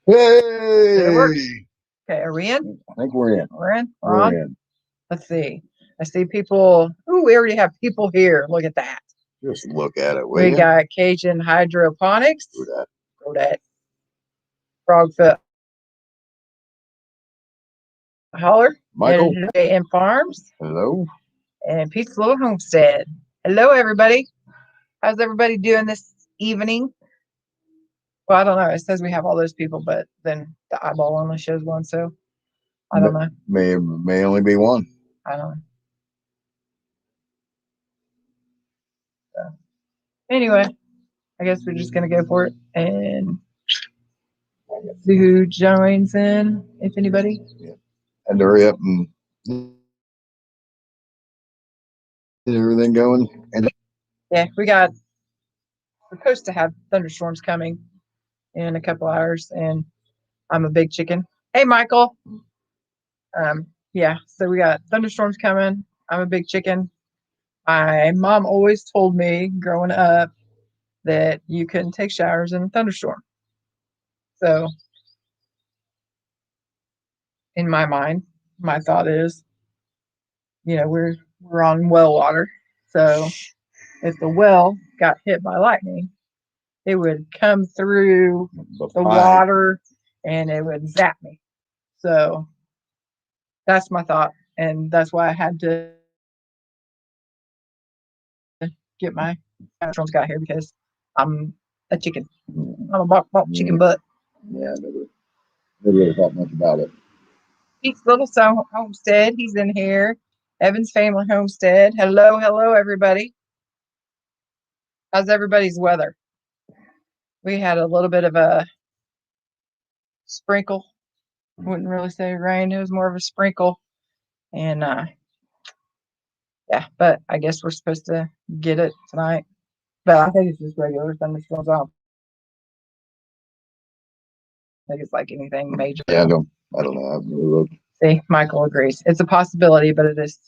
It works. Hey, Okay, are we in? I think we're in. We're in. We're We're on. in. Let's see. I see people. Ooh, we already have people here. Look at that. Just look at it, will We you? got Cajun Hydroponics. Do that. Go that. Frogfoot Holler. Michael, And Farms. hello. And Pete's Little Homestead. Hello, everybody. How's everybody doing this evening? Well, I don't know. It says we have all those people, but then the eyeball only shows one, so I don't know. May only be one. I don't know. So, anyway, I guess we're just gonna go for it and see who joins in, if anybody. Yeah. And hurry up and get everything going. And Yeah, we're supposed to have thunderstorms coming in a couple hours, and I'm a big chicken. Hey, Michael. Yeah, so we got thunderstorms coming. I'm a big chicken. My mom always told me growing up that you couldn't take showers in a thunderstorm. So, in my mind, my thought is, we're on well water. So, if the well got hit by lightning, it would come through the water and it would zap me. So, that's my thought, and that's why I had to get my thunderstorms got here because I'm a chicken. I'm a bok chicken butt. yeah, never really thought much about it. Pete's Little Homestead. He's in here. Evan's Family Homestead. Hello, hello, everybody. How's everybody's weather? We had a little bit of a sprinkle. Wouldn't really say rain. It was more of a sprinkle. And yeah, but I guess we're supposed to get it tonight. But I think it's just regular thunderstorms. I don't think it's like anything major. Yeah, I don't know. I've never looked. See, Michael agrees. It's a possibility, but it is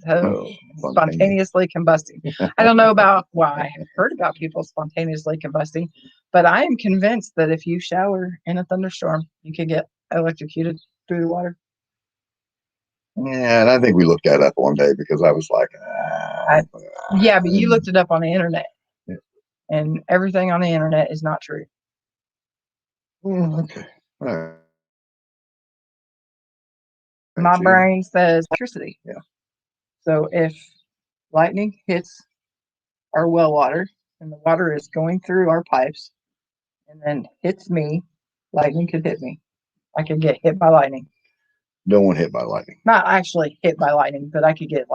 so spontaneously combusting. I don't know about I have heard about people spontaneously combusting, but I am convinced that if you shower in a thunderstorm, you can get electrocuted through the water. Yeah, and I think we looked that up one day because I was like, yeah, but you looked it up on the internet, yeah. And everything on the internet is not true. Okay. All right. My brain says electricity. Yeah. So if lightning hits our well water and the water is going through our pipes and then hits me, lightning could hit me. I could get hit by lightning. Don't want hit by lightning. Not actually hit by lightning, but I could get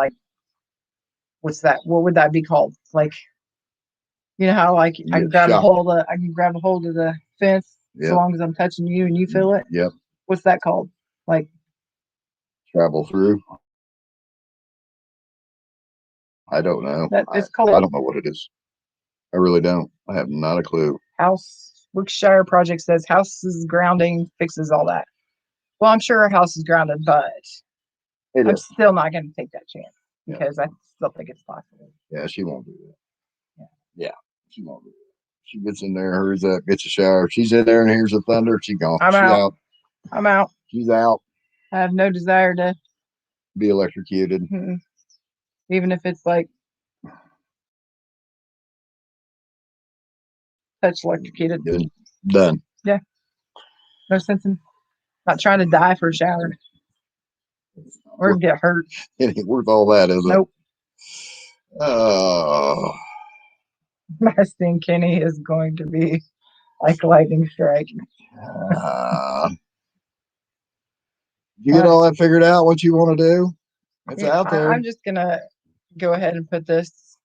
what's that? What would that be called? You know how I can grab a hold of the fence so long as I'm touching you and you feel it? Yep. What's that called? Travel through. I don't know. It's called. I don't know what it is. I really don't. I have not a clue. Wilkshire Project says houses grounding fixes all that. Well, I'm sure our house is grounded, but I'm still not going to take that chance because I still think it's possible. Yeah, she won't do that. Yeah, she won't do that. She gets in there, hurries up, gets a shower. She's in there and hears the thunder. She's gone. I'm out. I'm out. She's out. I have no desire to be electrocuted. Even if it's touch electrocuted. Done. Yeah. No sense in not trying to die for a shower. Or get hurt. It ain't worth all that, is it? Nope. Oh. My sting Kenny is going to be like lightning strike. You get all that figured out, what you want to do? It's out there. I'm just going to go ahead and put this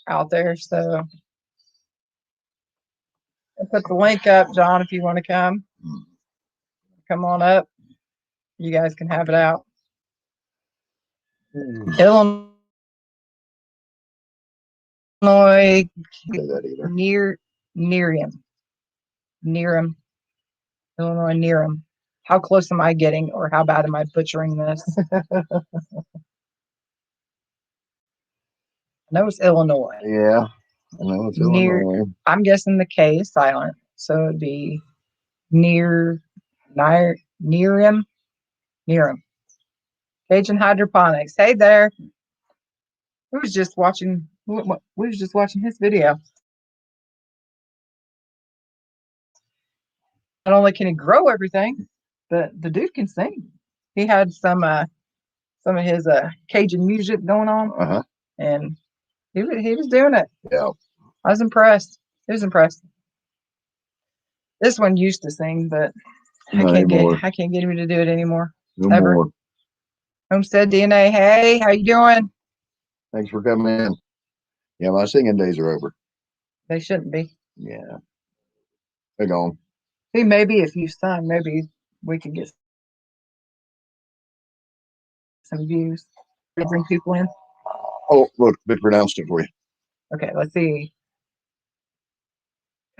out there. So I'll put the link up, John, if you want to come. Come on up. You guys can have it out. Illinois Nearham. Illinois Nearham. How close am I getting, or how bad am I butchering this? I know it's Illinois. Yeah, I know it's Illinois. I'm guessing the K is silent, so it'd be near him. Cajun Hydroponics. Hey there. We was just watching his video. Not only can he grow everything, but the dude can sing. He had some of his Cajun music going on, and he was doing it. Yeah, I was impressed. He was impressed. This one used to sing, but I can't get him to do it anymore. No ever. More. Homestead DNA. Hey, how you doing? Thanks for coming in. Yeah, my singing days are over. They shouldn't be. Yeah, they're gone. See, maybe if you sung, maybe we could get some views. Bring people in. Oh, look, they pronounced it for you. Okay, let's see.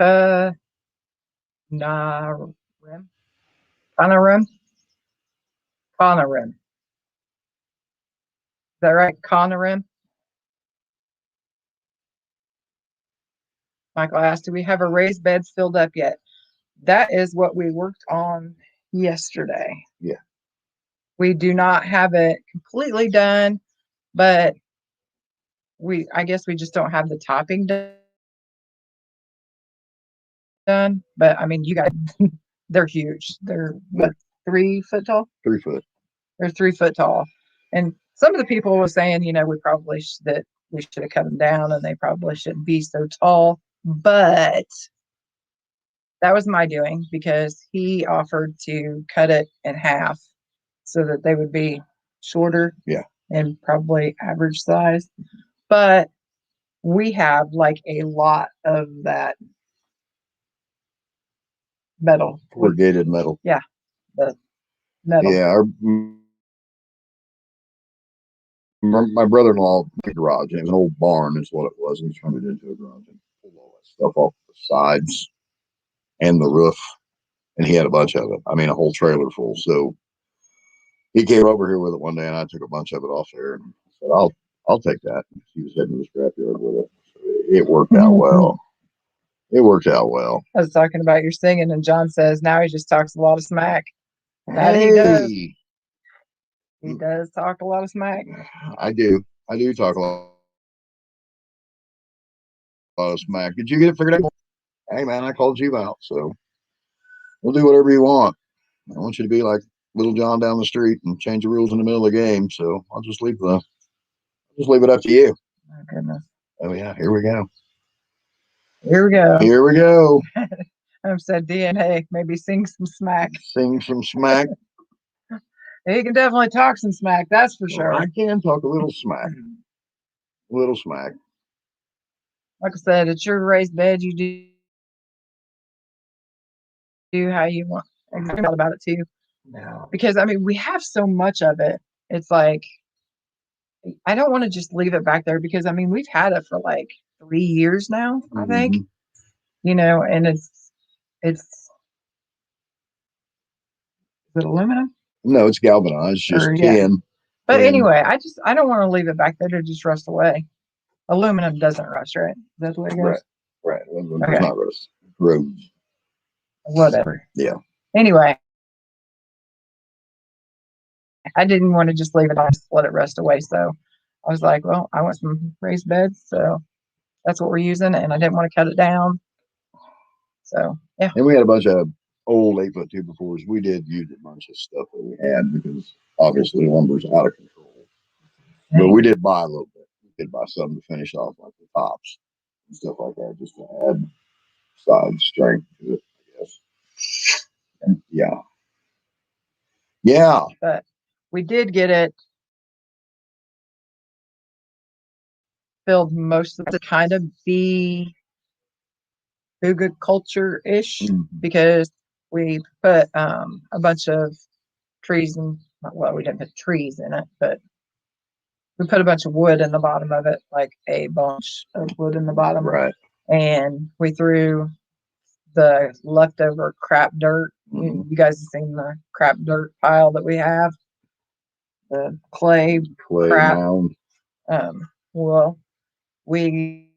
Panarim. Panarim. Panarim. Is that right? Panarim. Michael asked, do we have our raised beds filled up yet? That is what we worked on yesterday. Yeah. We do not have it completely done, but I guess we just don't have the topping done. But I mean, you guys, they're huge. They're what, 3 foot tall? 3 foot. They're 3 foot tall. And some of the people were saying, we probably that we should have cut them down and they probably shouldn't be so tall. But that was my doing because he offered to cut it in half so that they would be shorter. Yeah. And probably average size. But we have like a lot of that metal. Corrugated metal. Yeah. The metal. Yeah. My brother-in-law made a garage. It was an old barn is what it was. And he turned it into a garage and pulled all that stuff off the sides and the roof. And he had a bunch of it. I mean, a whole trailer full. So he came over here with it one day and I took a bunch of it off there and said, I'll take that. He was heading to the scrapyard with it. So it worked out well. It worked out well. I was talking about your singing, and John says now he just talks a lot of smack. That hey. he does. He does talk a lot of smack. I do talk a lot of smack. Did you get it figured out? Hey, man, I called you out, so we'll do whatever you want. I want you to be like Little John down the street and change the rules in the middle of the game. So I'll just leave it up to you. Oh, goodness. Oh, yeah, here we go. Here we go. Here we go. Said DNA, maybe sing some smack. Sing some smack. He can definitely talk some smack, that's for sure. I can talk a little smack. A little smack. Like I said, it's your raised bed. You do how you want. I'm about it too. No. Because I mean, we have so much of it. It's like I don't want to just leave it back there because I mean we've had it for like 3 years now, I think. And it's is it aluminum? No, it's galvanized, just tin. But anyway, I don't want to leave it back there to just rust away. Aluminum doesn't rust, right? Is that the way it goes? Right. Aluminum does not rust. It grows. Whatever. Yeah. Anyway, I didn't want to just leave it. I just let it rust away. So I was like, well, I want some raised beds, so that's what we're using, and I didn't want to cut it down. So yeah. And we had a bunch of old 8-foot 2x4s. We did use a bunch of stuff that we had because obviously lumber's out of control. But we did buy a little bit. We did buy something to finish off, like the tops and stuff like that, just to add side strength to it, I guess. And yeah. But we did get it filled most of the kind of be Booga culture-ish because we put a bunch of trees in. Well, we didn't put trees in it, but we put a bunch of wood in the bottom of it, like a bunch of wood in the bottom. Right. And we threw the leftover crap dirt. You guys have seen the crap dirt pile that we have. The clay crap mound. Well, we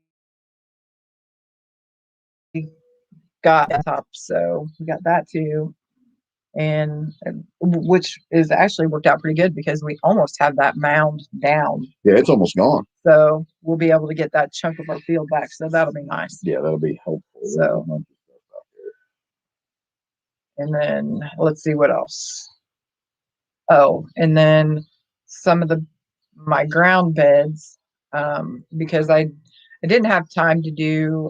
got a top, so we got that too. And which is actually worked out pretty good because we almost have that mound down. Yeah, it's almost gone. So we'll be able to get that chunk of our field back. So that'll be nice. Yeah, that'll be helpful. So, and then let's see what else. Oh, and then some of my ground beds, because I didn't have time to do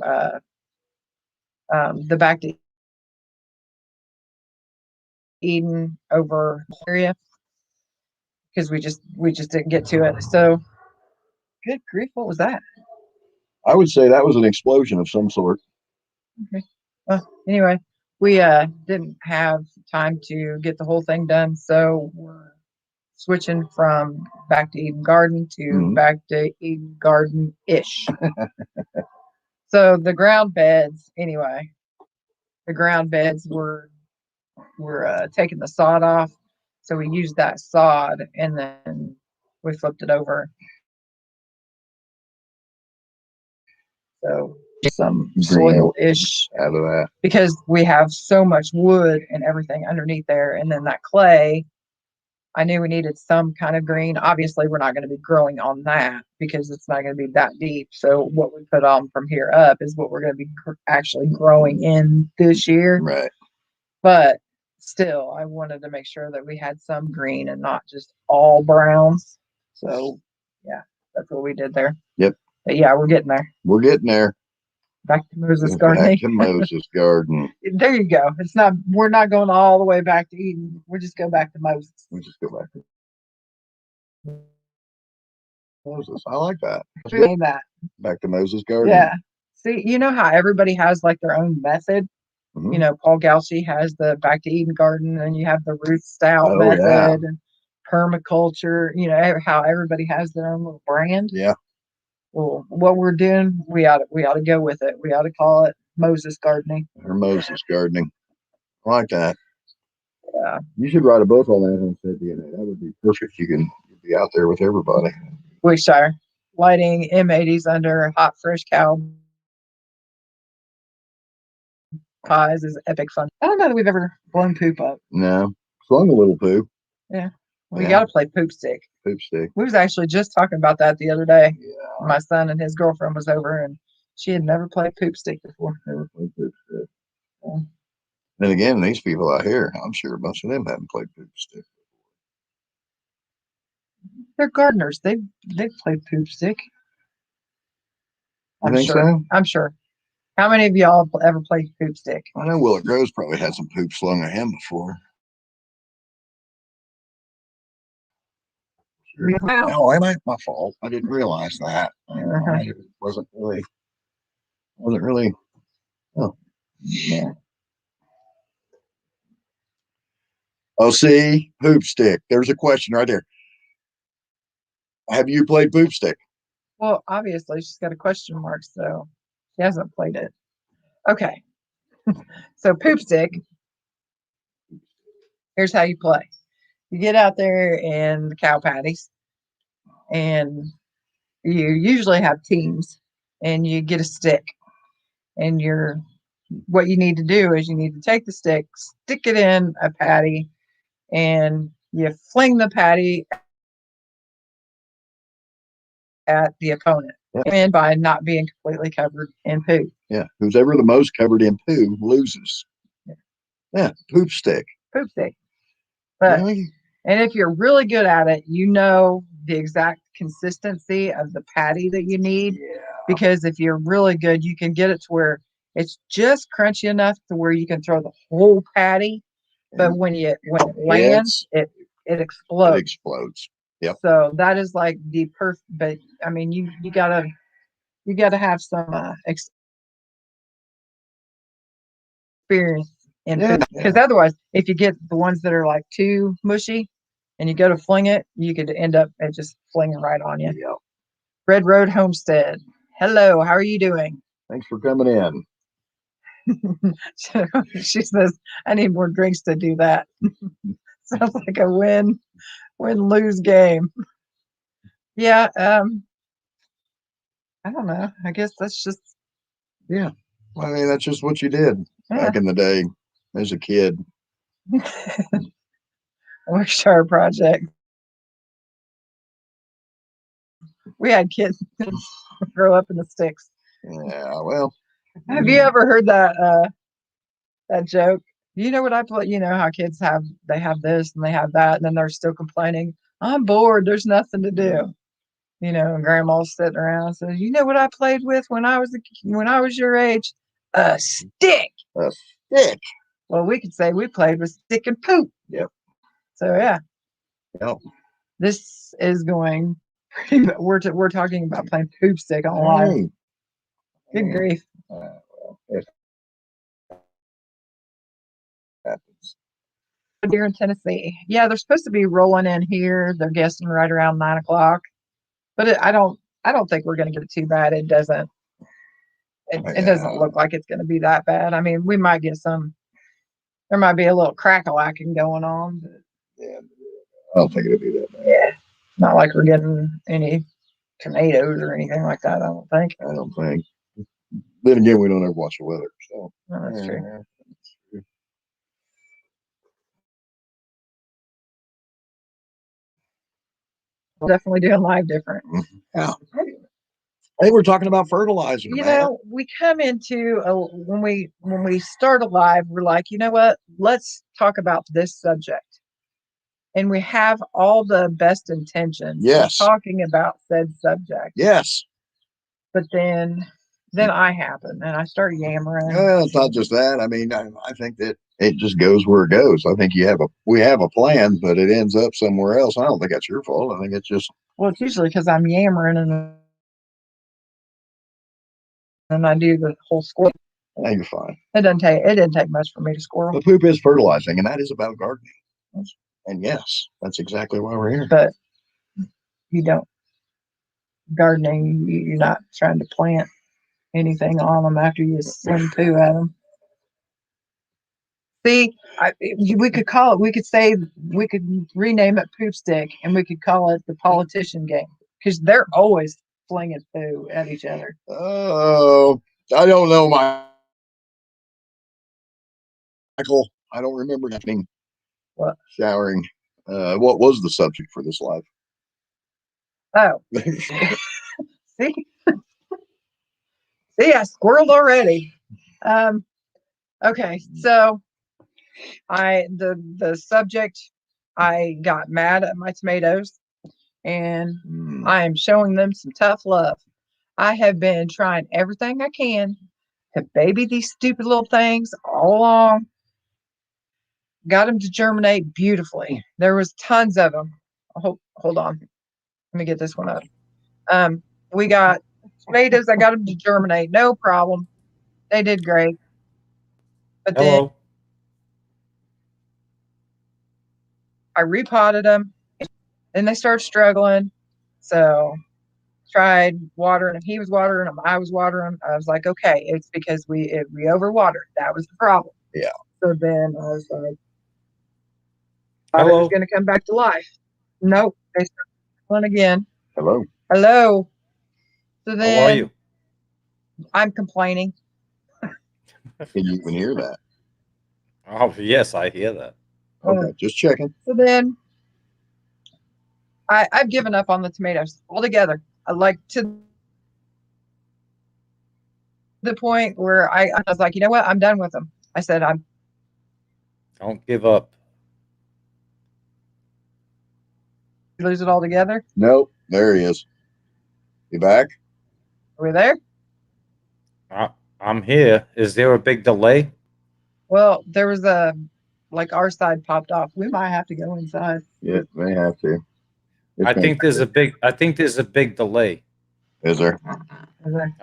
the back to Eden over area because we just didn't get to it. So good grief, what was that? I would say that was an explosion of some sort. Okay. Well, anyway, we didn't have time to get the whole thing done, so we're switching from back to Eden Garden to back to Eden Garden ish. So the ground beds, anyway, the ground beds were taking the sod off, so we used that sod and then we flipped it over. So some soil-ish out of that because we have so much wood and everything underneath there, and then that clay. I knew we needed some kind of green. Obviously, we're not going to be growing on that because it's not going to be that deep. So what we put on from here up is what we're going to be actually growing in this year. Right. But still, I wanted to make sure that we had some green and not just all browns. So yeah, that's what we did there. Yep. But yeah, we're getting there. We're getting there. Back to Moses gardening. Back to Moses garden. There you go. We're not going all the way back to Eden. We'll just go back to Moses. We just go back to Moses. I like that. Name that. Back to Moses garden. Yeah. See, you know how everybody has like their own method? Mm-hmm. You know, Paul Galsey has the Back to Eden garden, and you have the Ruth Stout method and permaculture. You know, how everybody has their own little brand. Yeah. Well, what we're doing, we ought to go with it. We ought to call it Moses gardening. Or Moses gardening. I like that. Yeah. You should write a book on that on DNA. That would be perfect. You can be out there with everybody. Wilshire, lighting M80s under hot fresh cow pies is epic fun. I don't know that we've ever blown poop up. No. Flung a little poo. Yeah. We got to play poop stick. Poop stick. We was actually just talking about that the other day. Yeah. My son and his girlfriend was over, and she had never played poop stick before. Never played poop stick. Yeah. Then again, these people out here, I'm sure a bunch of them haven't played poop stick. They're gardeners. They've played poop stick. I think so. I'm sure. How many of y'all ever played poop stick? I know Willett Groves probably had some poop slung at him before. Oh, that ain't my fault. I didn't realize that. It wasn't really. Oh, yeah. Oh, see, poop stick. There's a question right there. Have you played poop stick? Well, obviously she's got a question mark, so she hasn't played it. Okay. So poop stick. Here's how you play. You get out there in the cow patties, and you usually have teams, and you get a stick, and what you need to do is you need to take the stick, stick it in a patty, and you fling the patty at the opponent. Yeah. And by not being completely covered in poo. Yeah. Who's ever the most covered in poo loses. Yeah. Poop stick. Poop stick. But really? And if you're really good at it, you know the exact consistency of the patty that you need. Yeah. Because if you're really good, you can get it to where it's just crunchy enough to where you can throw the whole patty. But when it lands, it explodes. It explodes. Yep. So that is like the perfect. But I mean, you gotta have some experience in food, because otherwise, if you get the ones that are like too mushy, and you go to fling it, you could end up at just flinging right on you. Yep. Red Road Homestead. Hello, how are you doing? Thanks for coming in. She says, I need more drinks to do that. Sounds like a win-lose game. Yeah, I don't know. I guess that's just I mean, that's just what you did back in the day as a kid. Wish our project. We had kids grow up in the sticks. Yeah, well. Have you ever heard that joke? You know what I play? You know how kids they have this and they have that, and then they're still complaining. I'm bored. There's nothing to do. You know, and grandma's sitting around and says, "You know what I played with when I was your age? A stick." A stick. Well, we could say we played with stick and poop. Yep. So yeah. Yep. This is going. We're talking about playing poop stick on live. Good grief. Well, it happens. Here in Tennessee, yeah, they're supposed to be rolling in here. They're guessing right around 9 o'clock, but I don't think we're going to get it too bad. It doesn't. It doesn't look like it's going to be that bad. I mean, we might get some. There might be a little crack-a-lacking going on, but Yeah, I don't think it'll be that bad. yeah, not like we're getting any tornadoes or anything like that. I don't think. I don't think. Then again, we don't ever watch the weather, so No, that's true. Definitely doing live different. Yeah. Hey, we're talking about fertilizer. You know, we come into when we start a live, we're like, you know what? Let's talk about this subject. And we have all the best intentions of talking about said subject. Yes. But then I happen and I start yammering. Well, it's not just that. I mean, I think that it just goes where it goes. I think we have a plan, but it ends up somewhere else. I don't think that's your fault. I think it's just. Well, it's usually because I'm yammering and I do the whole squirrel. Yeah, you're fine. It didn't take much for me to squirrel. The poop is fertilizing, and that is about gardening. And yes, that's exactly why we're here. But you don't gardening. You're not trying to plant anything on them after you sling poo at them. See, we could call it. We could rename it poop stick, and we could call it the politician game because they're always flinging poo at each other. Oh, I don't know, Michael. I don't remember happening. What? Showering. What was the subject for this live? Oh, see, I squirreled already. Okay, so the subject, I got mad at my tomatoes, and I am showing them some tough love. I have been trying everything I can to baby these stupid little things all along. Got them to germinate beautifully. There was tons of them. Hold on. Let me get this one up. We got tomatoes. I got them to germinate. No problem. They did great. But then I repotted them and they started struggling. So tried watering them. He was watering them. I was watering them. I was like, okay, it's because we overwatered. That was the problem. Yeah. So then I was like, I was going to come back to life. Nope. They started struggling again. Hello. So then, how are you? I'm complaining. Can you even hear that? Oh, yes, I hear that. Okay, just checking. So then I've given up on the tomatoes altogether. I like to the point where I was like, you know what? I'm done with them. I said, Don't give up. Lose it altogether. Nope. There he is. You back? Are we there? I'm here. Is there a big delay? Well, there was our side popped off. We might have to go inside. Yeah, may have to. I think there's a big delay. Is there?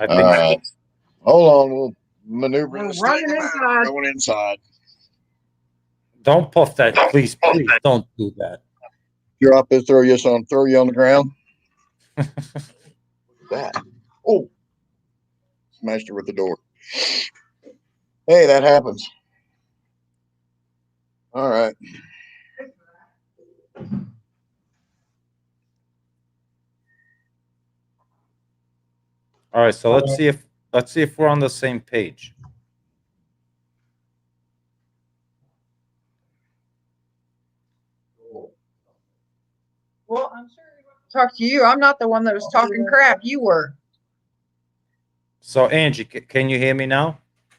I think so. Hold on, we'll maneuver We're this running thing. inside. Going inside. Don't puff that, please don't do that. Drop this, throw you on the ground. That. Oh, smashed her with the door. Hey, that happens. All right. All right, so let's see if Let's see if we're on the same page. Well, I'm sure he wants to talk to you. I'm not the one that was talking crap. You were. So Angie, can you hear me now?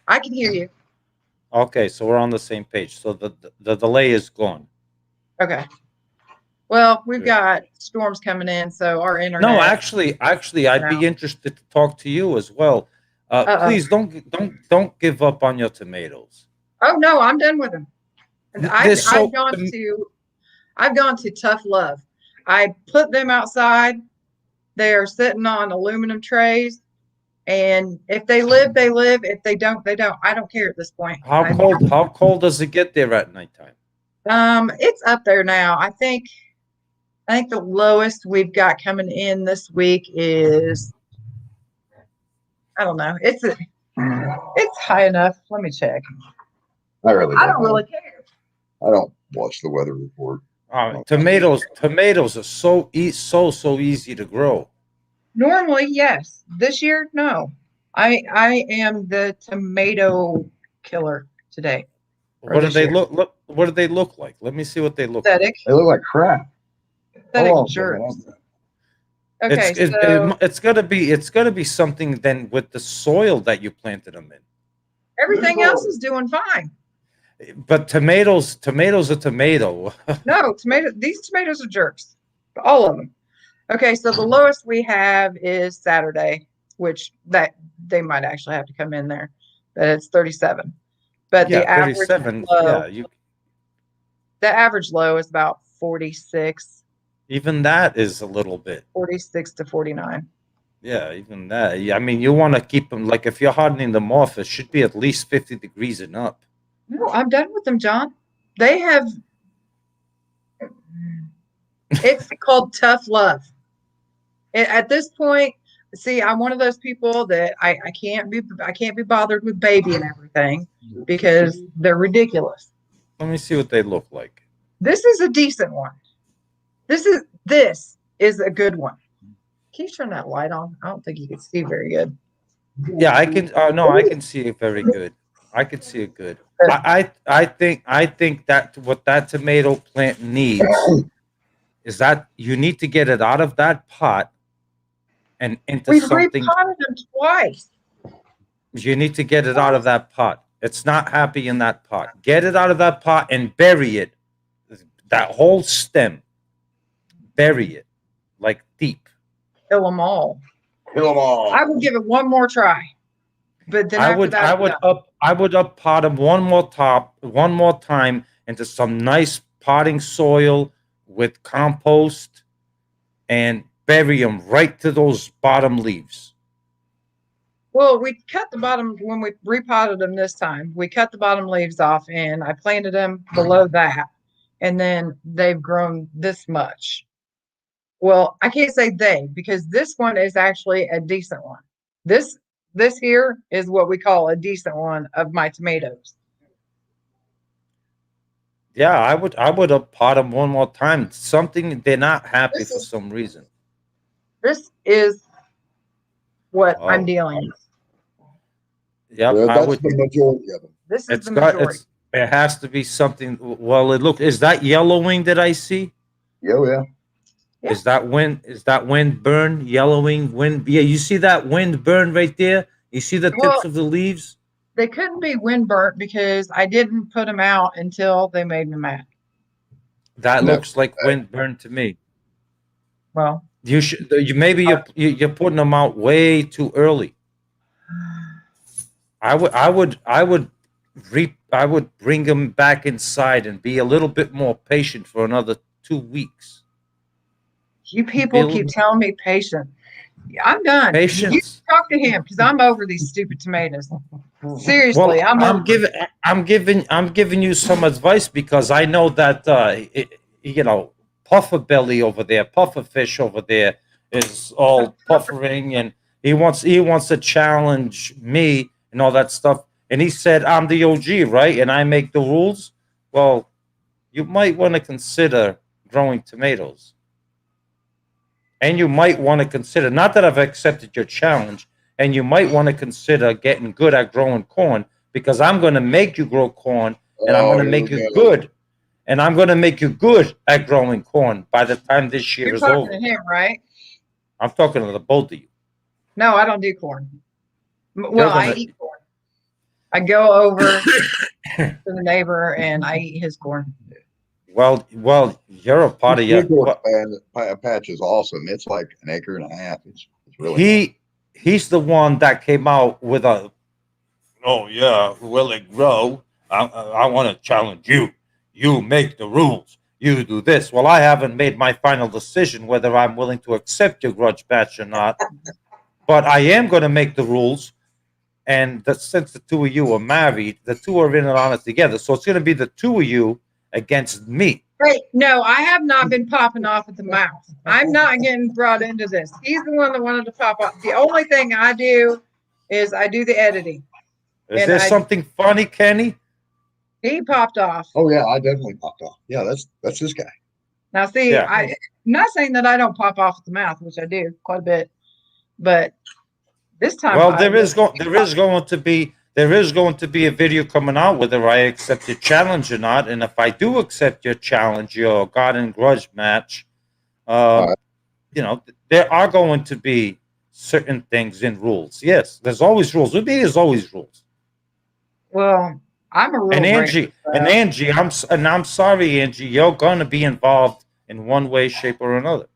I can hear you. Okay, so we're on the same page. So the delay is gone. Okay. Well, we've Good. got storms coming in, so our internet. No, actually, I'd be interested to talk to you as well. Please don't give up on your tomatoes. Oh no, I'm done with them. They're so- I've gone to tough love. I put them outside. They are sitting on aluminum trays, and if they live, they live. If they don't, they don't. I don't care at this point. How cold does it get there at nighttime? It's up there now. I think the lowest we've got coming in this week is, I don't know. It's high enough. Let me check. I don't really care. I don't watch the weather report. Tomatoes are so easy to grow. Normally, yes. This year, no. I am the tomato killer today. What do they look? What do they look like? Let me see what they look Pathetic. They look like crap. Pathetic Oh, jerks. man. Okay, it's gotta be something then with the soil that you planted them in. Everything else is doing fine. But tomatoes are tomato. No, these tomatoes are jerks. All of them. Okay, so the lowest we have is Saturday, which that they might actually have to come in there. That it's 37. But Yeah, the average 37. low, Yeah, the average low is about 46. even that is a little bit. 46 to 49. Yeah, even that. Yeah, I mean, you want to keep them, like, if you're hardening them off, it should be at least 50 degrees and up. No, I'm done with them, John. They have. It's called tough love. At this point, see, I'm one of those people that I can't be bothered with baby and everything because they're ridiculous. Let me see what they look like. This is a decent one. This is a good one. Can you turn that light on? I don't think you can see very good. Yeah, I can. No, I can see it very good. I can see it good. I think that what that tomato plant needs is that you need to get it out of that pot and into We've something. repotted them twice. You need to get it out of that pot. It's not happy in that pot. Get it out of that pot and bury it. That whole stem. Bury it like deep. Kill them all. Kill them all. I will give it one more try. But then I would up pot them one more time into some nice potting soil with compost and bury them right to those bottom leaves. Well, we cut the bottom when we repotted them this time. We cut the bottom leaves off and I planted them below that. And then they've grown this much. Well, I can't say they because this one is actually a decent one. This here is what we call a decent one of my tomatoes. Yeah, I would up pot them one more time. Something they're not happy for some reason. This is what I'm dealing with. Yeah, that's the majority of them. This is the majority. It has to be something. Well, is that yellowing that I see? Yeah. Is that wind burn, yellowing, wind? Yeah, you see that wind burn right there? You see the tips of the leaves? They couldn't be wind burnt because I didn't put them out until they made me mad. That looks like wind burn to me. Well, maybe you're putting them out way too early. I would bring them back inside and be a little bit more patient for another 2 weeks. You people keep telling me patient. I'm done. Patience. You talk to him because I'm over these stupid tomatoes. Seriously, I'm giving you some advice because I know that puffer belly over there, puffer fish over there is all puffering and he wants to challenge me and all that stuff. And he said I'm the OG, right? And I make the rules. Well, you might want to consider growing tomatoes. And you might want to consider, not that I've accepted your challenge, and you might want to consider getting good at growing corn, because I'm going to make you grow corn, and I'm going to here make we you go. good, and I'm going to make you good at growing corn by the time this year You're is talking over. to him, right? I'm talking to the both of you. No, I don't do corn. Well, You're I gonna- eat corn. I go over to the neighbor and I eat his corn. Well, you're a part of your. Patch is awesome. It's like an acre and a half. It's really He's the one that came out with a. Oh yeah, will it grow? I want to challenge you. You make the rules. You do this. Well, I haven't made my final decision whether I'm willing to accept your grudge match or not, but I am going to make the rules. And since the two of you are married, the two are in it on it together. So it's going to be the two of you against me. Wait, no, I have not been popping off at the mouth. I'm not getting brought into this. He's the one that wanted to pop off. The only thing I do is I do the editing. Is And there something funny, Kenny? He popped off. Oh yeah, I definitely popped off. Yeah, that's this guy. Now, see, Yeah. I'm not saying that I don't pop off at the mouth, which I do quite a bit, but this time, Well, there is going to be a video coming out whether I accept your challenge or not, and if I do accept your challenge, your garden grudge match, Right. you know, there are going to be certain things in rules. Yes, there's always rules. With me, there's always rules. Well, I'm a rule And breaker, Angie, I'm sorry, Angie, you're going to be involved in one way, shape, or another.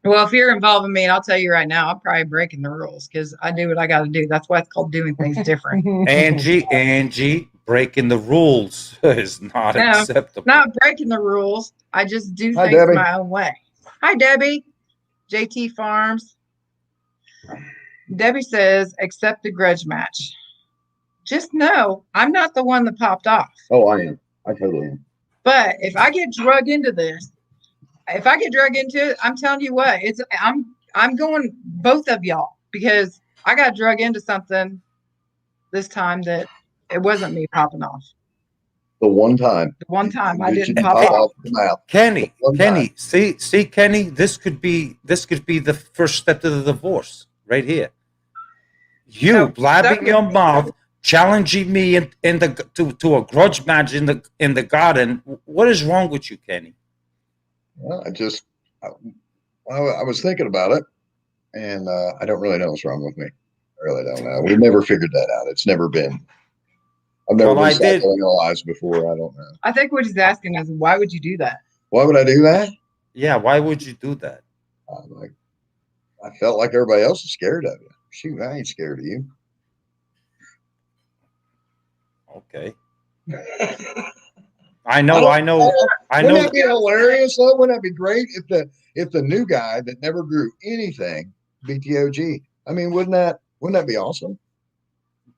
Well, if you're involving me, I'll tell you right now, I'm probably breaking the rules because I do what I got to do. That's why it's called doing things different. Angie, breaking the rules is not No, acceptable. Not breaking the rules. I just do Hi, things Debbie. my own way. Hi, Debbie. JT Farms. Debbie says, accept the grudge match. Just know I'm not the one that popped off. Oh, I am. I totally am. But if I get drug into this, I'm telling you what, I'm going both of y'all because I got drug into something this time that it wasn't me popping off. The one time. The one time I You didn't didn't pop off. the mouth. Kenny, One Kenny, see, Kenny, this could be the first step to the divorce right here. You No, blabbing second. your mouth, challenging me to a grudge match in the garden. What is wrong with you, Kenny? Well, I was thinking about it, and I don't really know what's wrong with me. I really don't know. We've never figured that out. It's never been. I've never Well, been I did. psychoanalyzed before. I don't know. I think what he's asking is, why would you do that? Why would I do that? Yeah, why would you do that? I felt like everybody else is scared of you. Shoot, I ain't scared of you. Okay. I know. Wouldn't that be hilarious though? Wouldn't that be great if the new guy that never grew anything beat the OG? I mean, wouldn't that be awesome?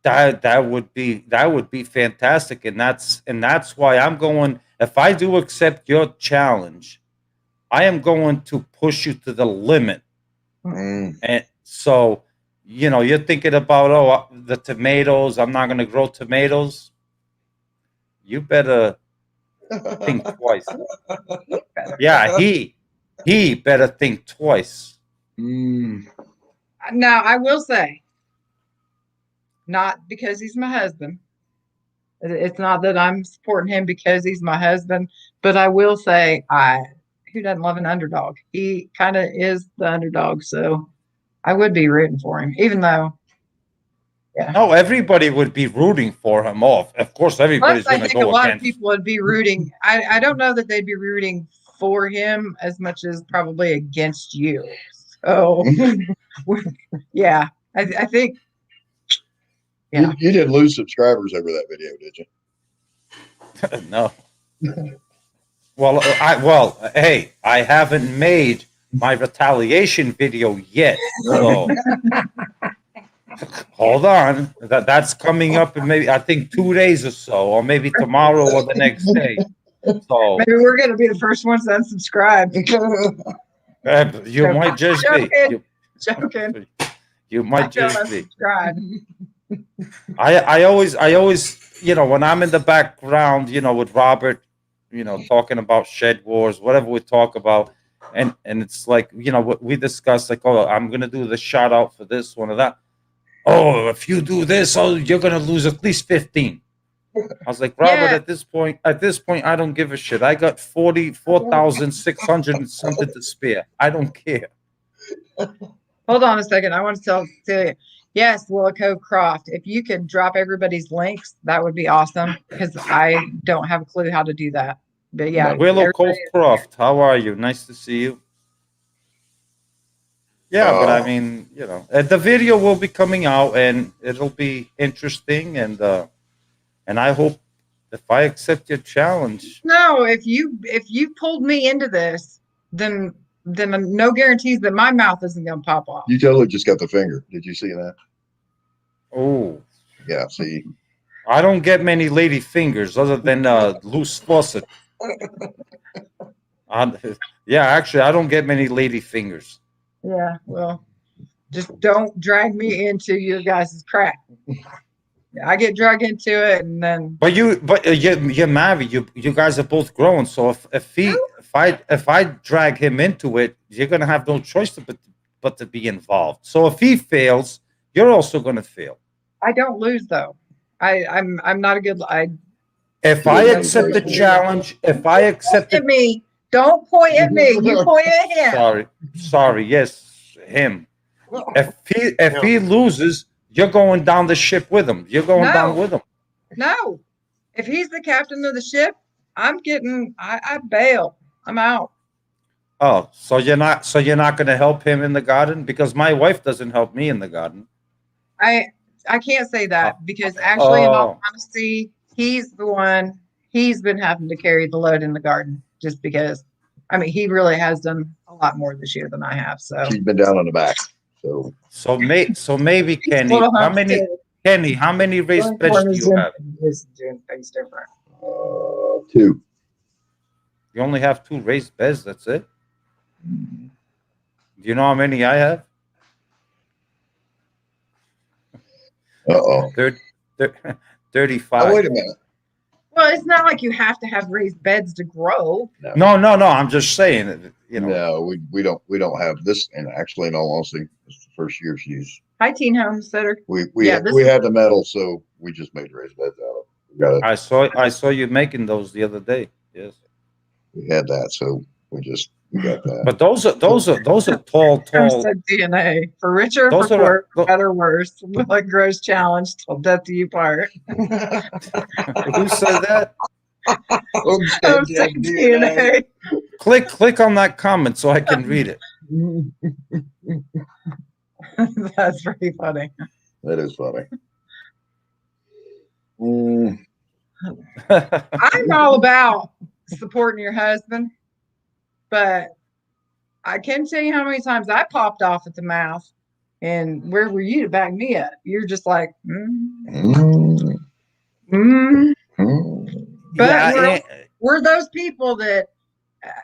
That would be fantastic, and that's why I'm going. If I do accept your challenge, I am going to push you to the limit. And so, you're thinking about the tomatoes. I'm not going to grow tomatoes. You better think twice. Yeah, he better think twice. Now, I will say, not because he's my husband. It's not that I'm supporting him because he's my husband, but I will say, who doesn't love an underdog? He kind of is the underdog, so I would be rooting for him, even though. Yeah. No, everybody would be rooting for him. Of course, everybody's Plus, I going to think a go lot of against. people would be rooting. I don't know that they'd be rooting for him as much as probably against you. So, yeah, I think. Yeah. You didn't lose subscribers over that video, did you? No. Well, hey, I haven't made my retaliation video yet, so hold on. That's coming up in maybe I think 2 days or so, or maybe tomorrow or the next day. So Maybe we're gonna be the first ones to unsubscribe. you might just be. Joking. You might just be. Unsubscribe. I always, when I'm in the background, with Robert, talking about shed wars, whatever we talk about, and it's like, we discuss like, oh, I'm gonna do the shout out for this one or that. oh, if you do this, oh, you're gonna lose at least 15. I was like, Robert, Yeah. at this point, I don't give a shit. I got 44,600 and something to spare. I don't care. Hold on a second. I want to tell you. Yes, Willow Cove Croft. If you could drop everybody's links, that would be awesome because I don't have a clue how to do that. But yeah, Willow Cove everybody- Croft, how are you? Nice to see you. Yeah, but I Oh. mean, you know, the video will be coming out and it'll be interesting, and I hope if I accept your challenge. No, if you pulled me into this, then no guarantees that my mouth isn't going to pop off. You totally just got the finger. Did you see that? Oh, Yeah. See. I don't get many lady fingers other than loose faucet. Yeah, actually, I don't get many lady fingers. Yeah, well, just don't drag me into your guys' crap. I get dragged into it, and then But you're married. You guys are both grown. So if I drag him into it, you're gonna have no choice but to be involved. So if he fails, you're also gonna fail. I don't lose though. I'm not a good. If I accept the challenge, if I accept Point at it, me. Don't point at me. You point at him. sorry, yes, him. If he loses, you're going down the ship with him. You're going down No. with him. No, if he's the captain of the ship, I'm getting. I bail. I'm out. Oh, so you're not going to help him in the garden because my wife doesn't help me in the garden. I can't say that because actually, in all Oh. honesty, he's the one. He's been having to carry the load in the garden just because. I mean, he really has done a lot more this year than I have. So She's been down on the back. So Maybe Kenny, Little how humps, many raised too. beds do you have? He's doing things different. 2. You only have 2 raised beds. That's it. Do you know how many I have? Uh-oh. 35. Oh, wait a minute. Well, it's not like you have to have raised beds to grow. No. I'm just saying that, you know. No, we don't have this. And actually, in all honesty, it's the first year she's. Hi, teen homesteader. We Yeah, this we is- had the metal, so we just made raised beds out of it. We got it. I saw you making those the other day. Yes. We had that, so we got that. But those are tall. Homestead DNA for richer, Those for are- poor, better, worse. Like gross challenge till death do you part. Who said that? Homestead DNA. Click on that comment so I can read it. That's pretty funny. That is funny. I'm all about supporting your husband, but I can tell you how many times I popped off at the mouth, and where were you to back me up? You're just like, Mm, mm. mm. But Yeah, we're those people that,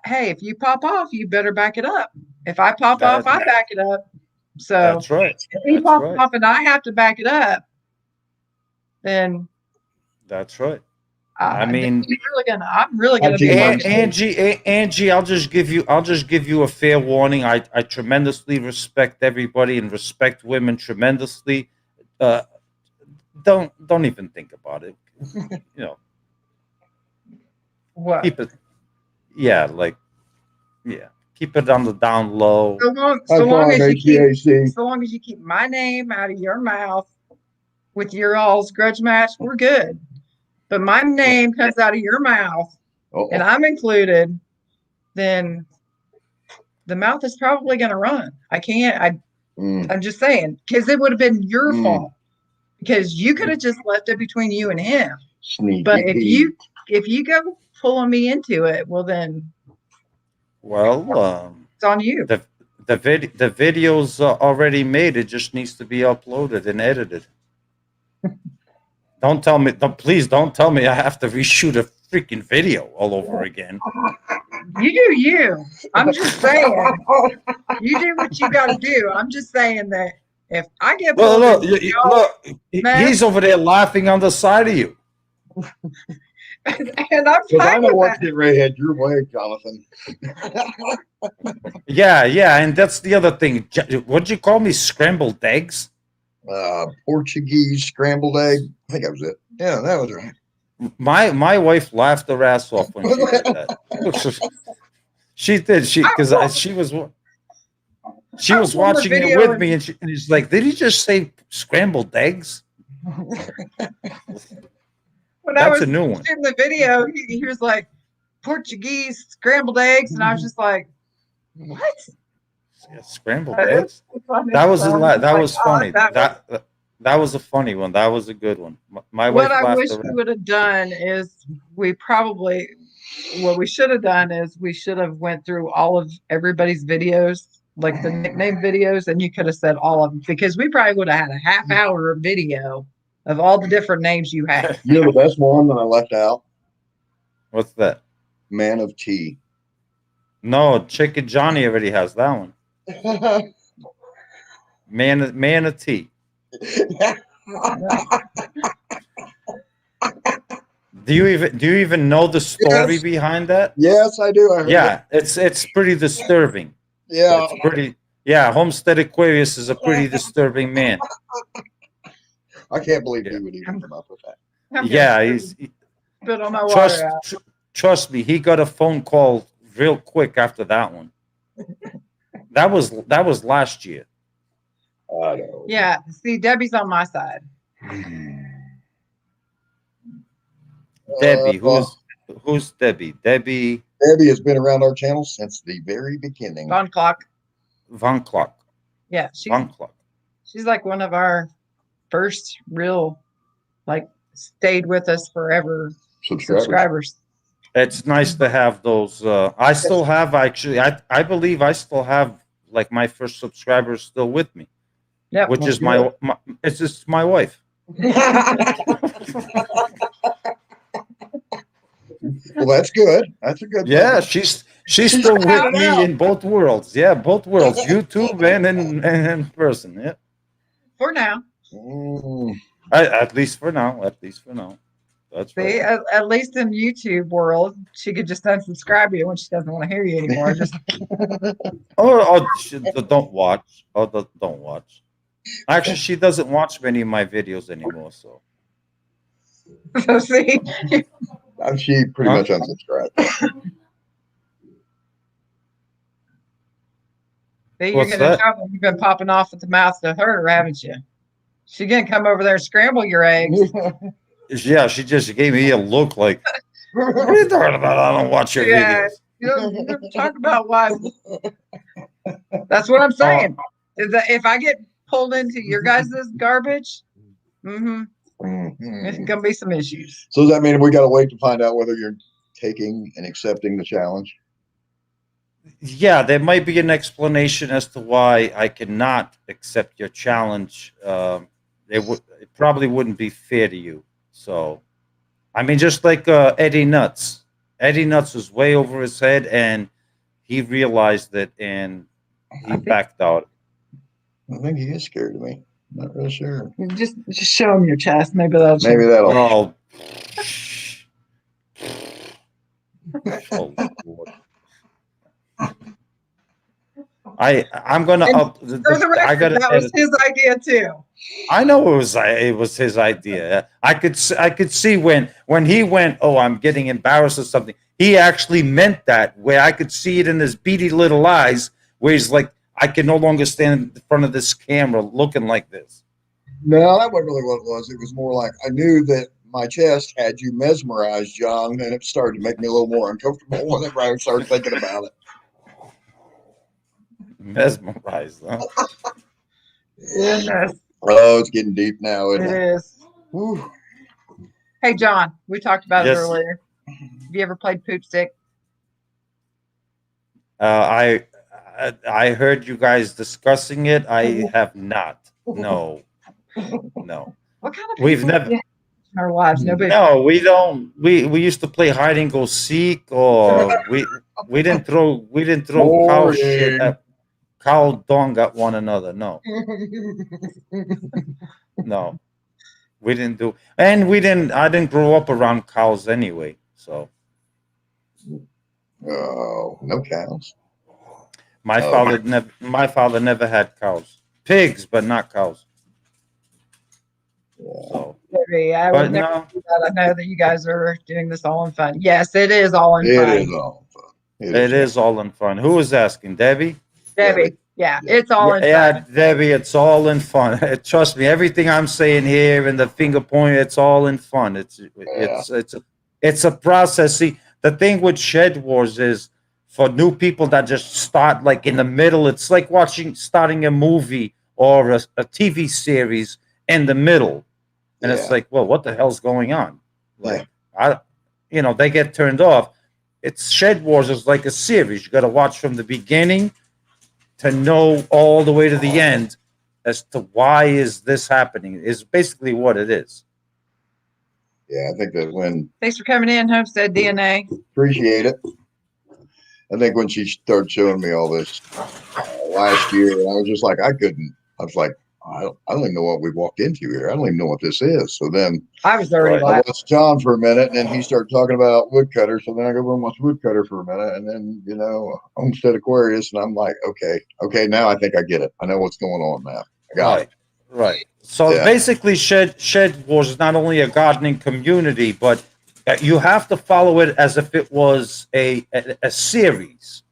hey, if you pop off, you better back it up. If I pop off, I back it up. So that's right. if he That's pops right. off and I have to back it up, then That's right. I mean, I'm really gonna be Angie, I'll just give you a fair warning. I tremendously respect everybody and respect women tremendously. Don't even think about it. You know, what? keep it. Yeah, keep it on the down low. So long as you keep my name out of your mouth with your all's grudge match, we're good. But my name comes out of your mouth and I'm included, then the mouth is probably going to run. I'm just saying, because it would have been your fault because you could have just left it between you and him. Sneaky But if you go pulling me into it, well then it's on you. The video's already made. It just needs to be uploaded and edited. Please don't tell me I have to reshoot a freaking video all over again. You do you. I'm just saying. You do what you got to do. I'm just saying that if I get Look, man. he's over there laughing on the side of you. and I'm Because I fine know with what's that. getting ready to head your way, Jonathan. Yeah, and that's the other thing. What'd you call me? Scrambled eggs? Portuguese scrambled egg. I think that was it. Yeah, that was right. My wife laughed her ass off when she did that. She did. She was I was on the watching it video with and- me, and she's like, "Did he just say scrambled eggs?" When I That's was a new one. shooting the video, he was like, Portuguese scrambled eggs. And I was just like, what? Yeah, scrambled Uh, eggs. it's funny. That was So a I'm lot. just That like, was oh, funny. that was- That was a funny one. That was a good one. My what wife I laughed wish her we would have done is what we should have done is we should have went through all of everybody's videos, like the nickname videos, and you could have said all of them because we probably would have had a half-hour video of all the different names you had. You know the best one that I left out? What's that? Man of Tea. No, Chicken Johnny already has that one. Man of tea. Do you even know the story Yes. behind that? Yes, I do. I heard Yeah, it's pretty disturbing. it. Yeah. It's pretty. Yeah, Homestead Aquarius is a pretty disturbing man. I can't believe Yeah. he would even come up with that. Yeah, he's Spit all my trust water out. trust me. He got a phone call real quick after that one. That was last year. I know. Yeah, see, Debbie's on my side. Debbie, who's Debbie? Debbie Debbie has been around our channel since the very beginning. Von Clock. Von Clock. Yeah, Von Clock. she's like one of our first real, like, stayed with us forever subscribers. It's nice to have those. I still have actually. I believe I still have like my first subscribers still with me, Yeah, which is my it's just my wife. Well, that's good. That's a good Yeah, thing. she's still with Shout me out. in both worlds. Yeah, both worlds, YouTube and in person. Yeah, for now. Mm. at least for now. At least for now. That's See, right. at least in YouTube world, she could just unsubscribe you when she doesn't want to hear you anymore. Just Don't watch. Don't watch. Actually, she doesn't watch many of my videos anymore. So so see, She pretty much unsubscribed. you're What's gonna that? tell them you've been popping off at the mouth to her, haven't you? She gonna come over there and scramble your eggs. Yeah, she just gave me a look like, what are you talking about? I don't watch your Yeah. videos. You don't talk about why. That's what I'm saying. Is that if I get pulled into your guys' garbage, there's Mhm. gonna be some issues. So does that mean we got to wait to find out whether you're taking and accepting the challenge? Yeah, there might be an explanation as to why I cannot accept your challenge. It probably wouldn't be fair to you. So, I mean, just like Eddie Nuts. Eddie Nuts was way over his head, and he realized it, and he backed out. I think he is scared of me. Not really sure. Just show them your chest. Maybe that'll Maybe that'll. Oh, oh Lord. I'm gonna And up. For the I record, gotta that was edit. his idea too. I know it was his idea. I could see when he went, oh, I'm getting embarrassed or something. He actually meant that. Where I could see it in his beady little eyes, where he's like, I can no longer stand in front of this camera looking like this. No, that wasn't really what it was. It was more like I knew that my chest had you mesmerized, John, and it started to make me a little more uncomfortable whenever I started thinking about it. Mesmerized, huh? Goodness, Oh, it's getting deep now, it isn't it? is. Whew. Hey, John, we talked about it Yes. earlier. Have you ever played poop stick? I heard you guys discussing it. I have not. No. What kind of We've people never. do we have in our lives? Nobody. No, we don't. We used to play hide and go seek, or we didn't throw cow shit Boring. at cow dung at one another. No, no, we didn't do, and we didn't. I didn't grow up around cows anyway, so Oh, no cows. my Oh. father never. My father never had cows, pigs, but not cows. So, Maybe I but would never no, do that. I know that you guys are doing this all in fun. Yes, it is all in It fun. is all fun. it is all in fun. Who is asking, Debbie? Debbie, yeah, Yeah. it's all in Yeah, fun. Debbie, it's all in fun. Trust me, everything I'm saying here and the finger point, it's all in fun. It's a process. See, the thing with Shed Wars is for new people that just start like in the middle. It's like starting a movie or a TV series in the middle, and it's Yeah. like, well, what the hell's going on? Yeah. Like, they get turned off. It's Shed Wars is like a series. You got to watch from the beginning to know all the way to the end as to why is this happening is basically what it is. Yeah. I think that Thanks for coming in, Homestead DNA. appreciate it. I think when she started showing me all this last year, I was just like, I was like, I don't even know what we walked into here. I don't even know what this is. So then I was already Right. I laughing. watched John for a minute, and then he started talking about woodcutter. So then I go over and watch woodcutter for a minute, and then Homestead Aquarius, and I'm like, okay, now I think I get it. I know what's going on now. I got it. Right. So Yeah. basically, Shed Wars is not only a gardening community, but you have to follow it as if it was a series.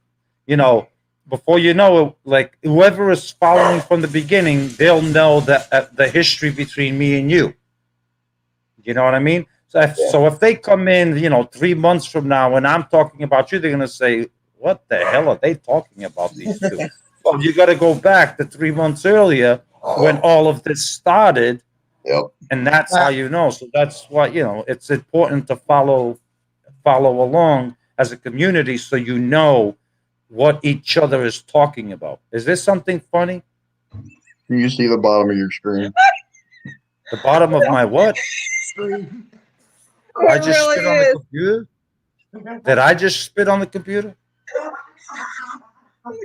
Before you know it, like whoever is following from the beginning, they'll know the history between me and you. You know what I mean? So if they come in, 3 months from now, and I'm talking about you, they're gonna say, "What the hell are they talking about these two?" Well, you got to go back to 3 months earlier when all of this started, Yep. and that's how you know. So that's why it's important to follow along as a community, so you know what each other is talking about. Is this something funny? Can you see the bottom of your screen? The bottom of my what? I It just really spit on the is. computer. Did I just spit on the computer?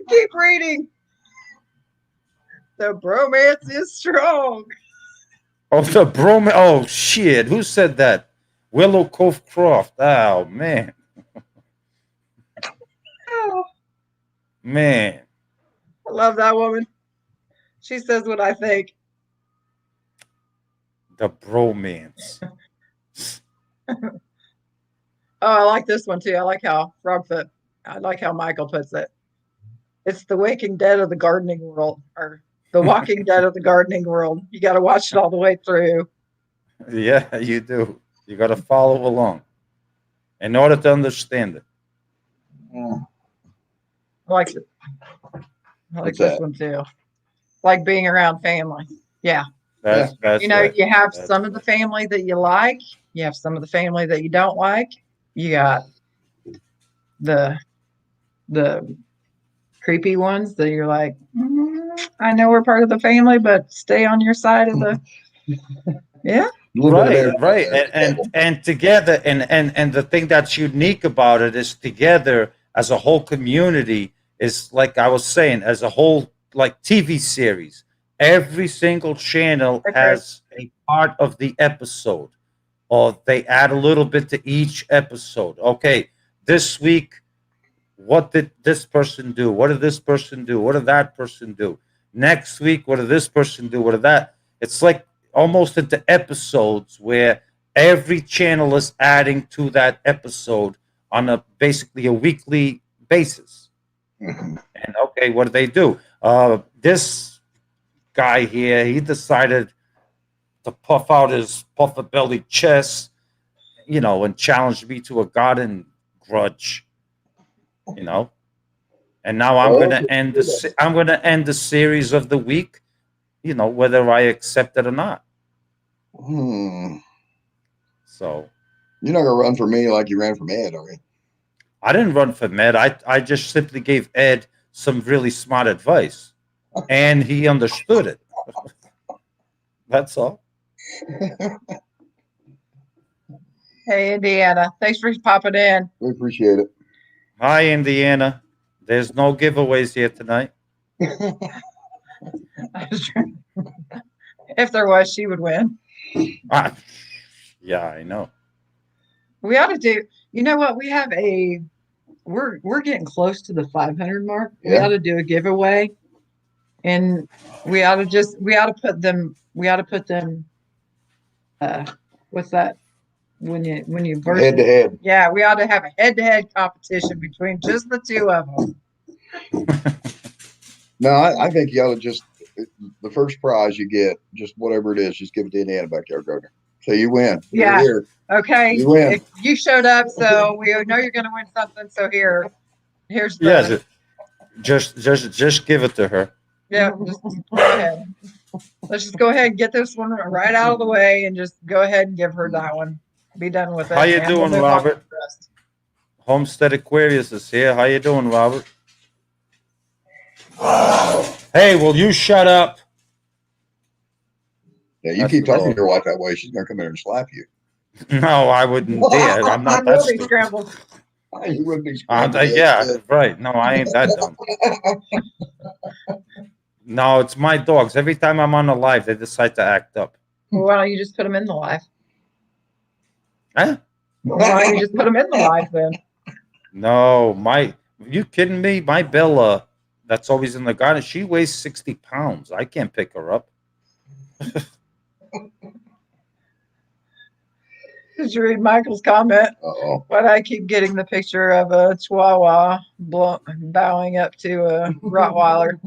Keep reading. The bromance is strong. Oh, the bromance. Oh, shit. Who said that? Willow Cove Croft. Oh, man. Oh, Man. I love that woman. She says what I think. The bromance. Oh, I like this one too. I like how Michael puts it. It's the waking dead of the gardening world, or the walking dead of the gardening world. You got to watch it all the way through. Yeah, you do. You got to follow along in order to understand it. I like it. I like What's this that? one too. Like being around family. Yeah. That's right. You have That's some of the family that you like. You have some of the family that you don't like. You got the creepy ones that you're like, I know we're part of the family, but stay on your side of the. Yeah. A little bit of Right, everything. right, and together, and the thing that's unique about it is together as a whole community is like I was saying, as a whole like TV series. Every single channel Okay. has a part of the episode, or they add a little bit to each episode. Okay, this week, what did this person do? What did this person do? What did that person do? Next week, what did this person do? What did that? It's like almost into episodes where every channel is adding to that episode on basically a weekly basis. Mhm. And okay, what do they do? This guy here, he decided to puff out his puffer belly chest, and challenge me to a garden grudge, you know. And now I'm Oh, gonna end the series of the week, whether I accept it or not. Hmm. So You're not gonna run for me like you ran for Ed, are you? I didn't run for Ed. I just simply gave Ed some really smart advice, and he understood it. That's all. Hey, Indiana. Thanks for popping in. We appreciate it. Hi, Indiana. There's no giveaways here tonight. If there was, she would win. Ah, yeah, I know. We ought to do. You know what? We're getting close to the 500 mark. We Yeah. ought to do a giveaway, and we ought to put them what's that? When you verse, Head to head. yeah, we ought to have a head-to-head competition between just the two of them. No, I think you ought to just the first prize you get, just whatever it is, just give it to Indiana Backyard Gardener. So you win. Yeah. Here. Okay, You win. if you showed up, so we know you're going to win something. So here's the Yes, just give it to her. yeah. Just go ahead. Let's just go ahead and get this one right out of the way, and just go ahead and give her that one. Be done with it. How you and we'll doing, move on to Robert? the rest. Homestead Aquarius is here. How you doing, Robert? Hey, will you shut up? Yeah, you That's keep the talking dog. to your wife that way, she's gonna come in and slap you. No, I wouldn't dare. I'm not that Will be stupid. scrambled. You wouldn't be scrambled. Yeah, right. No, I ain't that dumb. No, it's my dogs. Every time I'm on the live, they decide to act up. Well, why don't you just put them in the live? Huh? Why don't you just put them in the live then? No, you kidding me? My Bella, that's always in the garden, she weighs 60 pounds. I can't pick her up. Did you read Michael's comment? Uh-oh. Why do I keep getting the picture of a Chihuahua bowing up to a Rottweiler?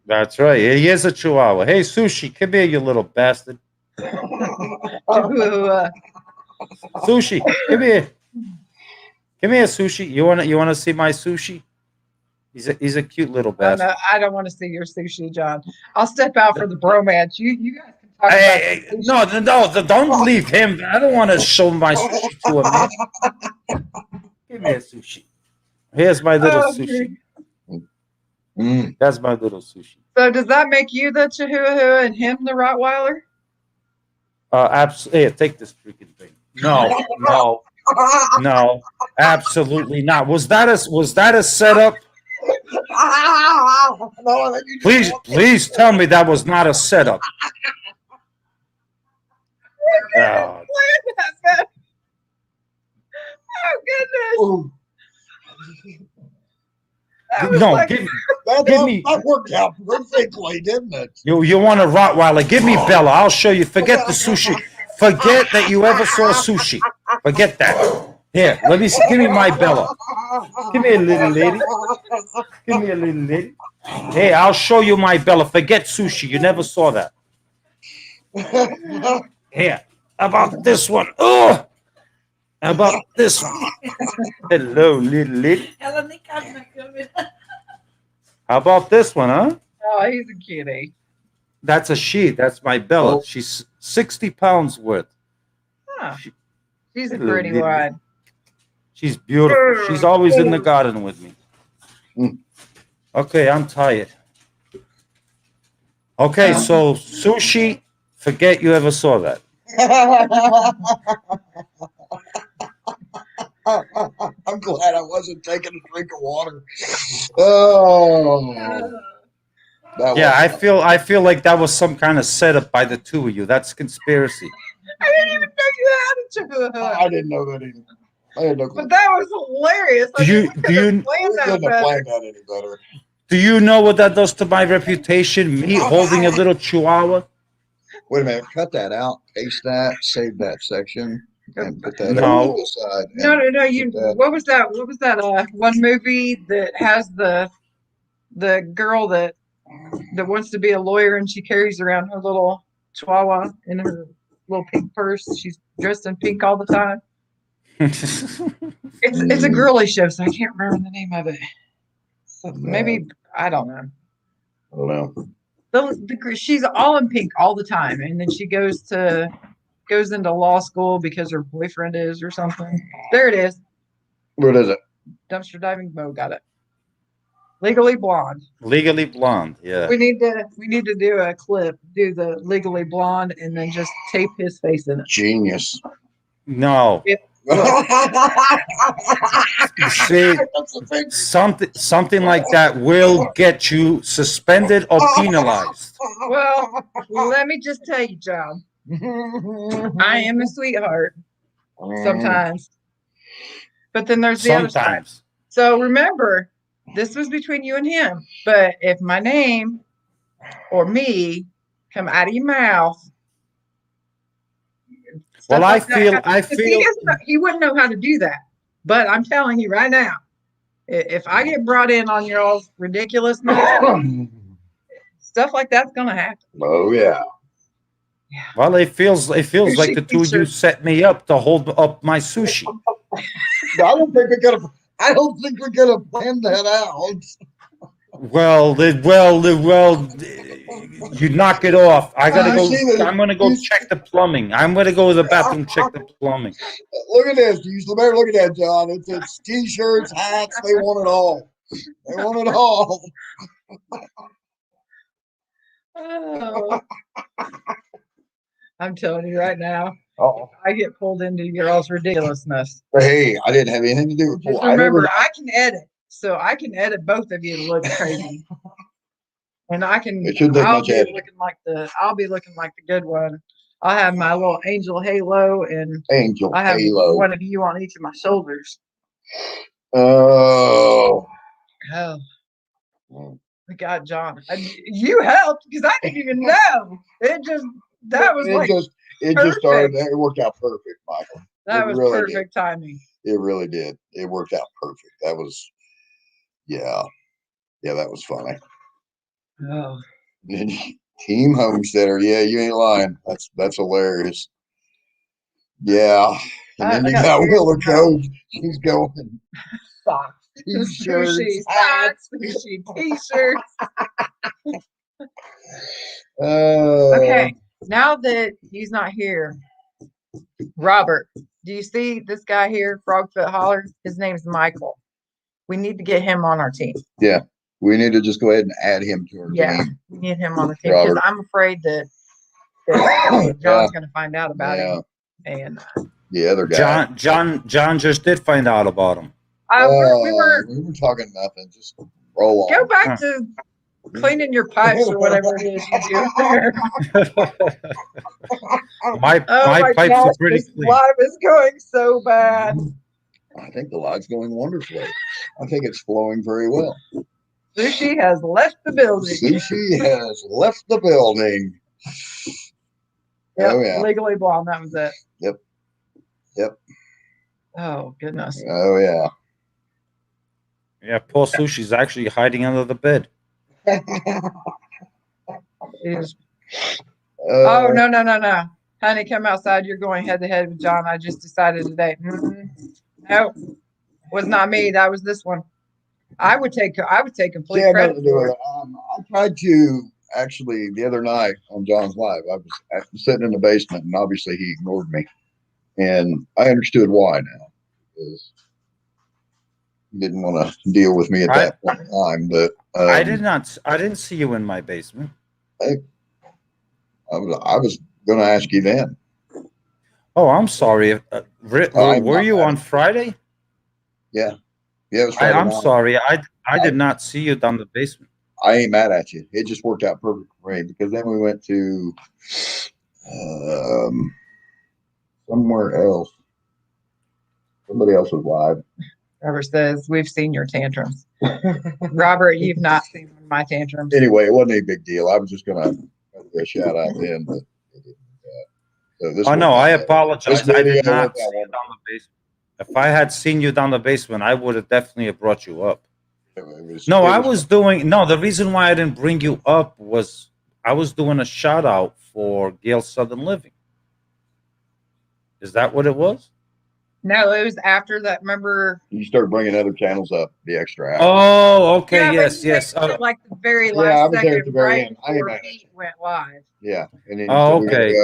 That's right. He is a Chihuahua. Hey, Sushi, come here, you little bastard. Chihuahua. Sushi, come here. Come here, Sushi. You wanna see my Sushi? He's a cute little Oh, bastard. no, I don't want to see your sushi, John. I'll step out for the bromance. You guys can talk about Hey, the sushi. no, don't leave him. I don't want to show my Sushi to a man. Give me a Sushi. Here's my little Oh, Sushi. Mm. That's my little Sushi. So does that make you the Chihuahua and him the Rottweiler? Here, take this freaking thing. No, absolutely not. Was that a setup? Please tell me that was not a setup. Oh, Oh goodness! That was no, like, give me. That worked out perfectly, didn't it? You want a Rottweiler? Give me Bella. I'll show you. Forget the Sushi. Forget that you ever saw Sushi. Forget that. Here, let me see. Give me my Bella. Give me a little lady. Give me a little lady. Hey, I'll show you my Bella. Forget Sushi. You never saw that. Here, how about this one? Oh, how about this one? Hello, little lady. How about this one, huh? oh, he's a cutie. That's a she. That's my Bella. Oh. She's 60 pounds worth. Huh. She- She's a Hello, pretty little- one. She's beautiful. She's always in the garden with me. Okay, I'm tired. Okay, so Sushi, forget you ever saw that. I'm glad I wasn't taking a drink of water. Oh, Yeah, I feel like that was some kind of setup by the two of you. That's conspiracy. I didn't even know you had a Chihuahua. I didn't know that either. I had no clue. But that was hilarious. Do you- We couldn't do you- have planned We that couldn't have better. planned that any better. Do you know what that does to my reputation? Me holding a little Chihuahua? Wait a minute. Cut that out. Paste that. Save that section. And put that No. on the side. No. You. That- What was that? What was that? One movie that has the girl that wants to be a lawyer and she carries around her little Chihuahua in her little pink purse. She's dressed in pink all the time. It's a girly show, so I can't remember the name of it. So maybe I don't know. I don't know. She's all in pink all the time, and then she goes into law school because her boyfriend is or something. There it is. What is it? Dumpster diving. Mo got it. Legally Blonde. Legally Blonde, yeah. We need to do a clip. Do the Legally Blonde, and then just tape his face in it. Genius. No. See, something like that will get you suspended or penalized. Well, let me just tell you, John. I am a sweetheart sometimes, but then there's the other side. Sometimes. So remember, this was between you and him. But if my name or me come out of your mouth, Well, Stuff like that. I 'Cause feel, he wouldn't know how to do that. But I'm telling you right now, if I get brought in on your all's ridiculousness, stuff like that's gonna happen. Oh yeah. Yeah. well, it feels like Sushi the two of you teacher. set me up to hold up my sushi. I don't think we're gonna plan that out. Well, you knock it off. I gotta go. I'm gonna go check the plumbing. I'm gonna go to the bathroom, check the plumbing. Look at this. You better look at that, John. It's t-shirts, hats. They want it all. They want it all. Oh, I'm telling you right now, Oh, I get pulled into your all's ridiculousness. hey, I didn't have anything to do with Just it. remember, I can edit, so I can edit both of you to look crazy, and I can. It shouldn't take I'll much be editing. looking like the good one. I'll have my little angel halo, and Angel I have Halo. one of you on each of my shoulders. Oh. Oh, we got John. You helped because I didn't even know. It just started. It worked out perfect, Michael. that It was really perfect timing. It really did. It worked out perfect. That was, yeah, that was funny. Oh, Team Homesteader. Yeah, you ain't lying. That's hilarious. Yeah. And then I you got got serious Willa Coach. She's going socks, t-shirts, sushi hats. socks, sushi t-shirts. Okay. Now that he's not here, Robert, do you see this guy here, Frogfoot Holler? His name's Michael. We need to get him on our team. Yeah. We need to just go ahead and add him to our team. We need him on the team because Robert. I'm afraid that John's going to find out about him. And the other guy. John just did find out about him. we were talking nothing. Just roll on. go back to cleaning your pipes or whatever it is you do there. my pipes are pretty this clean. live is going so bad. I think the live's going wonderfully. I think it's flowing very well. Sushi has left the building. Sushi has left the building. Yep, oh yeah. Legally Blonde. That was it. Yep. Oh goodness. Oh yeah. Yeah, poor Sushi's actually hiding under the bed. Oh no. Honey, come outside. You're going head to head with John. I just decided today. Nope. Was not me. That was this one. I would take complete credit for it. I tried to actually the other night on John's live. I was sitting in the basement, and obviously he ignored me, and I understood why now. Because he didn't want to deal with me at that point in time. But I didn't see you in my basement. I was going to ask you then. Oh, I'm sorry. Were you on Friday? Yeah. Yeah, it was Friday I'm night. sorry. I did not see you down the basement. I ain't mad at you. It just worked out perfect for me because then we went to somewhere else. Somebody else was live. Robert says, we've seen your tantrums. Robert, you've not seen one of my tantrums. Anyway, it wasn't a big deal. I was just going to give a shout out then. But oh, no, I apologize. I did not see you down the basement. If I had seen you down the basement, I would have definitely brought you up. The reason why I didn't bring you up was I was doing a shout out for Gale Southern Living. Is that what it was? No, it was after that. Remember, you start bringing other channels up, the extra hour. Oh, okay, yes. Like the very last second, right before Pete went live. Yeah. And then okay,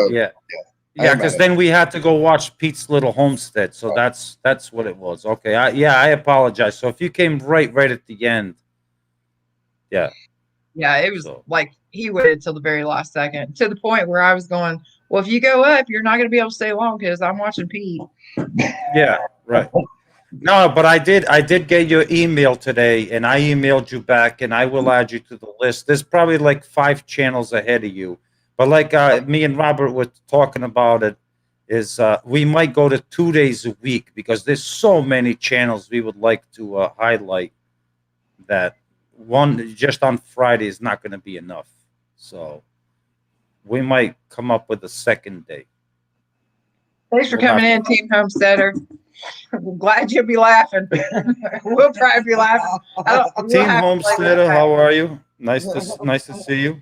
yeah, because then we had to go watch Pete's Little Homestead. So that's what it was. Okay, I apologize. So if you came right at the end, yeah, it was like he waited till the very last second, to the point where I was going, well, if you go up, you're not going to be able to stay long because I'm watching Pete. Yeah, right. No, but I did get your email today, and I emailed you back, and I will add you to the list. There's probably like 5 channels ahead of you, but like me and Robert were talking about it, is we might go to 2 days a week because there's so many channels we would like to highlight that one just on Friday is not going to be enough. So we might come up with a second day. Thanks for We'll coming have in, Team Homesteader. I'm glad you'll be laughing. We'll probably be laughing. We'll Team have to play Homesteader, that how are you? Nice to see you.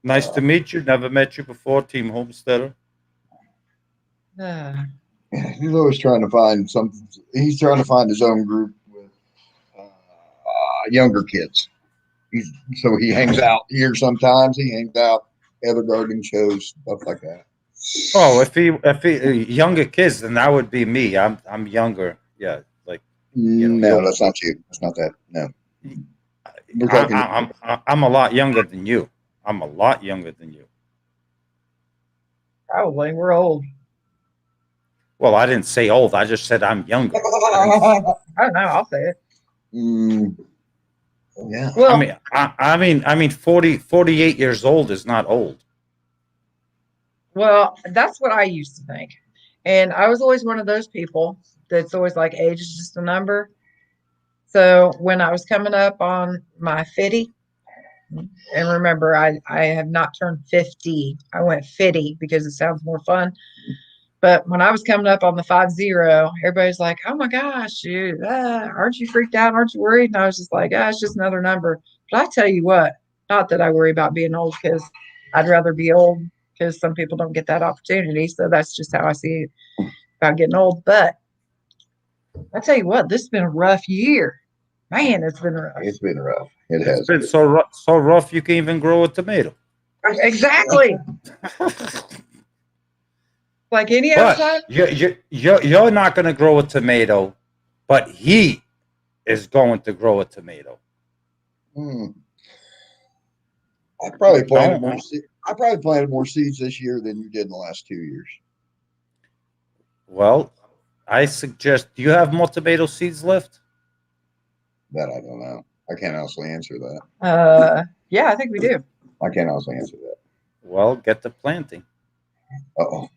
Nice to meet you. Never met you before, Team Homesteader. back. He's always trying to find something. He's trying to find his own group with younger kids. So he hangs out here sometimes. He hangs out other gardening shows, stuff like that. Oh, if he younger kids, then that would be me. I'm younger. Yeah, like No, that's not you. That's not that. No, we're talking. I'm a lot younger than you. I'm a lot younger than you. Probably. We're old. Well, I didn't say old. I just said I'm younger. I don't know. I'll say it. Yeah. Well, I mean, 48 years old is not old. well, that's what I used to think. And I was always one of those people that's always like age is just a number. So when I was coming up on my 50, and remember, I have not turned 50. I went 50 because it sounds more fun. But when I was coming up on the 50, everybody's like, "Oh my gosh, aren't you freaked out? Aren't you worried?" And I was just like, "Ah, it's just another number." But I tell you what, not that I worry about being old because I'd rather be old because some people don't get that opportunity. So that's just how I see it about getting old. But I tell you what, this has been a rough year. Man, it's been rough. It's been rough. It It's has been so rough you can even grow a tomato. Exactly. Like any other time. But you're not going to grow a tomato, but he is going to grow a tomato. I probably planted more. I probably planted more seeds this year than you did in the last 2 years. Well, I suggest. Do you have more tomato seeds left? That I don't know. I can't honestly answer that. Yeah, I think we do. I can't honestly answer that. Well, get the planting. Uh-oh.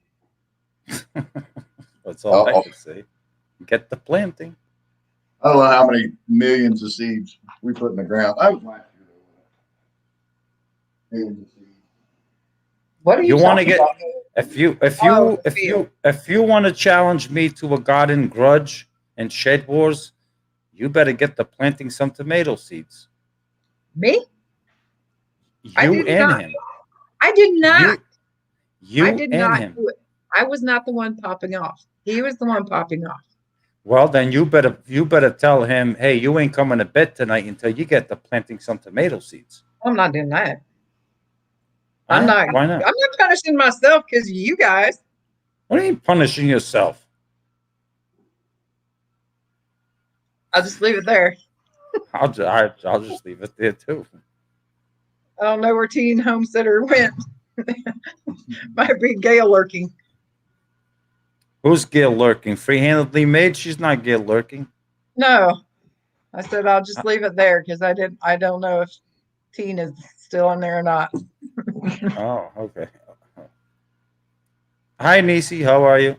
That's all I can say. Get the planting. I don't know how many millions of seeds we put in the ground. I was last year. Millions of seeds. What are You want to get about? if you want to challenge me to a garden grudge and shed wars, you better get the planting some tomato seeds. Me? You and him. I did not. You I did and not him. do it. I was not the one popping off. He was the one popping off. Well, then you better tell him, hey, you ain't coming to bed tonight until you get the planting some tomato seeds. I'm not doing that. Why not? I'm not punishing myself because of you guys. What are you punishing yourself? I'll just leave it there. I'll just leave it there too. I don't know where Teen Homesteader went. Might be Gail lurking. Who's Gail lurking? Free-handedly made? She's not Gail lurking. No, I said I'll just leave it there because I don't know if Teen is still in there or not. Oh, okay. Hi, Nisi. How are you?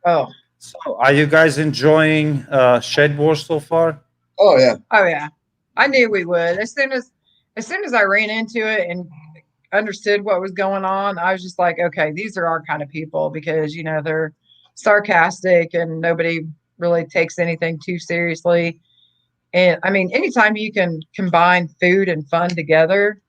Oh. So, are you guys enjoying Shed Wars so far? Oh yeah. Oh yeah. I knew we would. As soon as I ran into it and understood what was going on, I was just like, okay, these are our kind of people because they're sarcastic and nobody really takes anything too seriously. And I mean, anytime you can combine food and fun together,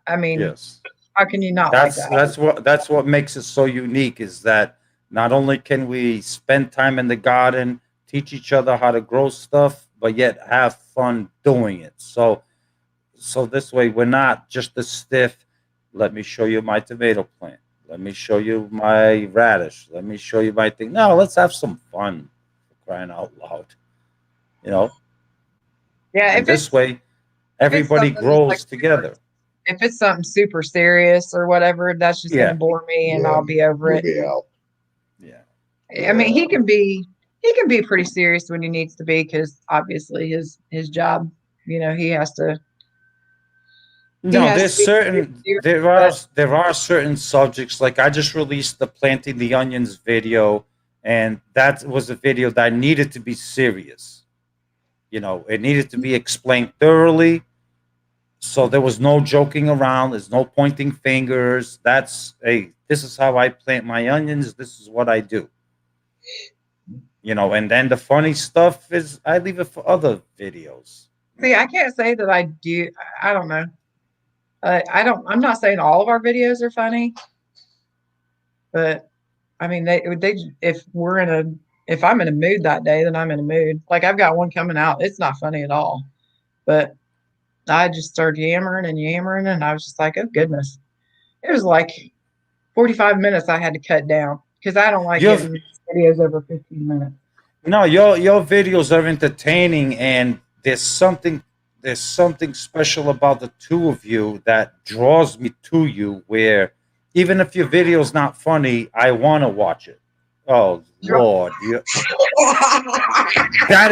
I mean, yes. How can you not like that? That's what makes it so unique is that not only can we spend time in the garden, teach each other how to grow stuff, but yet have fun doing it. So this way we're not just the stiff, let me show you my tomato plant. Let me show you my radish. Let me show you my thing. No, let's have some fun, for crying out loud. Yeah. And this way, everybody grows together. If it's something super serious or whatever, that's just going to bore me and I'll be over it. Be out. Yeah. I mean, he can be pretty serious when he needs to be because obviously his job, he has to. No, there are certain subjects, like I just released the planting the onions video, and that was a video that needed to be serious. It needed to be explained thoroughly, So there was no joking around. There's no pointing fingers. That's this is how I plant my onions. This is what I do. And then the funny stuff is I leave it for other videos. See, I can't say that I do. I don't know. I'm not saying all of our videos are funny, but I mean, if I'm in a mood that day, then I'm in a mood. Like I've got one coming out. It's not funny at all, but I just started yammering, and I was just like, oh goodness. It was like 45 minutes I had to cut down because I don't like getting videos over 15 minutes. No, your videos are entertaining, and there's something special about the two of you that draws me to you. Where even if your video's not funny, I want to watch it. Oh Lord, that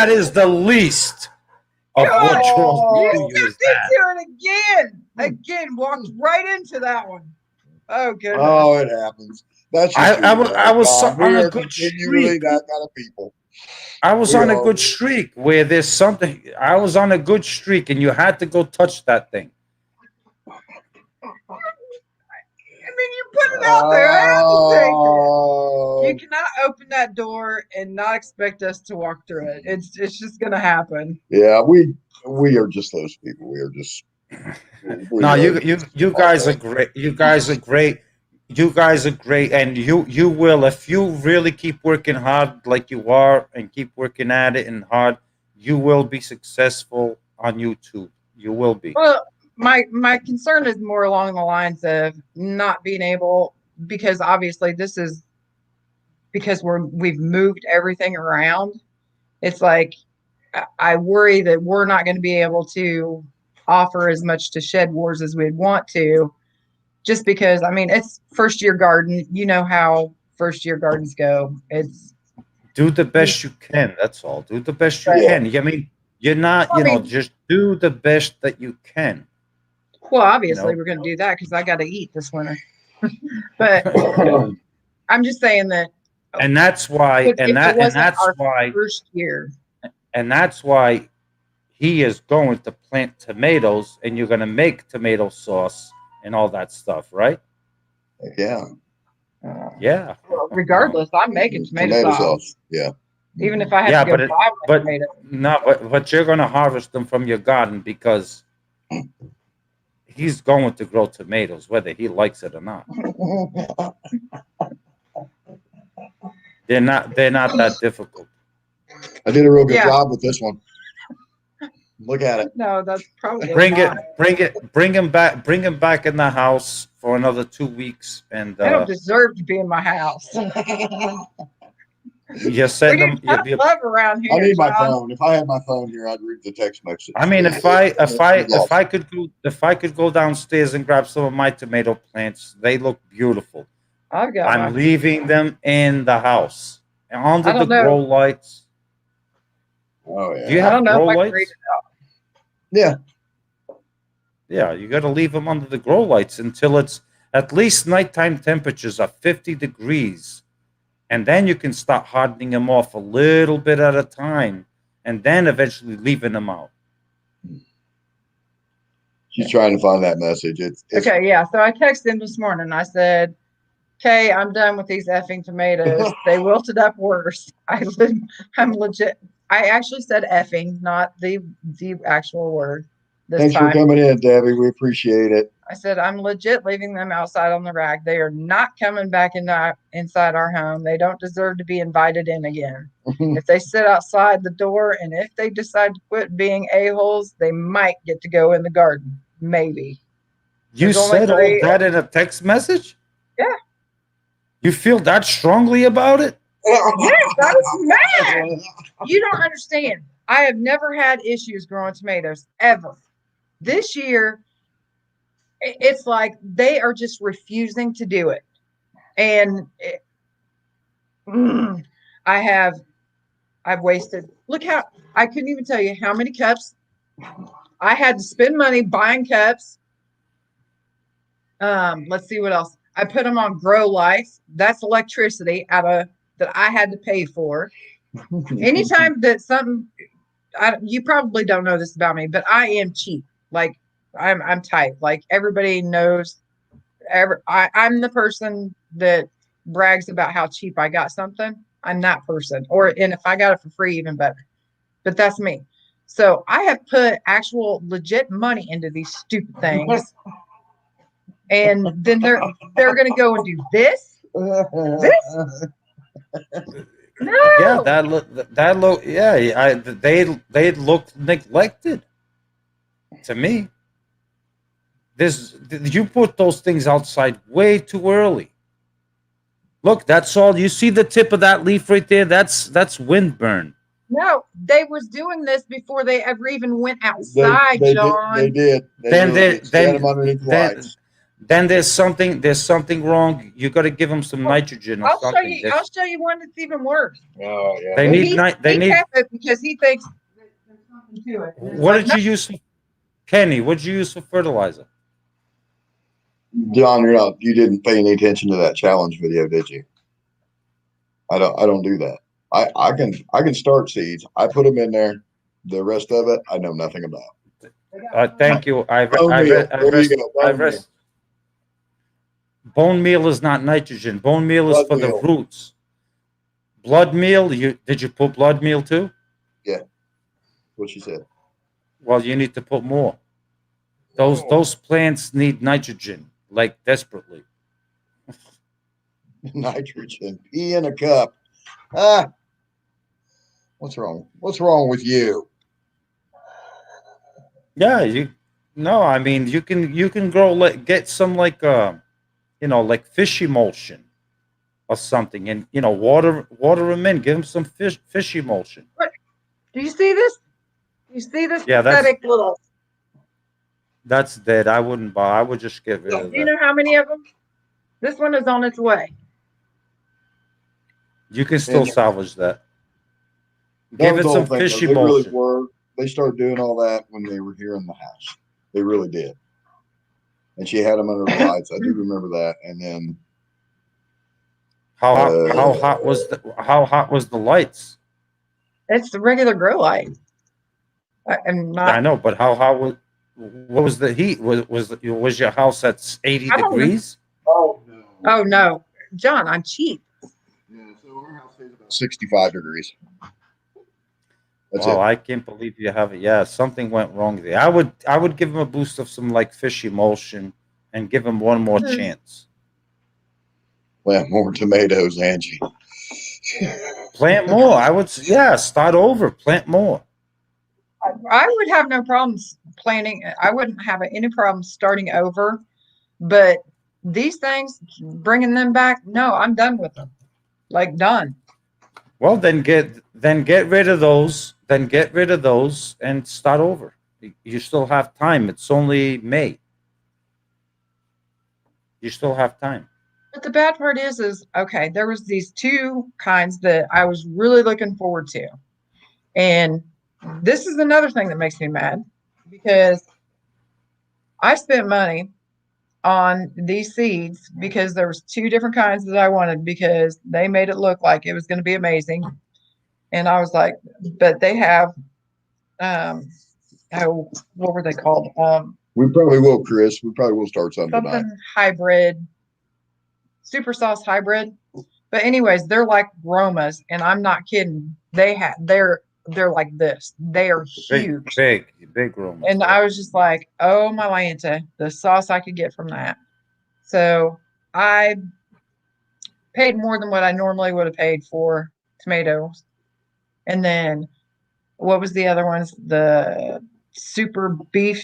is the least of what draws me to you. Is that. Again, walked right into that one. Oh goodness. Oh, it happens. That's I was on a good streak. That kind of people. I was on a good streak where there's something. I was on a good streak, and you had to go touch that thing. I mean, you put it out there. I have to take it. You cannot open that door and not expect us to walk through it. It's just gonna happen. Yeah, we are just those people. We are just. No, you guys are great. You guys are great. You guys are great, and you will, if you really keep working hard like you are, and keep working at it and hard, you will be successful on YouTube. You will be. Well, my concern is more along the lines of not being able, because obviously this is because we've moved everything around. It's like I worry that we're not going to be able to offer as much to Shed Wars as we'd want to, just because, I mean, it's first year garden. You know how first year gardens go. It's do the best you can. That's all. Do the best you can. I mean, you're not, just do the best that you can. Well, obviously we're going to do that because I got to eat this winter. But I'm just saying that. And that's why, first year. And that's why he is going to plant tomatoes, and you're going to make tomato sauce and all that stuff, right? Yeah. Yeah. Well, regardless, I'm making tomato sauce. Yeah. Even if I have to go buy tomatoes. No, but you're going to harvest them from your garden because he's going to grow tomatoes, whether he likes it or not. They're not that difficult. I did a real good job with this one. Look at it. No, that's probably bring him back in the house for another 2 weeks, and I don't deserve to be in my house. You send them. Love around here. I need my phone. If I had my phone here, I'd read the text message. I mean, if I could go downstairs and grab some of my tomato plants, they look beautiful. I'm leaving them in the house under the grow lights. Oh yeah. Do you have grow lights? Yeah. Yeah, you got to leave them under the grow lights until it's at least nighttime temperatures are 50 degrees. And then you can start hardening them off a little bit at a time, and then eventually leaving them out. She's trying to find that message. It's okay, yeah. So I texted him this morning. I said, okay, I'm done with these effing tomatoes. They wilted up worse. I'm legit. I actually said effing, not the actual word. Thanks for coming in, Debbie. We appreciate it. I said, I'm legit leaving them outside on the rack. They are not coming back inside our home. They don't deserve to be invited in again. If they sit outside the door, and if they decide to quit being a-holes, they might get to go in the garden. Maybe. You said all that in a text message? Yeah. You feel that strongly about it? Yes, I was mad. You don't understand. I have never had issues growing tomatoes, ever. This year, it's like they are just refusing to do it. And I've wasted, look how, I couldn't even tell you how many cups. I had to spend money buying cups. Let's see what else. I put them on Grow Life. That's electricity that I had to pay for. Anytime that something, you probably don't know this about me, but I am cheap. Like I'm tight. Like everybody knows. I'm the person that brags about how cheap I got something. I'm that person. And if I got it for free, even better. But that's me. So I have put actual legit money into these stupid things, and then they're gonna go and do this. No. Yeah, they look neglected to me. You put those things outside way too early. Look, that's all. You see the tip of that leaf right there? That's windburn. No, they was doing this before they ever even went outside, John. They did. Then there's something wrong. You got to give them some nitrogen or something. I'll show you one that's even worse. Oh yeah. They need it because he thinks there's something to it. What did you use, Kenny? What did you use for fertilizer? John, you didn't pay any attention to that challenge video, did you? I don't do that. I can start seeds. I put them in there. The rest of it, I know nothing about. Thank you. Bone meal is not nitrogen. Bone meal is for the roots. Blood meal. Did you put blood meal too? Yeah. What she said. Well, you need to put more. Those plants need nitrogen like desperately. Nitrogen. Pee in a cup. Ah. What's wrong? What's wrong with you? Yeah, I mean you can grow get some like fish emulsion or something, and water them in, give them some fish emulsion. Do you see this? You see this Yeah, pathetic little. That's dead. I wouldn't buy. I would just get rid of that. Do you know how many of them? This one is on its way. You can still salvage that. Give it some fish emulsion. They started doing all that when they were here in the house. They really did. And she had them under the lights. I do remember that. And then how hot was the lights? It's the regular grow light. I know, but how hot was? What was the heat? Was your house at 80 degrees? Oh no! Oh no, John, I'm cheap. Yeah, so our house stays about 65 degrees. That's it. I can't believe you have it. Yeah, something went wrong there. I would give him a boost of some like fish emulsion and give him one more chance. Plant more tomatoes, Angie. Plant more. I would, start over. Plant more. I would have no problems planting. I wouldn't have any problem starting over, but these things, bringing them back, no, I'm done with them. Like done. Well, then get rid of those. Then get rid of those and start over. You still have time. It's only May. You still have time. But the bad part is okay, there was these two kinds that I was really looking forward to. And this is another thing that makes me mad because I spent money on these seeds because there was two different kinds that I wanted because they made it look like it was going to be amazing. And I was like, but they have, what were they called? We probably will, Chris. We probably will start something tonight. Hybrid, super sauce hybrid. But anyways, they're like Romas, and I'm not kidding. They're like this. They are huge. Big Romas. And I was just like, oh my Lanta, the sauce I could get from that. So I paid more than what I normally would have paid for tomatoes. And then what was the other ones? The super beef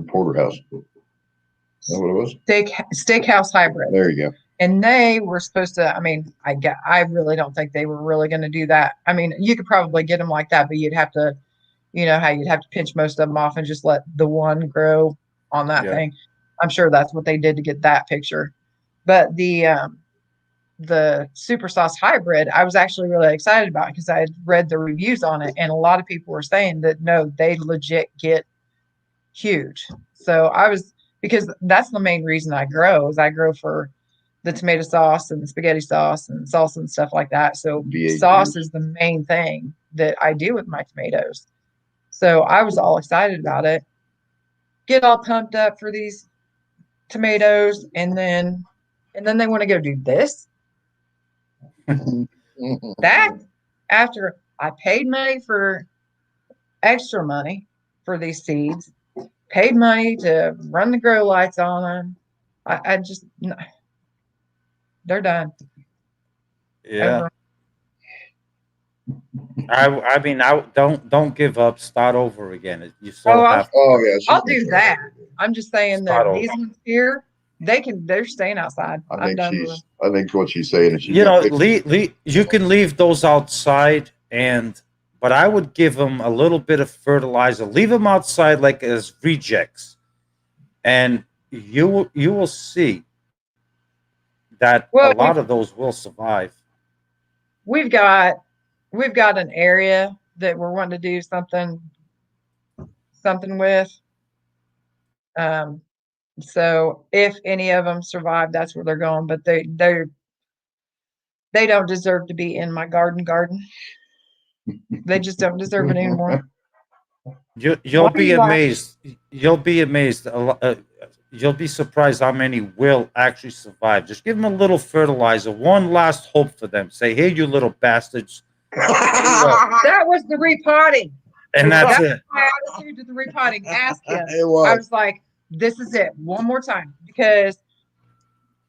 porterhouse. Is that what it was? Steakhouse hybrid. There you go. And they were supposed to, I really don't think they were really going to do that. I mean, you could probably get them like that, but you'd have to, how you'd have to pinch most of them off and just let the one grow on that thing. I'm sure that's what they did to get that picture. But the super sauce hybrid, I was actually really excited about because I had read the reviews on it, and a lot of people were saying that no, they legit get huge. So because that's the main reason I grow for the tomato sauce and the spaghetti sauce and salsa and stuff like that. So sauce is the main thing that I do with my tomatoes. So I was all excited about it. Get all pumped up for these tomatoes, and then they want to go do this. That after I paid money for extra money for these seeds, paid money to run the grow lights on them. I just, they're done. Yeah. Over. I mean, I don't give up. Start over again. You still Oh, have to Oh yeah, she's I'll gonna do start that. over again. I'm just saying Start that these over. ones here, they're staying outside. I I'm think done with them. I think what she's saying is she's You know, gonna fix you can leave those outside, but I would give them a little bit of fertilizer. Leave them outside like as rejects, and you will see that a Well, lot of those will survive. we've got an area that we're wanting to do something with. So if any of them survive, that's where they're going. But they don't deserve to be in my garden. They just don't deserve it anymore. You'll Why are be you laughing? amazed. You'll be amazed. You'll be surprised how many will actually survive. Just give them a little fertilizer. One last hope for them. Say, "Here, you little bastards," That was the repotting. and that's That's it. my attitude to the repotting. Ask him. It I was. was like, this is it. One more time. Because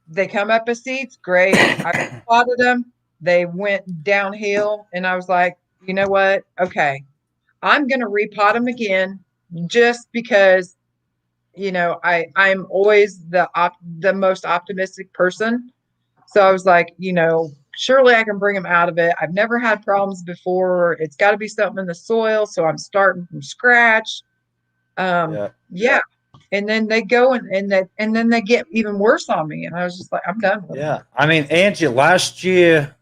they come up as seeds, great. I plotted them. They went downhill. And I was like, you know what? Okay. I'm going to repot them again just because, I'm always the most optimistic person. So I was like, surely I can bring them out of it. I've never had problems before. It's got to be something in the soil. So I'm starting from scratch. Yeah. And then they go and then they get even worse on me. And I was just like, I'm done with it. Yeah, I mean, Angie, last year,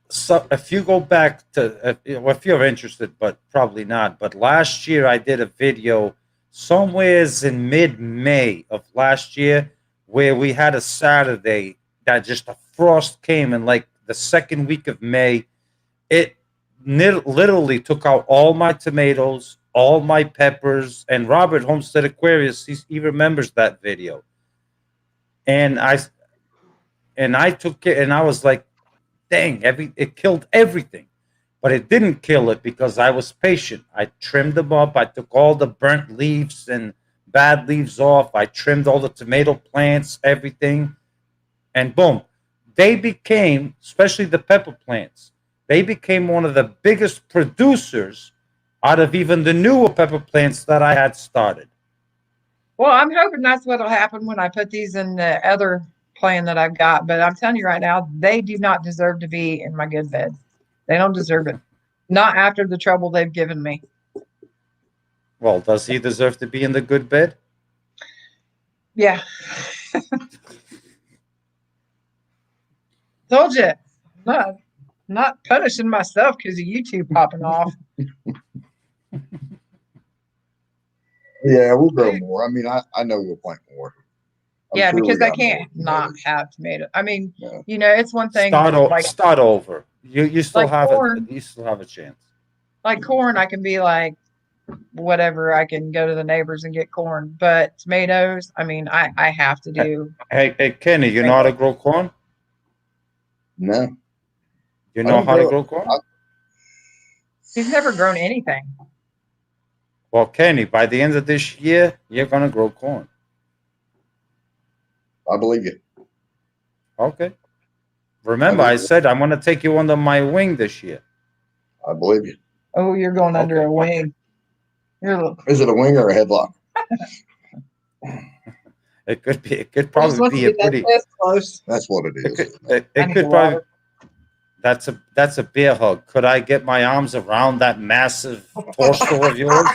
so if you go back to, if you're interested, but probably not, but last year I did a video somewheres in mid-May of last year where we had a Saturday that just a frost came in like the second week of May. It literally took out all my tomatoes, all my peppers, and Robert Homestead Aquarius, he remembers that video. And I took it and I was like, dang, it killed everything. But it didn't kill it because I was patient. I trimmed them up. I took all the burnt leaves and bad leaves off. I trimmed all the tomato plants, everything. And boom, they became, especially the pepper plants, they became one of the biggest producers out of even the newer pepper plants that I had started. Well, I'm hoping that's what'll happen when I put these in the other plan that I've got. But I'm telling you right now, they do not deserve to be in my good bed. They don't deserve it. Not after the trouble they've given me. Well, does he deserve to be in the good bed? Yeah. Told you. Not punishing myself because of YouTube popping off. Yeah, we'll grow more. I mean, I know we'll plant more. Yeah, sure we because I got can't more not have tomato. I mean, Yeah. it's one thing like Start over. You still like have corn. you still have a chance. Like corn, I can be like, whatever, I can go to the neighbors and get corn. But tomatoes, I mean, I have to do. Hey, Kenny, you know how to grow corn? No, You I know don't how to grow grow corn? He's never grown anything. Well, Kenny, by the end of this year, you're gonna grow corn. I believe you. Okay. Remember, I said I'm gonna take you under my wing this year. I believe you. Oh, you're going under Okay. a wing. Is it a wing or a headlock? It could be. It could probably be a pretty. That's close. That's what it It is. could. It could probably. That's a bear hug. Could I get my arms around that massive torso of yours?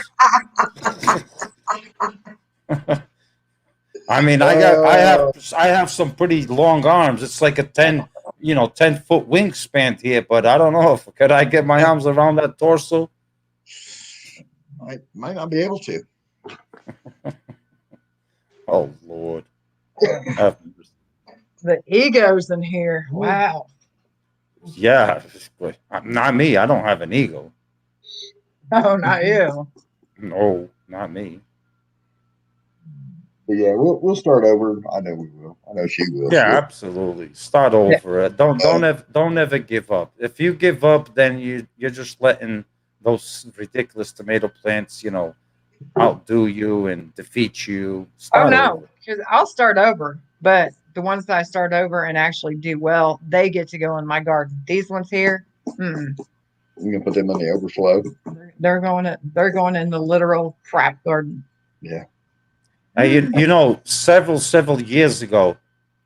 I mean, I have some pretty long arms. It's like a 10-foot wingspan here, but I don't know if could I get my arms around that torso? I might not be able to. Oh Lord. The ego's in here. Wow. Yeah, not me. I don't have an ego. Oh, not you. No, not me. But yeah, we'll start over. I know we will. I know she will. Yeah, She'll, absolutely. Start Yeah. over. Don't ever give up. If you give up, then you're just letting those ridiculous tomato plants, outdo you and defeat you. Oh Start no, over. because I'll start over. But the ones that I start over and actually do well, they get to go in my garden. These ones here, mm, you can put them in the overflow. they're going in the literal crap garden. Yeah. Several years ago,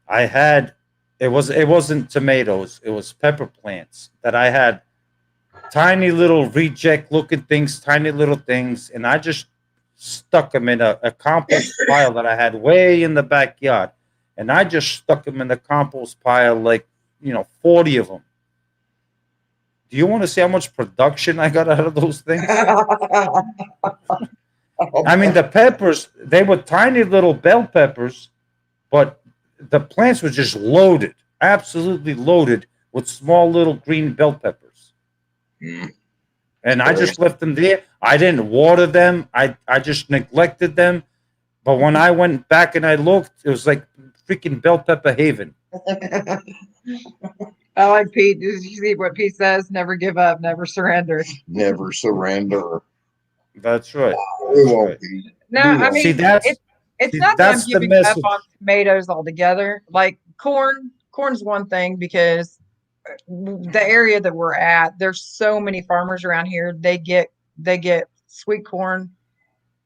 I had it wasn't tomatoes, it was pepper plants that I had tiny little reject looking things, tiny little things, and I just stuck them in a compost pile that I had way in the backyard, and I just stuck them in the compost pile like 40 of them. Do you want to see how much production I got out of those things? I mean, the peppers, they were tiny little bell peppers, but the plants were just loaded, absolutely loaded with small little green bell peppers. Mm. And I just left them there. I didn't water them. I just neglected them. But when I went back and I looked, it was like freaking bell pepper haven. I like Pete. Did you see what Pete says? Never give up, never surrender. Never surrender. That's right. We That's won't right. be. No, We I won't. See, mean that's it's see, not that I'm that's the giving up message. on tomatoes altogether. Like corn's one thing because the area that we're at, there's so many farmers around here. They get sweet corn.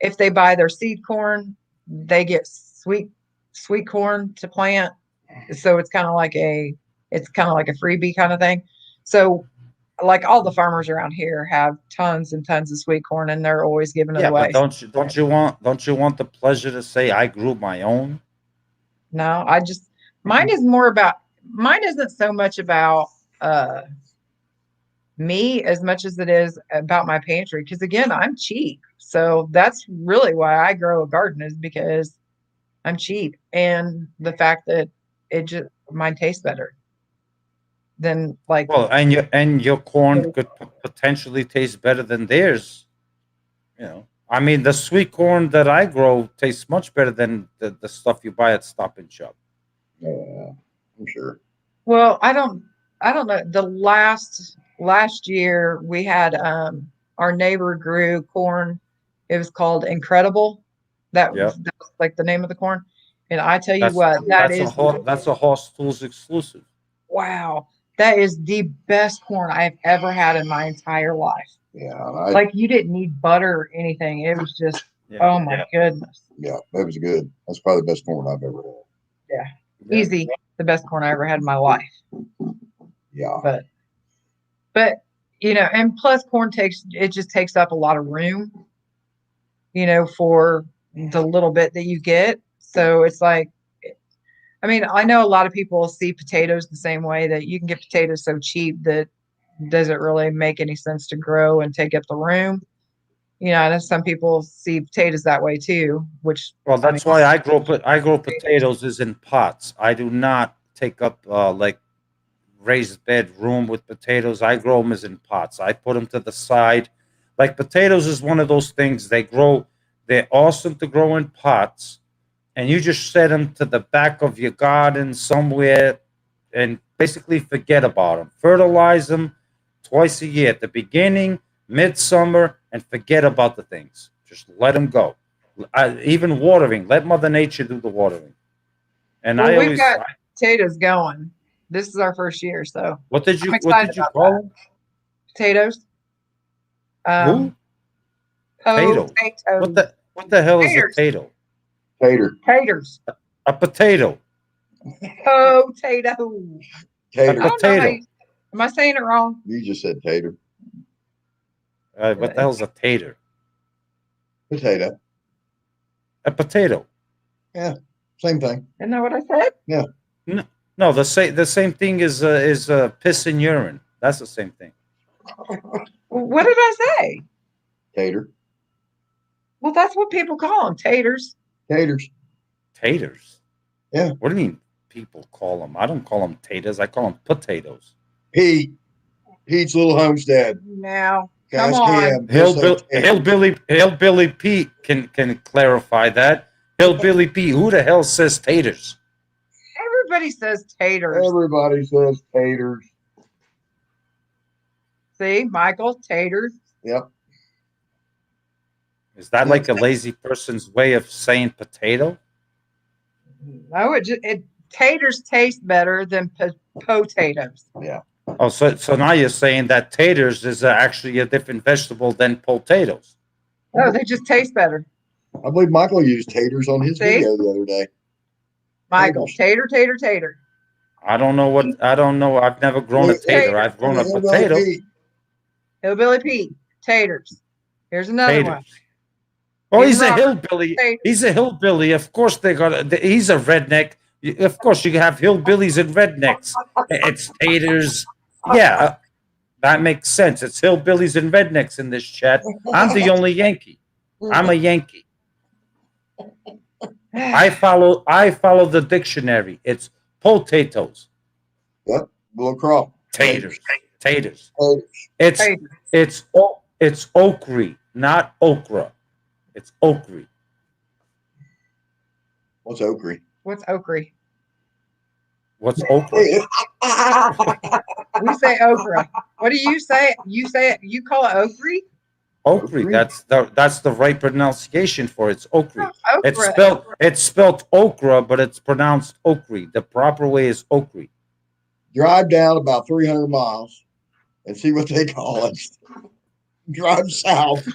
If they buy their seed corn, they get sweet corn to plant. So it's kind of like a freebie kind of thing. So like all the farmers around here have tons and tons of sweet corn and they're always giving it Yeah, but away. don't you want the pleasure to say I grew my own? No, mine is more about mine isn't so much about uh me as much as it is about my pantry because again I'm cheap, so that's really why I grow a garden is because I'm cheap and the fact that it just mine tastes better than like Well, and your corn could potentially taste better than theirs. I mean, the sweet corn that I grow tastes much better than the stuff you buy at Stop and Shop. Yeah, I'm sure. well I don't know the last year we had our neighbor grew corn. It was called Incredible. Yeah, That was like the name of the corn. And I tell you that's what, that that's a is Horse Tools exclusive. wow. That is the best corn I've ever had in my entire life. Yeah, Like you didn't need butter or anything. It was just, Yeah, oh my goodness. yeah, that was good. That's probably the best corn I've ever had. Yeah. yeah. Easy. The best corn I ever had in my life. Yeah, But and plus corn just takes up a lot of room, for the little bit that you get. So it's like I mean, I know a lot of people see potatoes the same way that you can get potatoes so cheap that doesn't really make any sense to grow and take up the room. I know some people see potatoes that way too, which Well, I mean, that's why I grow potatoes is in pots. I do not take up like raised bed room with potatoes. I grow them as in pots. I put them to the side. Like potatoes is one of those things they grow. They're awesome to grow in pots, and you just set them to the back of your garden somewhere, and basically forget about them. Fertilize them twice a year at the beginning, midsummer, and forget about the things. Just let them go. Even watering, let Mother Nature do the watering. And well, I we've always, got potatoes going. This is our first year, so what did I'm what excited did you about call that. them? Potatoes, Who? Potatoes. potatoes, What the hell is a taters, tato? tater, taters, A potato. potato. A I tater. don't know how potato. am I saying it wrong? You just said tater, What the hell's a tater? potato. A potato. Yeah, same thing. Isn't that what I said? Yeah, No, no. The same thing is piss and urine. That's the same thing. What did I say? tater, Well, that's what people call them, taters. taters. Taters. Yeah. What do you mean people call them? I don't call them taters. I call them potatoes. Pete's little homestead. Now, Come Ask on. him. He'll say taters. Hillbilly Pete can clarify that. Hillbilly Pete, who the hell says taters? Everybody says taters. Everybody says taters. See, Michael, taters. Yep. Is that like a lazy person's way of saying potato? No, taters taste better than potatoes. Yeah. Oh, so now you're saying that taters is actually a different vegetable than potatoes. No, they just taste better. I believe Michael used taters on his See? video the other day. Michael, Taters. tater. I don't know. I've never grown a It's tater. taters. I've grown a Hillbilly potato. Pete. Hillbilly Pete, taters. Here's another one. Taters. Oh, Here's he's a Robert. hillbilly. Taters. He's a hillbilly. Of course he's a redneck. Of course you have hillbillies and rednecks. It's taters. Yeah, that makes sense. It's hillbillies and rednecks in this chat. I'm the only Yankee. I'm a Yankee. I follow the dictionary. It's potatoes. Yep. Little crop. Taters. Taters. It's okra, not okra. It's okra. What's okra? What's okra? What's okra? We say okra. What do you say? You call it okra? Okra. That's the right pronunciation for it. It's okra. Okra. It's spelled okra, but it's pronounced okra. The proper way is okra. Drive down about 300 miles and see what they call it. Drive south.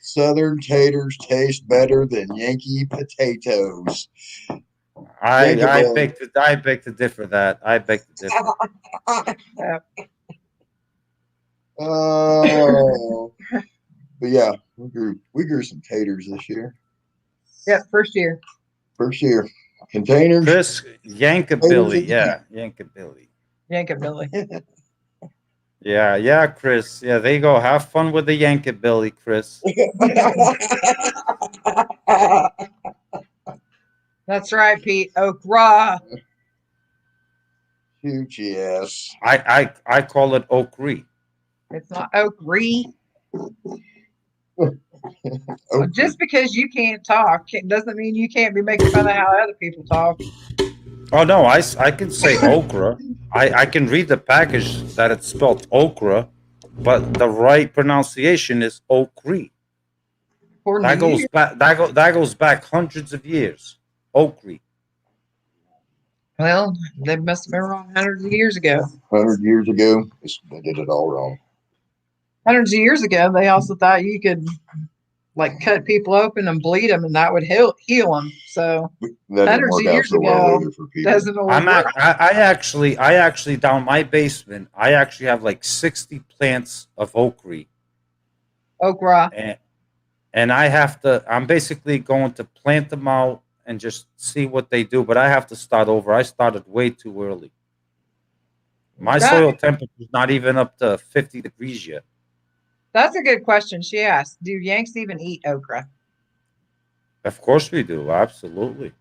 Southern taters taste better than Yankee potatoes. I beg to differ. That I beg to differ. Oh, but yeah, we grew some taters this year. Yeah, first year. First year. Containers. Chris Yankabilly, yeah, Yankabilly. Yankabilly. Yeah, Chris. Yeah, there you go. Have fun with the Yankabilly, Chris. That's right, Pete. Okra. Huge yes. I call it okra. It's not okra. Well, just because you can't talk doesn't mean you can't be making fun of how other people talk. Oh no, I can say okra. I can read the package that it's spelled okra, but the right pronunciation is okra. That goes back hundreds of years. Okra. Well, they must have been wrong hundreds of years ago. 100 years ago, they did it all wrong. Hundreds of years ago, they also thought you could like cut people open and bleed them, and that would heal them. So That didn't work out so well either for people. doesn't always work. I actually down my basement. I actually have like 60 plants of okra. Okra. And I'm basically going to plant them out and just see what they do. But I have to start over. I started way too early. My soil temperature is not even up to 50 degrees yet. That's a good question. She asked, do Yanks even eat okra? Of course we do. Absolutely.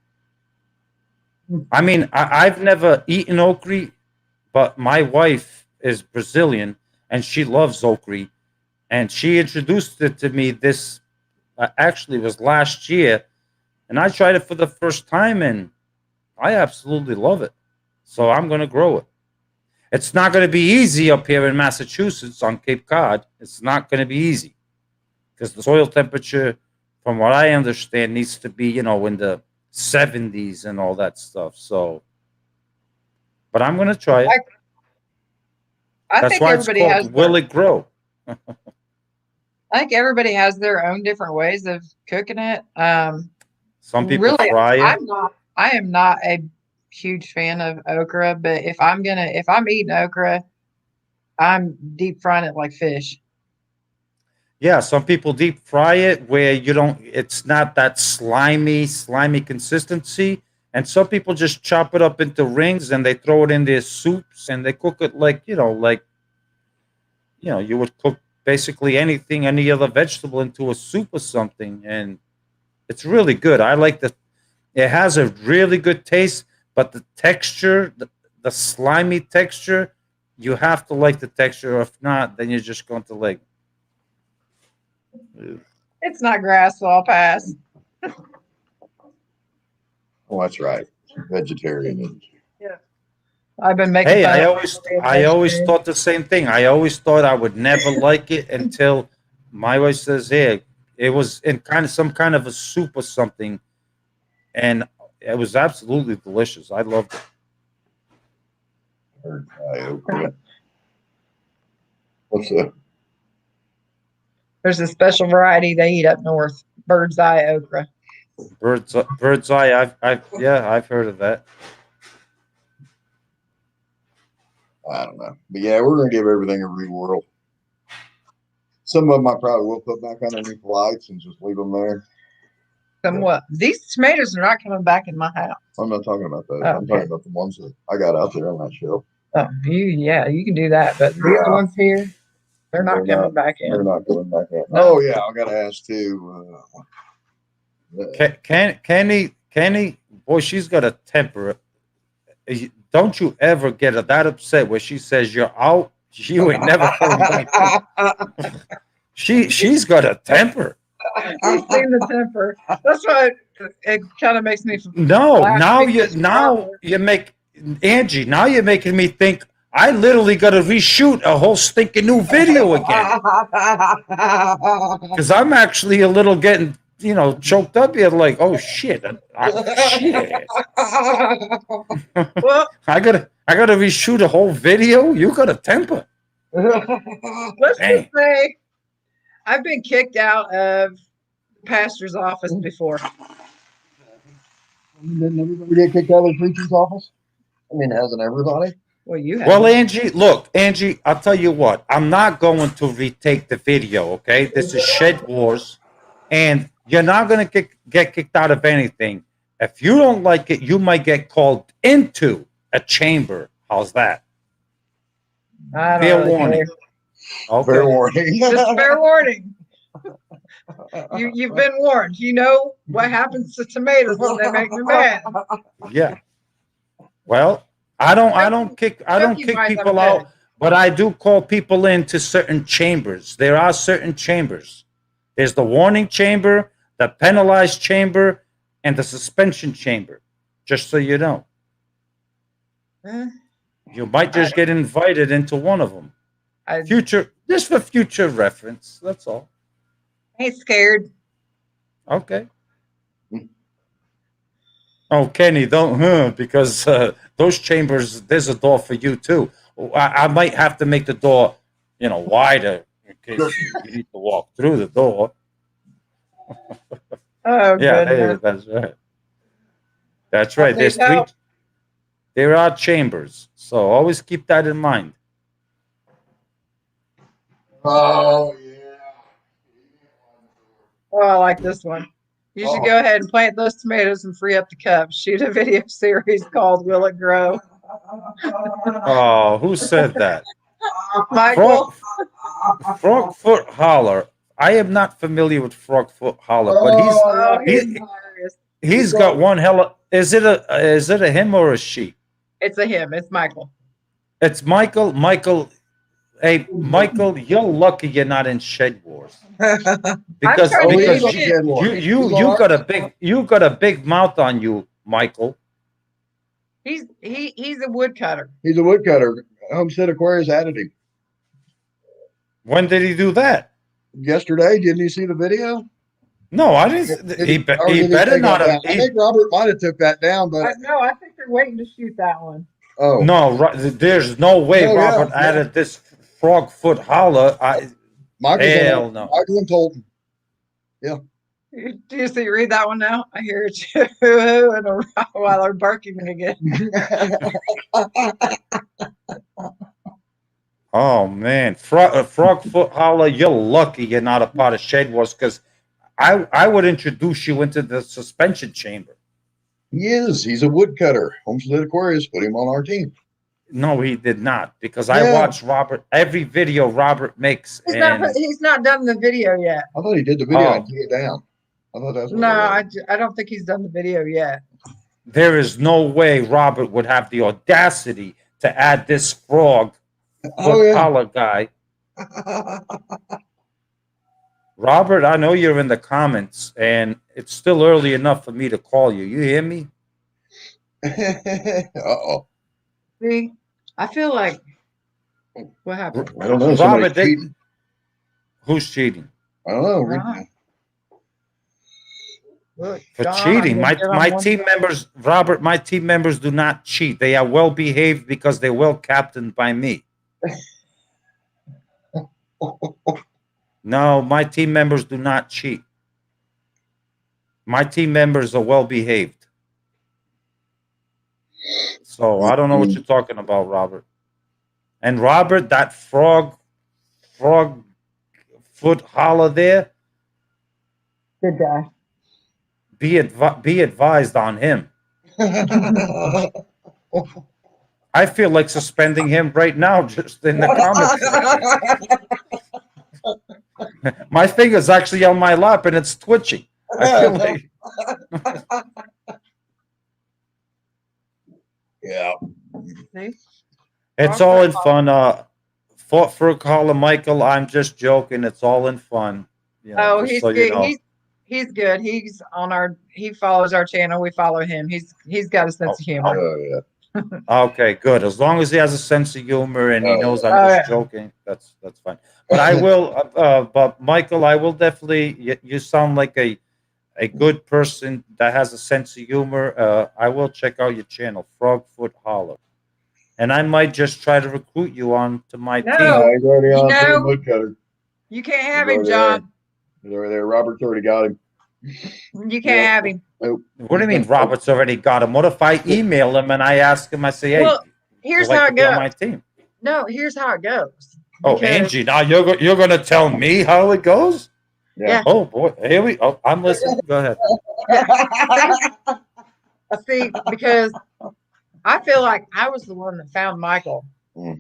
I mean, I've never eaten okra, but my wife is Brazilian and she loves okra. And she introduced it to me actually was last year. And I tried it for the first time and I absolutely love it. So I'm going to grow it. It's not going to be easy up here in Massachusetts on Cape Cod. It's not going to be easy because the soil temperature, from what I understand, needs to be, in the 70s and all that stuff. So, but I'm going to try it. That's why it's called Will It Grow. I think everybody has their own different ways of cooking it. Some people fry it. I am not a huge fan of okra, but if I'm eating okra, I'm deep frying it like fish. Yeah, some people deep fry it where it's not that slimy consistency. And some people just chop it up into rings and they throw it in their soups and they cook it like you would cook basically any other vegetable into a soup or something. And it's really good. I like it has a really good taste. But the texture, the slimy texture, You have to like the texture. If not, then you're just going to like. It's not grass, so I'll pass. Oh, that's right. Vegetarian. Yeah. I've been making Hey, fun I of always being I always vegetarian. thought the same thing. I always thought I would never like it until my wife says, "Hey, it was in kind of some kind of a soup or something," and it was absolutely delicious. I loved it. Okra. What's that? There's a special variety they eat up north, bird's eye okra. Bird's eye. I've heard of that. I don't know. But yeah, we're gonna give everything a rewhirl. Some of them I probably will put back underneath the lights and just leave them there. Somewhat. These tomatoes are not coming back in my house. I'm not talking about those. Oh, I'm okay. talking about the ones that I got out there on that shelf. Oh, you can do that, but these Yeah. ones here, they're not They're coming back They're in. not going back in. No. Oh yeah, I gotta ask too. Kenny, boy, she's got a temper. Don't you ever get her that upset where she says you're out. You ain't never coming back. She's got a temper. You've seen the temper. That's why it kind of makes me. No, laugh now because you make Angie. Now you're making me think. I literally got to reshoot a whole stinking new video again because I'm actually a little getting choked up here. Like, oh shit, shit. Well, I gotta reshoot a whole video. You got a temper. let's Dang. just say I've been kicked out of the pastor's office before. Didn't everybody get kicked out of the preacher's office? I mean, hasn't everybody? Well, you have. Well, Angie, I'll tell you what. I'm not going to retake the video, okay? This is Shed Wars, and you're not going to get kicked out of anything. If you don't like it, you might get called into a chamber. How's that? I don't Fair really warning. care. Okay. Fair warning. Just fair warning. You've been warned. You know what happens to tomatoes when they make me mad. Yeah. Well, I don't kick people out, but I do call people into certain chambers. There are certain chambers. There's the warning chamber, the penalized chamber, and the suspension chamber. Just so you know. You might just get invited into one of them. Just for future reference. That's all. I ain't scared. Okay. Oh, Kenny, don't, because those chambers, there's a door for you too. I might have to make the door, wider in case you need to walk through the door. Oh, Yeah, goodness. that's right. That's right. Need help. There are chambers, so always keep that in mind. Oh yeah. Oh, I like this one. You should go ahead and plant those tomatoes and free up the cups. Shoot a video series called "Will It Grow?" Oh, who said that? Michael. Frogfoot Holler. I am not familiar with Frogfoot Holler, but Oh, he's hilarious. he's got one hell of. Is it a him or a she? It's a him. It's Michael. It's Michael. Michael. Hey, Michael, you're lucky you're not in Shed Wars because trying to because get you got a big mouth on you, Michael. He's a woodcutter. He's a woodcutter. Homestead Aquarius added him When did he do that? yesterday. Didn't you see the video? No, I didn't. He better not have. I think Robert might have took that down, but No, I think they're waiting to shoot that one. oh No, there's no way Oh, yeah, Robert yeah. added this Frogfoot Holler. Hell no. Michael and Colton. Do you see? Read that one now. I hear a choo-hoo and a Rottweiler barking again. Oh man, Frogfoot Holler, you're lucky you're not a part of Shed Wars because I would introduce you into the suspension chamber. He is. He's a woodcutter. Homestead Aquarius put him on our team. No, he did not because I Yeah. watched every video Robert makes. He's not done the video yet. I thought he did the video Oh. and took it down. I thought that's what No, it was. I don't think he's done the video yet. There is no way Robert would have the audacity to add this frog Oh, yeah. holla guy. Robert, I know you're in the comments, and it's still early enough for me to call you. You hear me? Uh-oh. See, I feel like what happened? I don't know. Somebody's Robert, cheating. who's cheating? I don't know. Right. Look, For John, I'm cheating. gonna My get on my one team side. members, Robert, my team members do not cheat. They are well behaved because they're well captained by me. No, my team members do not cheat. My team members are well behaved. So I don't know what you're talking about, Robert. And Robert, that frog foot holler there, Good guy. be advised on him. I feel like suspending him right now, just in the comment section. My finger's actually on my lap and it's twitching. I feel like Yeah. See? it's all in fun. Fought for a caller, Michael. I'm just joking. It's all in fun. You know, Oh, just he's so you good. know. He's good. He's on our. He follows our channel. We follow him. He's got a sense of humor. Oh, yeah. Okay, good. As long as he has a sense of humor and he Oh, knows yeah. I'm Oh, just yeah. joking, that's fine. But I will. But Michael, I will definitely. You sound like a good person that has a sense of humor. I will check out your channel, Frogfoot Holler, and I might just try to recruit you on to my No. team. He's already You on know- Team Woodcutter. You can't He's have him, already John. He's over there. Robert's already got him. You can't Yeah. have him. Nope. What do you mean, Robert's already got him? What if I email him and I ask him? I say, "Hey, Well, would here's you like how to it be on goes. my team?" No, here's how it goes. Oh, Because- Angie, now you're gonna tell me how it goes? Yeah. Oh boy, here we. Oh, I'm listening. Go ahead. See, because I feel like I was the one that found Michael Mm.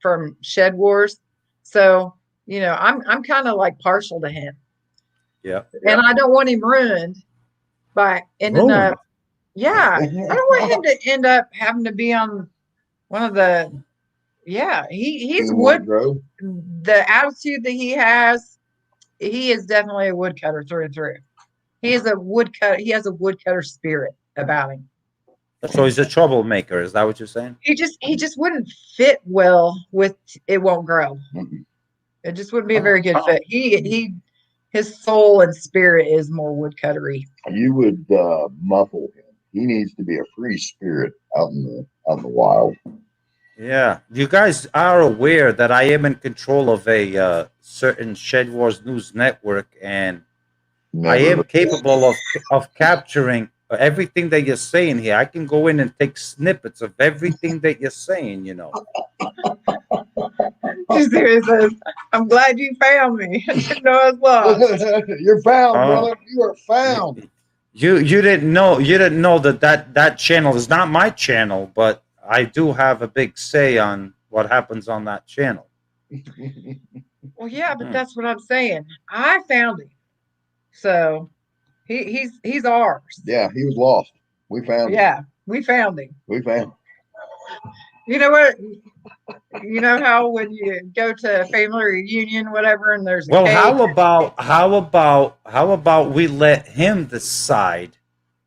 from Shed Wars. So, I'm kind of like partial to him. Yeah. And I don't want him ruined by ending Ruined? up. Yeah. I don't want him to end up having to be on one of the. Yeah. He's Team wood. Grove. The attitude that he has, he is definitely a woodcutter through and through. He is a woodcutter. He has a woodcutter spirit about him. So he's a troublemaker. Is that what you're saying? He just wouldn't fit well with It Won't Grow. Mm-mm. It just wouldn't be a very good fit. His soul and spirit is more woodcuttery. You would muffle him. He needs to be a free spirit out in the wild. Yeah. You guys are aware that I am in control of a certain Shed Wars News network, and I am capable of capturing everything that you're saying here. I can go in and take snippets of everything that you're saying. You know. He says, "I'm glad you found me. I didn't know I was lost." You're found, Oh. brother. You are found. You didn't know that channel is not my channel, but I do have a big say on what happens on that channel. Well, yeah, but that's what I'm saying. I found him, so he's ours. Yeah, he was lost. We found him. Yeah, we found him. We found him. You know what? You know how when you go to a family reunion, whatever, and there's a Well, cake. how about we let him decide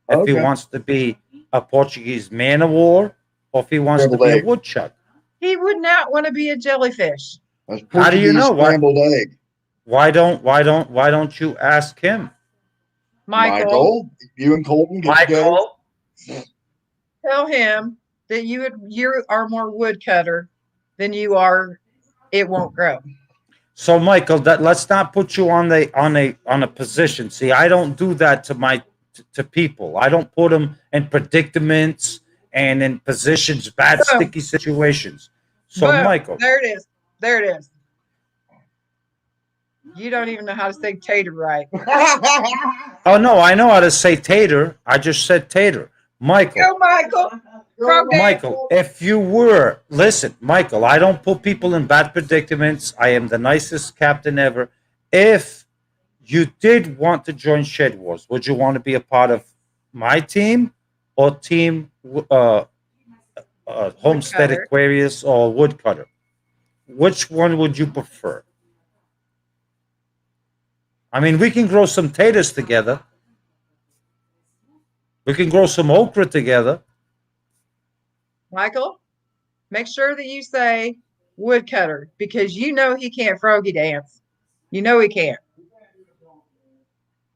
if he Okay. wants to be a Portuguese man of war or if he wants Scrambled to be egg. a woodchuck. He would not want to be a jellyfish. That's How do you Portuguese know? What? scrambled egg. Why don't you ask him? Michael, you and Colton get together. Michael, tell him that you are more woodcutter than you are It Won't Grow. so Michael, let's not put you on a position. See, I don't do that to people. I don't put them in predicaments and in positions, bad So- sticky situations. So Boom, Michael, there it is. There it is. You don't even know how to say tater right. oh no, I know how to say tater. I just said tater. Michael, Go, Michael. Frog dance. Michael, if you were, listen, Michael, I don't put people in bad predicaments. I am the nicest captain ever. If you did want to join Shed Wars, would you want to be a part of my team or team Homestead Woodcutter. Aquarius or Woodcutter? which one would you prefer? I mean, we can grow some potatoes together. We can grow some okra together. Michael, make sure that you say woodcutter because you know he can't froggy dance. You know he can't.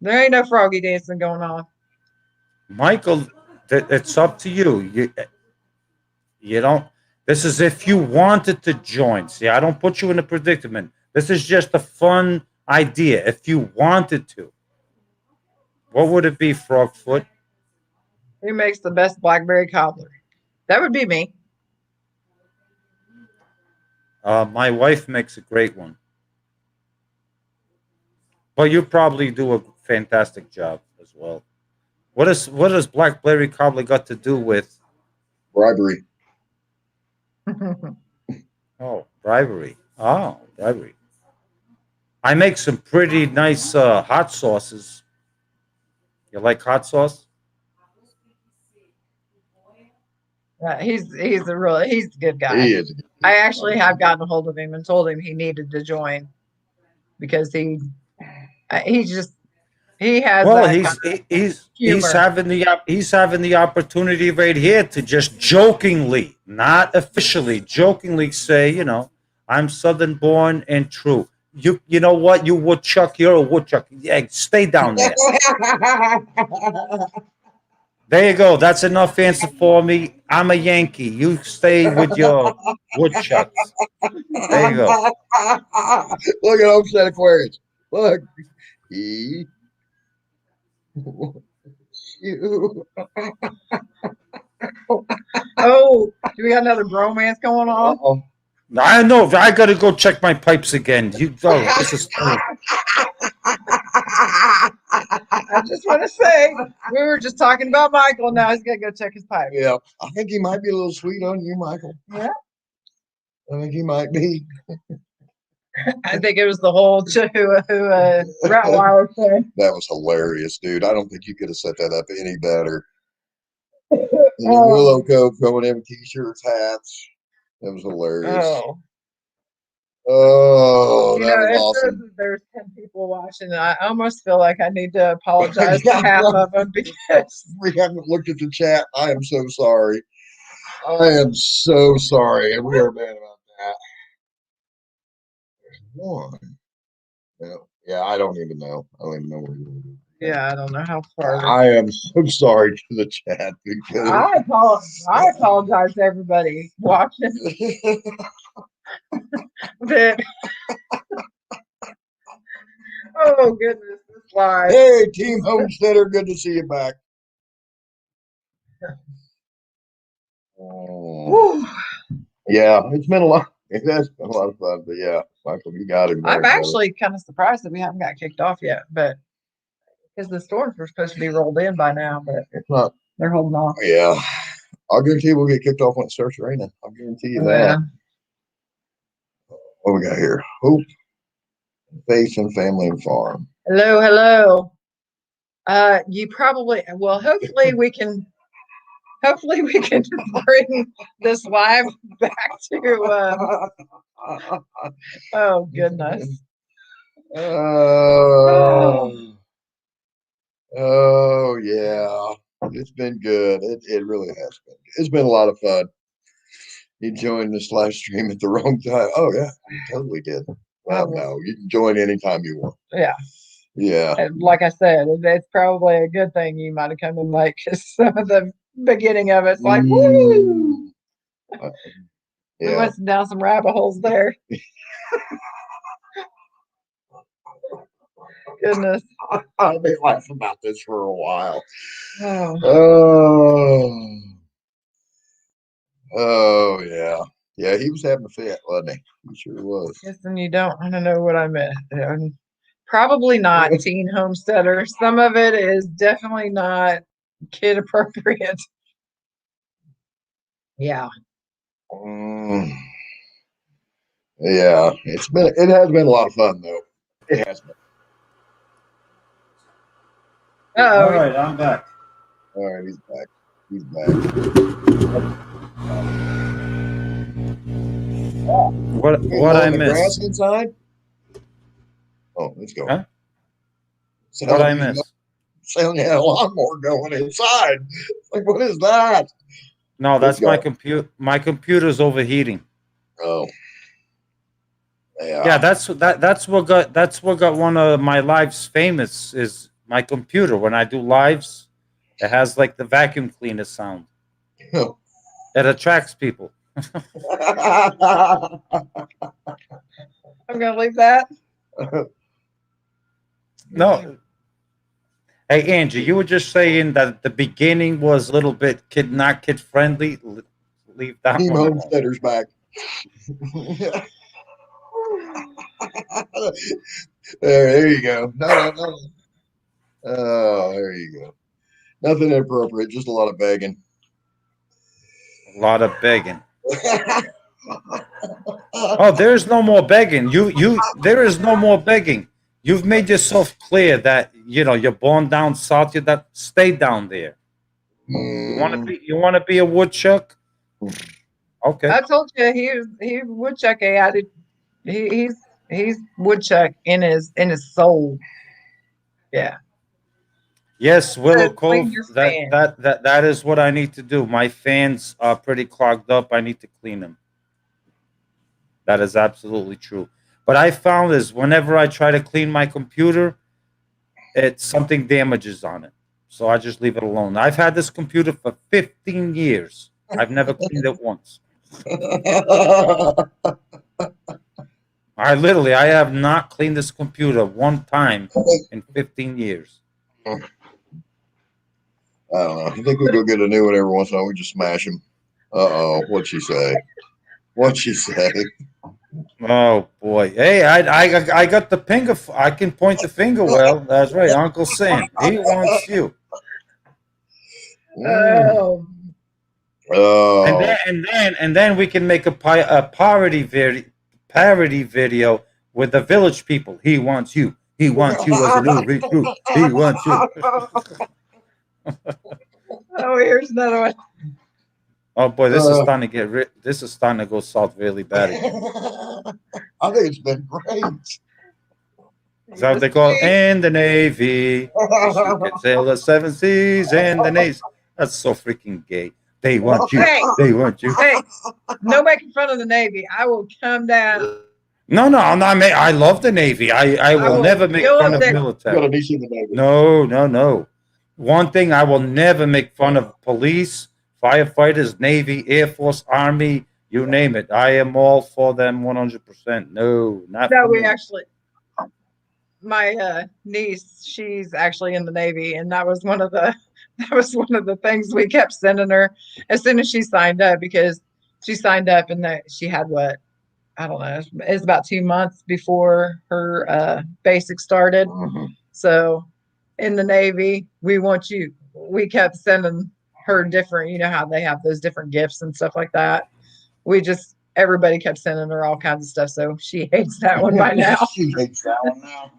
There ain't no froggy dancing going on. Michael, it's up to you. You don't. This is if you wanted to join. See, I don't put you in a predicament. This is just a fun idea. If you wanted to, what would it be, Frogfoot? Who makes the best blackberry cobbler? That would be me. My wife makes a great one. But you probably do a fantastic job as well. What does blackberry cobbler got to do with Bribery. bribery? Oh, bribery. I make some pretty nice hot sauces. You like hot sauce? He's a good guy. He is. I actually have gotten a hold of him and told him he needed to join because he has Well, that he's kind of he's humor. he's having the opportunity right here to just jokingly, not officially, jokingly say, I'm Southern born and true. You know what? You woodchuck, you're a woodchuck. Yeah, stay down there. There you go. That's enough answer for me. I'm a Yankee. You stay with your woodchucks. There you go. Look at Homestead Aquarius. Look. You. Oh, do we got another bromance going on? Uh-oh. I know. I got to go check my pipes again. You go. This is. I just want to say we were just talking about Michael. Now he's gonna go check his pipe. Yeah, I think he might be a little sweet on you, Michael. Yeah, I think he might be. I think it was the whole Rottweiler thing. That was hilarious, dude. I don't think you could have set that up any better. And the Oh. Willow Cove coming in with t-shirts, hats. That was hilarious. Oh, that was it awesome. says that there's 10 people watching. And I almost feel like I need to apologize to half of them because We haven't looked at the chat. I am so sorry. I am so sorry. And we are mad about that. There's one. Yeah, I don't even know. I don't even know where you're going. yeah, I don't know how far. I am so sorry to the chat because I apologize to everybody watching. That oh goodness, this live. Hey, Team Homesteader, good to see you back. Yeah, it's been a lot. It has been a lot of fun, but yeah, Michael, you got it. I'm actually kind of surprised that we haven't got kicked off yet, but because the storms were supposed to be rolled in by now, but It's not. they're holding off. Yeah, I'll guarantee we'll get kicked off when it starts raining. I'll guarantee you that. What we got here? Hope, Faith, and Family and Farm. Hello. You probably hopefully we can bring this live back to oh goodness. Oh yeah. It's been good. It really has been. It's been a lot of fun. You joined this live stream at the wrong time. Oh yeah, you totally did. Well, no, you can join anytime you want. Yeah. Yeah. And like I said, it's probably a good thing you might have come in late because some of the beginning of it's like, woo! We went down some rabbit holes there. Goodness. I've been laughing about this for a while. Oh. Oh yeah. Yeah, he was having a fit, wasn't he? He sure was. Yes, and you don't want to know what I meant. Probably not teen homesteader. Some of it is definitely not kid appropriate. Yeah. Yeah, it has been a lot of fun though. It has been. All right, I'm back. All right, he's back. He's back. What I the grass miss? inside? Oh, let's go. Huh? What Sound I miss? sound had a lawnmower going inside. Like, what is that? No, Let's that's my go. computer. My computer's overheating. Oh, Yeah, yeah. that's what got one of my lives famous is my computer. When I do lives, it has like the vacuum cleaner sound. It attracts people. I'm gonna leave that. No, hey Angie, you were just saying that the beginning was a little bit not kid friendly. Leave that Team one alone. Homesteader's back. There you go. No. Oh, there you go. Nothing inappropriate, just a lot of begging. A lot of begging. Oh, there is no more begging. There is no more begging. You've made yourself clear that you're born down south. You that stay down there. You want to be a woodchuck? Okay. I told you he woodchuck added. He's woodchuck in his soul. Yeah. Yes, Willow Clean Cove. your That fan. that that that is what I need to do. My fans are pretty clogged up. I need to clean them. That is absolutely true. But I found is whenever I try to clean my computer, it's something damages on it. So I just leave it alone. I've had this computer for 15 years. I've never cleaned it once. I have not cleaned this computer one time in 15 years. I don't know. You think we go get a new one every once in a while? We just smash them. Uh-oh. What'd she say? What'd she say? Oh boy! Hey, I got the finger. I can point the finger. Well, that's right, Uncle Sam. He wants you. Oh, Oh. And then we can make a parody video with the village people. He wants you. He wants you as a new recruit. He wants you. oh, here's another one. Oh boy, this is starting to this is starting to go south really bad again. I think it's been great. Is that what they call it? In the Navy? 'Cause you can sail the seven seas in the Navy. That's so freaking gay. They want you. Hey, They want you. hey, no making fun of the Navy. I will come down. No, I'm not. I love the Navy. I will will never make go fun up of there. You got a military. decent Navy. No. One thing I will never make fun of: police, firefighters, Navy, Air Force, Army, you name it. I am all for them 100%. No, not No, for we me. actually. My niece, she's actually in the Navy, and that was one of the things we kept sending her as soon as she signed up, because she signed up and that she had what, I don't know, it's about 2 months before her basic started. So in the Navy, we want you. We kept sending her different, you know how they have those different gifts and stuff like that. Everybody kept sending her all kinds of stuff, so she hates that one by now. She hates that one now.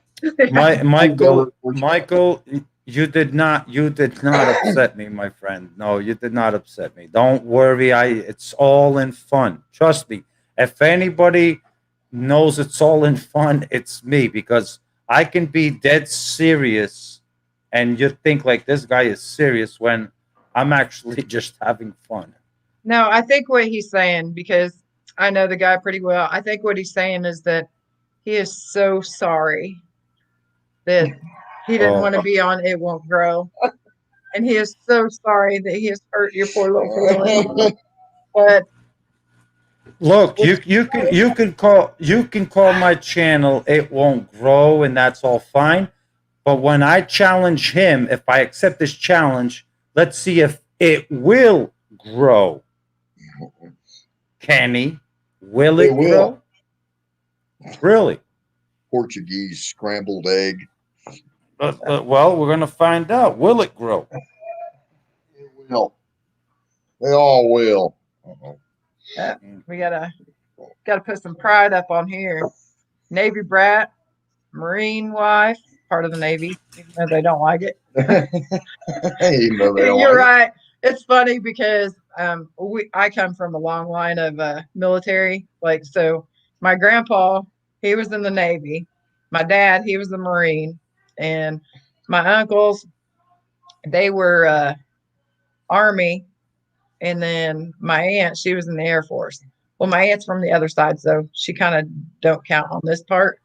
Michael, you did not upset me, my friend. No, you did not upset me. Don't worry. It's all in fun. Trust me. If anybody knows it's all in fun, it's me, because I can be dead serious and you think like this guy is serious when I'm actually just having fun. No, I think what he's saying, because I know the guy pretty well, I think what he's saying is that he is so sorry that he didn't want to be on It Won't Grow. And he is so sorry that he has hurt your poor little feelings. But Look, you can call my channel It Won't Grow, and that's all fine. But when I challenge him, if I accept this challenge, let's see if it will grow. Can he? Will it grow? Really? Portuguese scrambled egg. Well, we're gonna find out. Will it grow? It will. They all will. we gotta put some pride up on here. Navy brat, Marine wife, part of the Navy, even though they don't like it. You're right. It's funny because I come from a long line of military, like, so my grandpa, he was in the Navy. My dad, he was a Marine. And my uncles, they were Army. And then my aunt, she was in the Air Force. Well, my aunt's from the other side, so she kind of don't count on this part.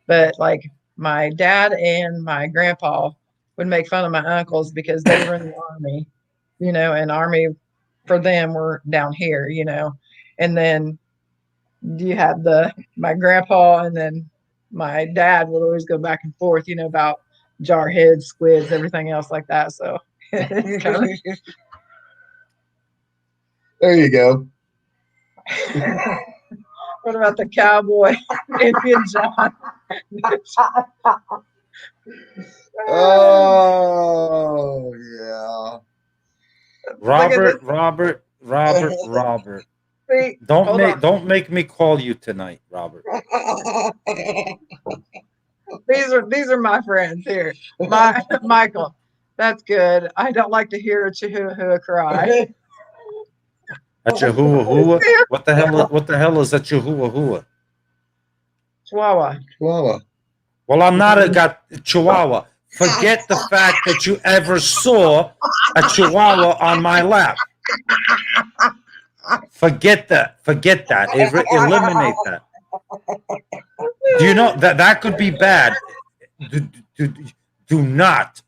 But like my dad and my grandpa would make fun of my uncles because they were in the Army, and Army for them were down here, And then you had my grandpa, and then my dad would always go back and forth, about jarheads, squids, everything else like that. So it's kind of There you go. what about the cowboy, Indian John? Oh yeah. Robert. See, hold on. Don't make me call you tonight, Robert. These are my friends here. Michael, that's good. I don't like to hear a chihuahua cry. A chihuahua. What the hell is a chihuahua? Chihuahua. Chihuahua. Well, I'm not a chihuahua. Forget the fact that you ever saw a chihuahua on my lap. Forget that. Eliminate that. Do you know that could be bad? Do not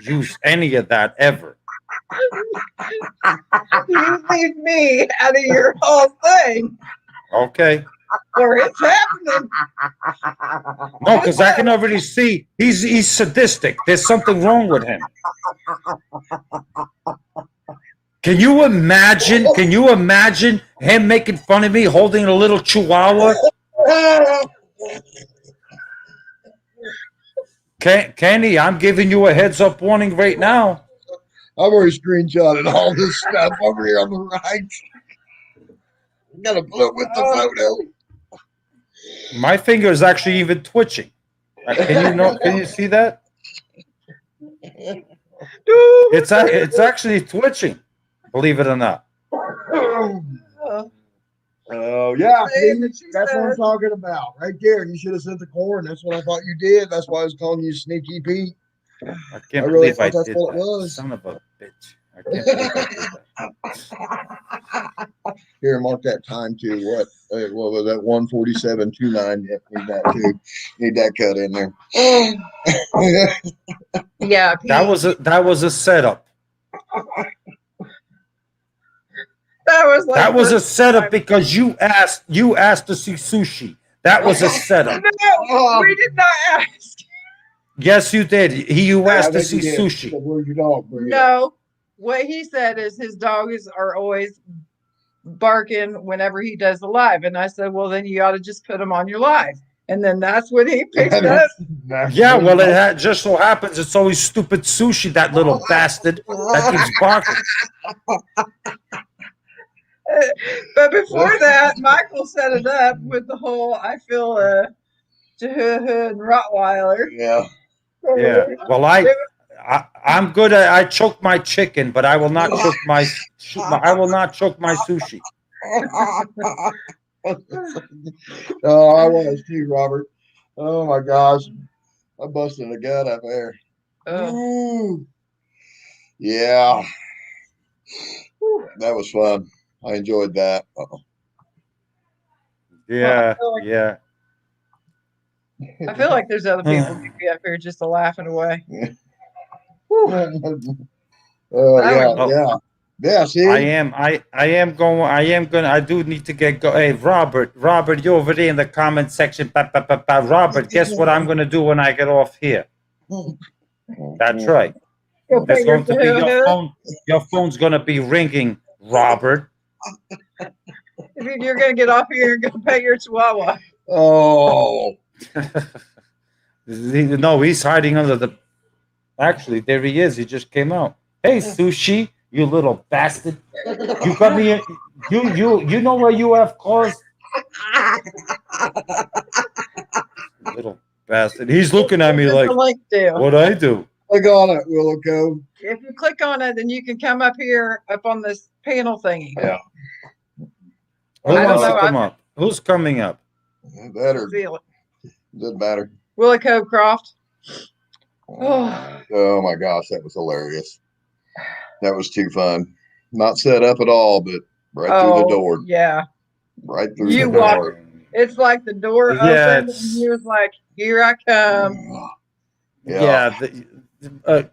use any of that ever. You leave me out of your whole thing, Okay. or it's happening. No, because I can already see he's sadistic. There's something wrong with him. Can you imagine? Him making fun of me holding a little chihuahua? Kenny, I'm giving you a heads up warning right now. I've already screenshotted all this stuff over here on the right. Got to put it with the photo. My finger is actually even twitching. Can you see that? It's actually twitching. Believe it or not. Oh yeah, see, that's what I'm talking about, right there. You should have sent the corn. That's what I thought you did. That's why I was calling you Sneaky Pete. I can't really believe I thought that's did what that. it was. Son of a bitch. I can't believe I did that. Here, mark that time too. What was that? 1:47:29. Yep, need that too. Need that cut in there. Yeah, Pete, That was a setup. that Was a setup because you asked to see sushi. That was a setup. No, we did not ask. Yes, you did. You asked to see sushi. Where's your dog? No, what he said is his dogs are always barking whenever he does the live, and I said, well, then you ought to just put them on your live, and then that's when he picked up. Yeah, well, just so happens it's always stupid sushi, that little bastard that keeps barking. But before that, Michael set it up with the whole I feel Chihuahua and Rottweiler. Yeah. Yeah. Well, I'm good at I choke my chicken, but I will not choke my sushi. Oh, I was too, Robert. Oh my gosh. I busted a gut up there. Ooh. Yeah. That was fun. I enjoyed that. Yeah, I feel like there's other people who be up here just laughing away. Yeah, see? I do need to get go. Hey, Robert, you over there in the comment section. Robert, guess what I'm gonna do when I get off here? That's right. There's going to be your phone. Your phone's gonna be ringing, Robert. You're gonna get off here and go pet your chihuahua. Oh. No, he's hiding under the. Actually, there he is. He just came out. Hey, Sushi, you little bastard! You got me. You know where you have cars? Little bastard. He's looking at me like, what I do? Click on it, Willow Cove. If you click on it, then you can come up here up on this panel thingy. Yeah. Who wants to come up? Who's coming up? Better. See, Doesn't matter. Willie Cove Croft. Oh my gosh, that was hilarious. That was too fun. Not set up at all, but right through the door. Yeah. Right through You the walk- door. It's like the door Yeah, opened and he was like, "Here I come." Yeah.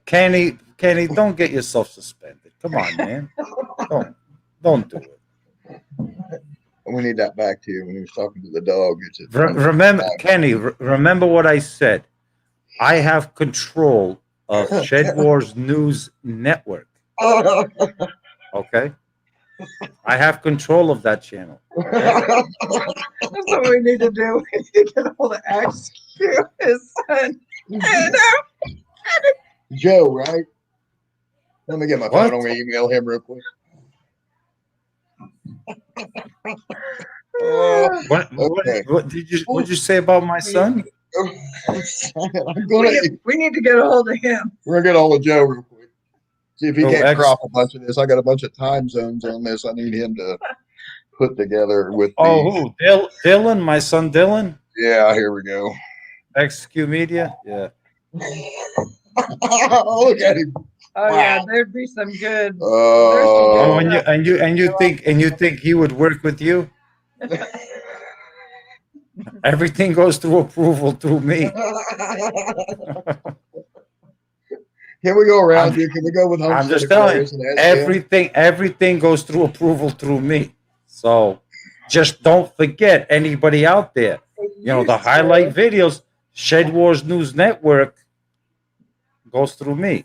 Kenny, don't get yourself suspended. Come on, man. Don't do it. We need that back to you when he was talking to the dog. Remember, Kenny, remember what I said. I have control of Shed Wars News Network. Okay? I have control of that channel. That's what we need to do. We need to get a hold of XQ, his son. Joe, right? Let me get my What? phone. I'm going to email him real quick. What did you say about my son? We need to get a hold of him. We're going to get all of Joe real quick. See if he Oh, can't crop a bunch of this. I got a bunch of time zones on this. I need him to put together with who? Dylan, my son Dylan? Yeah, here we go. XQ Media? Yeah. Look at him. Oh yeah, there'd be some good. Oh, and you think he would work with you? Everything goes through approval through me. Can we go around you? Can we go with I'm just telling you, everything goes through approval through me. So just don't forget, anybody out there, the highlight videos, Shed Wars News Network goes through me.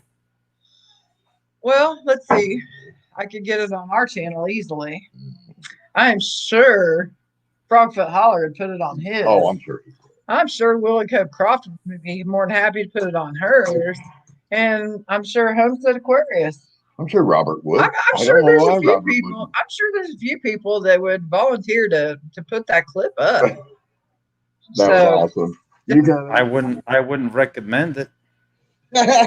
Well, let's see. I could get it on our channel easily. I'm sure Frogfoot Holler would put it on his. Oh, I'm sure. I'm sure Willie Cove Croft would be more than happy to put it on hers. And I'm sure Homestead Aquarius. I'm sure Robert would. I'm sure there's a few people. I'm sure there's a few people that would volunteer to put that clip up. That was awesome. I wouldn't recommend it. I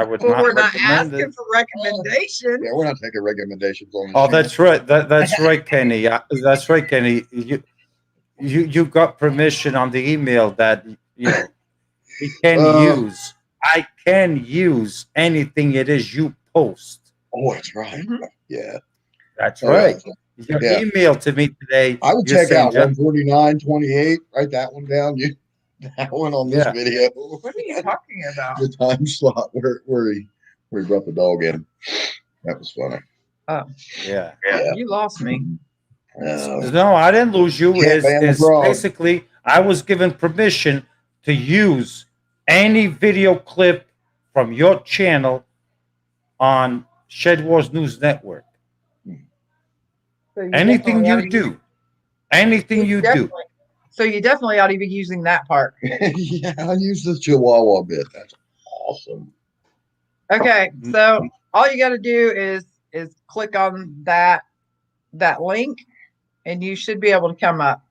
would not we're not recommend asking it. for recommendations. Yeah, we're not taking recommendations on this. Oh, that's right. That's right, Kenny. That's right, Kenny. You got permission on the email that I can use anything it is you post. Oh, that's right. Mm-hmm. Yeah. That's right. Your email to me today. I would check out 149.28. Write that one down. That one on this video. What are you talking about? The time slot where he brought the dog in. That was funny. Oh. Yeah. You lost me. No, I didn't lose you. Basically, I was given permission to use any video clip from your channel on Shed Wars News Network. So anything you do. So you definitely ought to be using that part. Yeah, I use the Chihuahua bit. That's awesome. Okay, so all you got to do is click on that link, and you should be able to come up.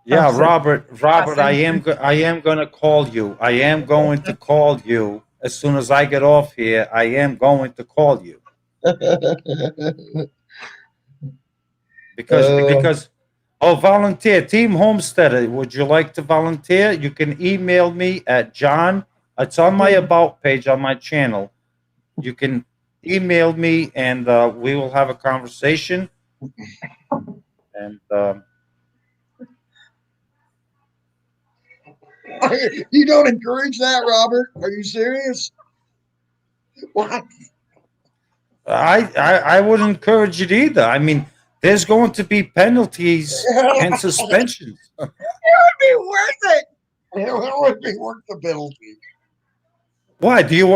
Yeah, Robert, I am going to call you. I am going to call you as soon as I get off here. I am going to call you. Because volunteer, Team Homesteader, would you like to volunteer? You can email me at John. It's on my about page on my channel. You can email me and we will have a conversation. And you don't encourage that, Robert? Are you serious? What? I wouldn't encourage it either. I mean, there's going to be penalties and suspensions. It would be worth it. It would be worth the penalty. Why? Do you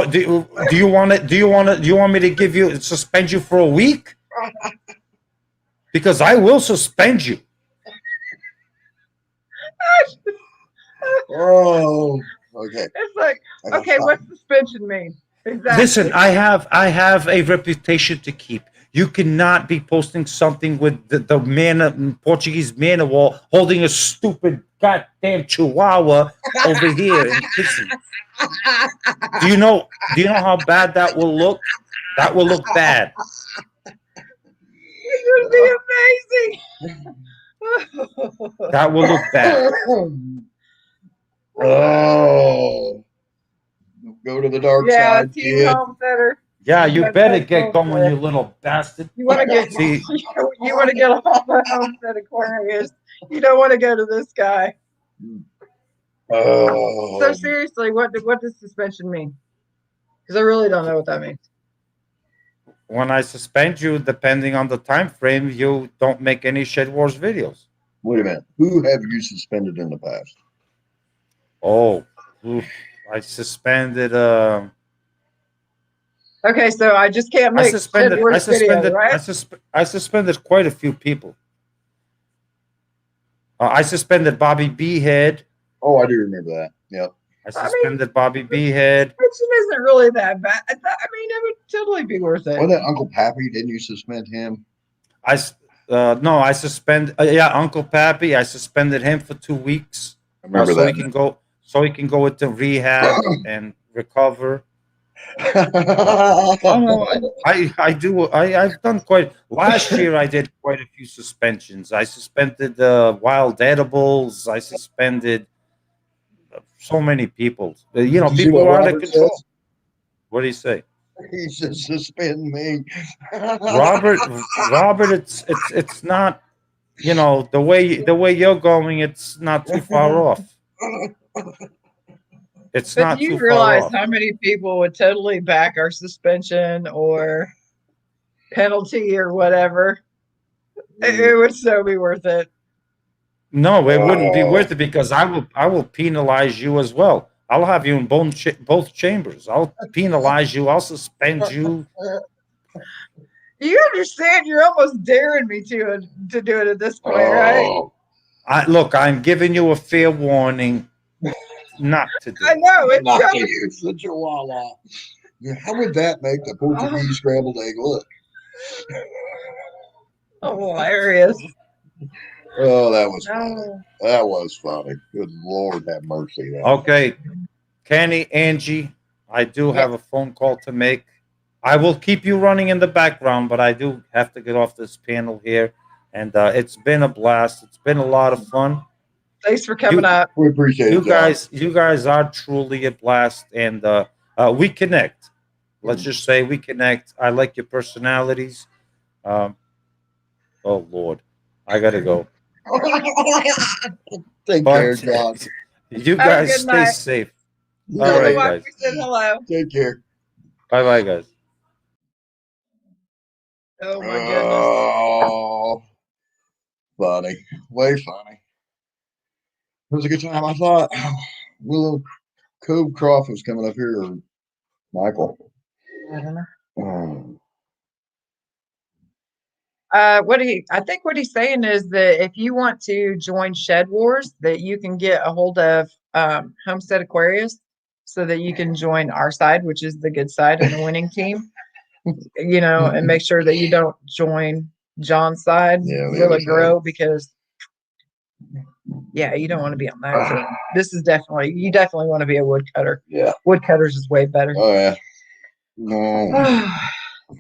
want me to give you suspend you for a week? Because I will suspend you. Oh, okay. It's like, okay, what's suspension mean? Exactly. Listen, I have a reputation to keep. You cannot be posting something with the man, Portuguese manual holding a stupid goddamn chihuahua over here and kissing. Do you know how bad that will look? That will look bad. It would be amazing. That will look bad. Oh, go to the dark Yeah, side, Team kid. Homesteader. Yeah, you That's better so get cool, going, man. you little bastard. You want to get See, you want to get off the Homestead Aquarius. You don't want to go to this guy. Oh, So seriously, what does suspension mean? Because I really don't know what that means. when I suspend you, depending on the time frame, you don't make any Shed Wars videos. wait a minute. Who have you suspended in the past? Oh, oof. I suspended. Okay, so I just can't I make suspended. Shed Wars video, right? I suspended quite a few people. I suspended Bobby Behead. Oh, I do remember that. Yep. I suspended Bobby Behead. Suspension isn't really that bad. I mean, it would totally be worth it. Wasn't that Uncle Pappy? Didn't you suspend him? No, I suspend. Yeah, Uncle Pappy. I suspended him for 2 weeks. I remember so that. he can go into rehab and recover. I've done quite. Last year, I did quite a few suspensions. I suspended wild edibles. I suspended so many people. Did you see people what are out of Robert control. says? What do you say, He says suspend me. Robert? Robert, it's not. The way you're going, it's not too far off. It's But not do you too far realize off. how many people would totally back our suspension or penalty or whatever? It would so be worth it. No, it wouldn't be worth it because I will penalize you as well. I'll have you in both chambers. I'll penalize you. I'll suspend you. You understand? You're almost daring me to do it at this point, right? Oh, Look, I'm giving you a fair warning not to do I it. know it's not to coming. use the chihuahua. How would that make the Portuguese scrambled egg look? Hilarious. Oh, that was funny. No. That was funny. Good Lord, have mercy. Okay, Kenny, Angie, I do have a phone call to make. I will keep you running in the background, but I do have to get off this panel here. And it's been a blast. It's been a lot of fun. Thanks for coming up. We appreciate You it, John. you guys are truly a blast, and we connect. Let's just say we connect. I like your personalities. Oh Lord, I gotta go. Take care, John. You Have a guys good stay night. safe. You All Tell right, me why guys. we said hello. Take care. Bye, bye, guys. Oh my goodness. Oh, funny. Way funny. It was a good time. I thought Willow Cove Croft was coming up here, or Michael. I don't know. Oh. I think what he's saying is that if you want to join Shed Wars, that you can get a hold of Homestead Aquarius so that you can join our side, which is the good side and the winning team, and make sure that you don't join John's side, Will It Grow, because you don't want to be on that team. This is you definitely want to be a woodcutter. Yeah. Woodcutters is way better. Oh, yeah. No.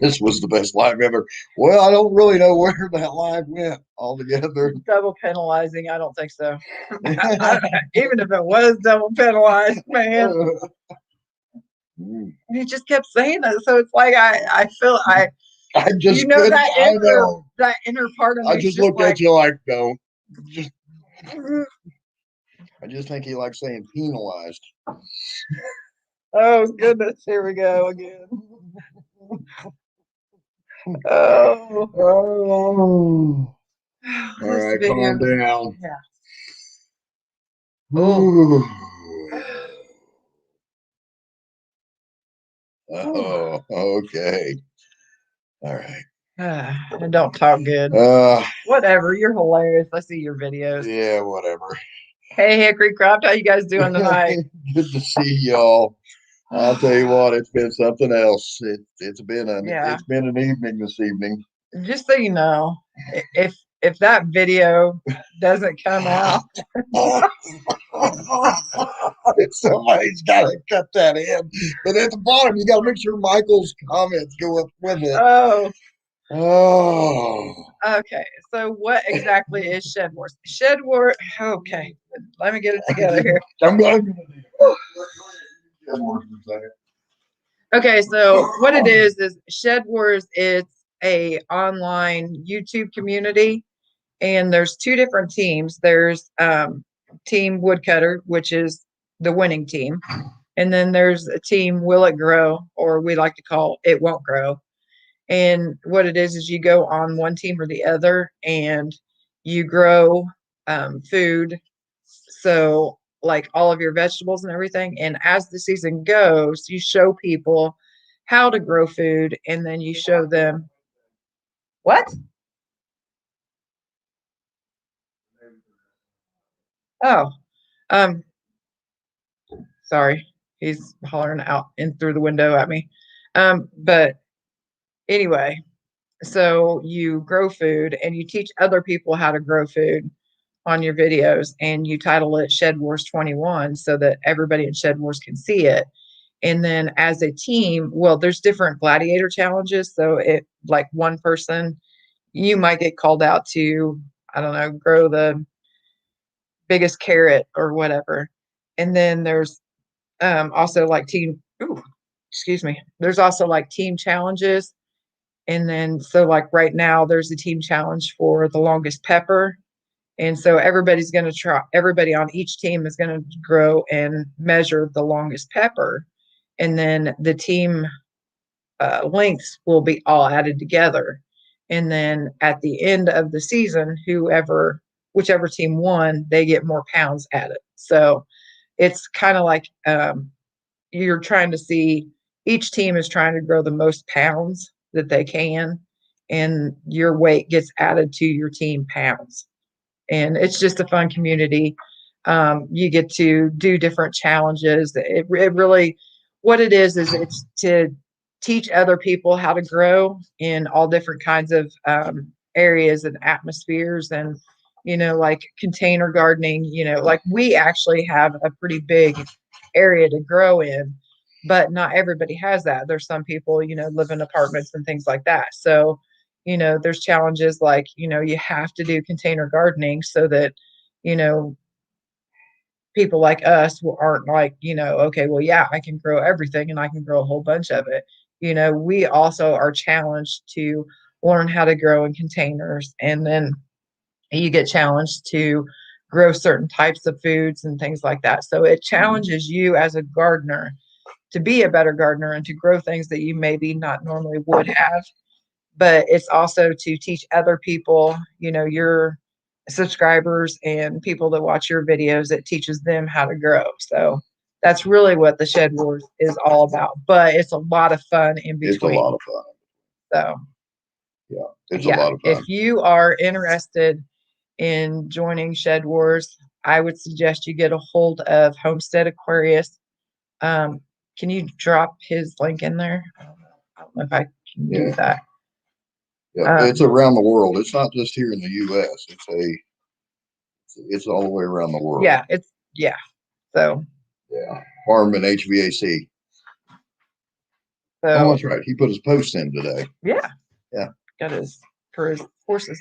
This was the best live ever. Well, I don't really know where that live went altogether. Double penalizing? I don't think so. Even if it was double penalized, man. He just kept saying that, so it's like I feel I just that inner part of me. I just looked at you like, don't. I just think he likes saying penalized. Oh goodness, here we go again. Oh. All right, calm down. Yeah. Oh, okay. All right. I don't talk good. Whatever, you're hilarious. I see your videos. Yeah, whatever. Hey, Hickory Croft, how you guys doing tonight? Good to see y'all. I'll tell you what, it's been something else. It's been Yeah. it's been an evening this evening. Just so you know, if that video doesn't come out, Somebody's got to cut that in. But at the bottom, you got to make sure Michael's comments go up with it. oh, Oh, okay. So what exactly is Shed Wars? Shed War. Okay, let me get it together here. I'm going. Okay, so what it is Shed Wars. It's a online YouTube community, and there's two different teams. There's Team Woodcutter, which is the winning team, and then there's a team Will It Grow, or we like to call It Won't Grow. And what it is you go on one team or the other, and you grow food. So like all of your vegetables and everything. And as the season goes, you show people how to grow food, and then you show them what? Oh, um, sorry, he's hollering out and through the window at me. But anyway, so you grow food and you teach other people how to grow food on your videos, and you title it Shed Wars 21 so that everybody in Shed Wars can see it. And then as a team, well, there's different gladiator challenges. So it like one person, you might get called out to, I don't know, grow the biggest carrot or whatever. And then there's also like team, ooh, excuse me. There's also like team challenges. And then so like right now there's a team challenge for the longest pepper. And so everybody's going to try, everybody on each team is going to grow and measure the longest pepper. And then the team lengths will be all added together. And then at the end of the season, whichever team won, they get more pounds added. So it's kind of like you're trying to see, each team is trying to grow the most pounds that they can, and your weight gets added to your team pounds. And it's just a fun community. You get to do different challenges. It really, what it is it's to teach other people how to grow in all different kinds of areas and atmospheres, and like container gardening. Like we actually have a pretty big area to grow in, but not everybody has that. There's some people live in apartments and things like that. So there's challenges like, you have to do container gardening so that, people like us aren't like, okay, well, yeah, I can grow everything and I can grow a whole bunch of it. We also are challenged to learn how to grow in containers. And then you get challenged to grow certain types of foods and things like that. So it challenges you as a gardener to be a better gardener and to grow things that you maybe not normally would have. But it's also to teach other people, your subscribers and people that watch your videos, it teaches them how to grow. So that's really what the Shed Wars is all about. But it's a lot of fun in between. It's a lot of fun. So yeah, it's a lot of fun. If you are interested in joining Shed Wars, I would suggest you get a hold of Homestead Aquarius. Can you drop his link in there? I don't know if I can do that. Yeah, it's around the world. It's not just here in the U.S. It's all the way around the world. Yeah, So yeah, Farm and HVAC. So oh, that's right. He put his post in today. Yeah. Yeah. Got his for his horses.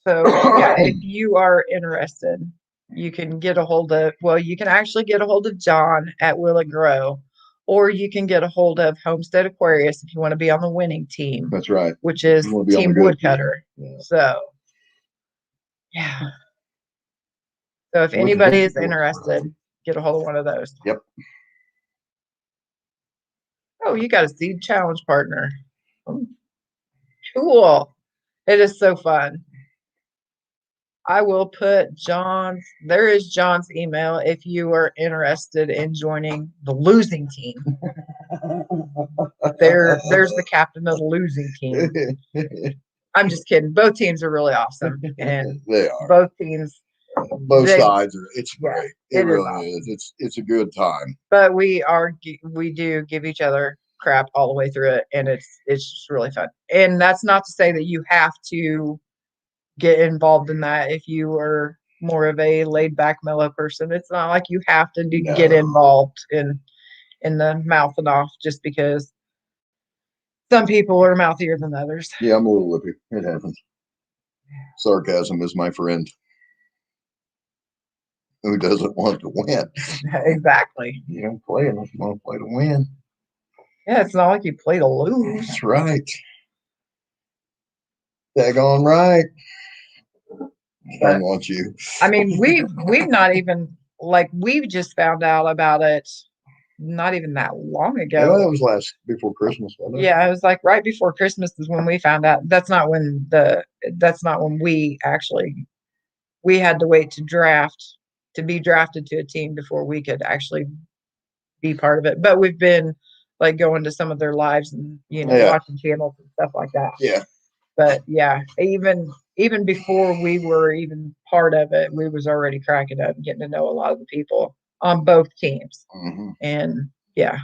So yeah, if you are interested, you can get a hold of, you can actually get a hold of John at Will It Grow, or you can get a hold of Homestead Aquarius if you want to be on the winning team. That's right. Which is Team Woodcutter. Yeah. So yeah. So if anybody is interested, get a hold of one of those. Yep. Oh, you got a seed challenge partner. Oh, cool. It is so fun. I will put there is John's email if you are interested in joining the losing team. There's the captain of the losing team. I'm just kidding. Both teams are really awesome. And they are. Both teams Both They- sides are. It's yeah, great. it It is really awesome. is. It's a good time. But we do give each other crap all the way through it, and it's just really fun. And that's not to say that you have to get involved in that if you are more of a laid back, mellow person. It's not like you have to get No. involved in the mouthing off just because some people are mouthier than others. Yeah, I'm a little lippy. It happens. Sarcasm is my friend. Who doesn't want to win? Exactly. You don't play unless you want to play to win. Yeah, it's not like you play to lose. That's right. Daggone right. I want you. I mean, we've not even like we've just found out about it not even that long Yeah, ago. that was before Christmas, wasn't it? Yeah, it was like right before Christmas is when we found out. That's not when we actually we had to wait to be drafted to a team before we could actually be part of it. But we've been like going to some of their lives and Yeah. watching channels and stuff like that. Yeah. But yeah, even before we were even part of it, we was already cracking up and getting to know a lot of the people on both teams. hmm And yeah,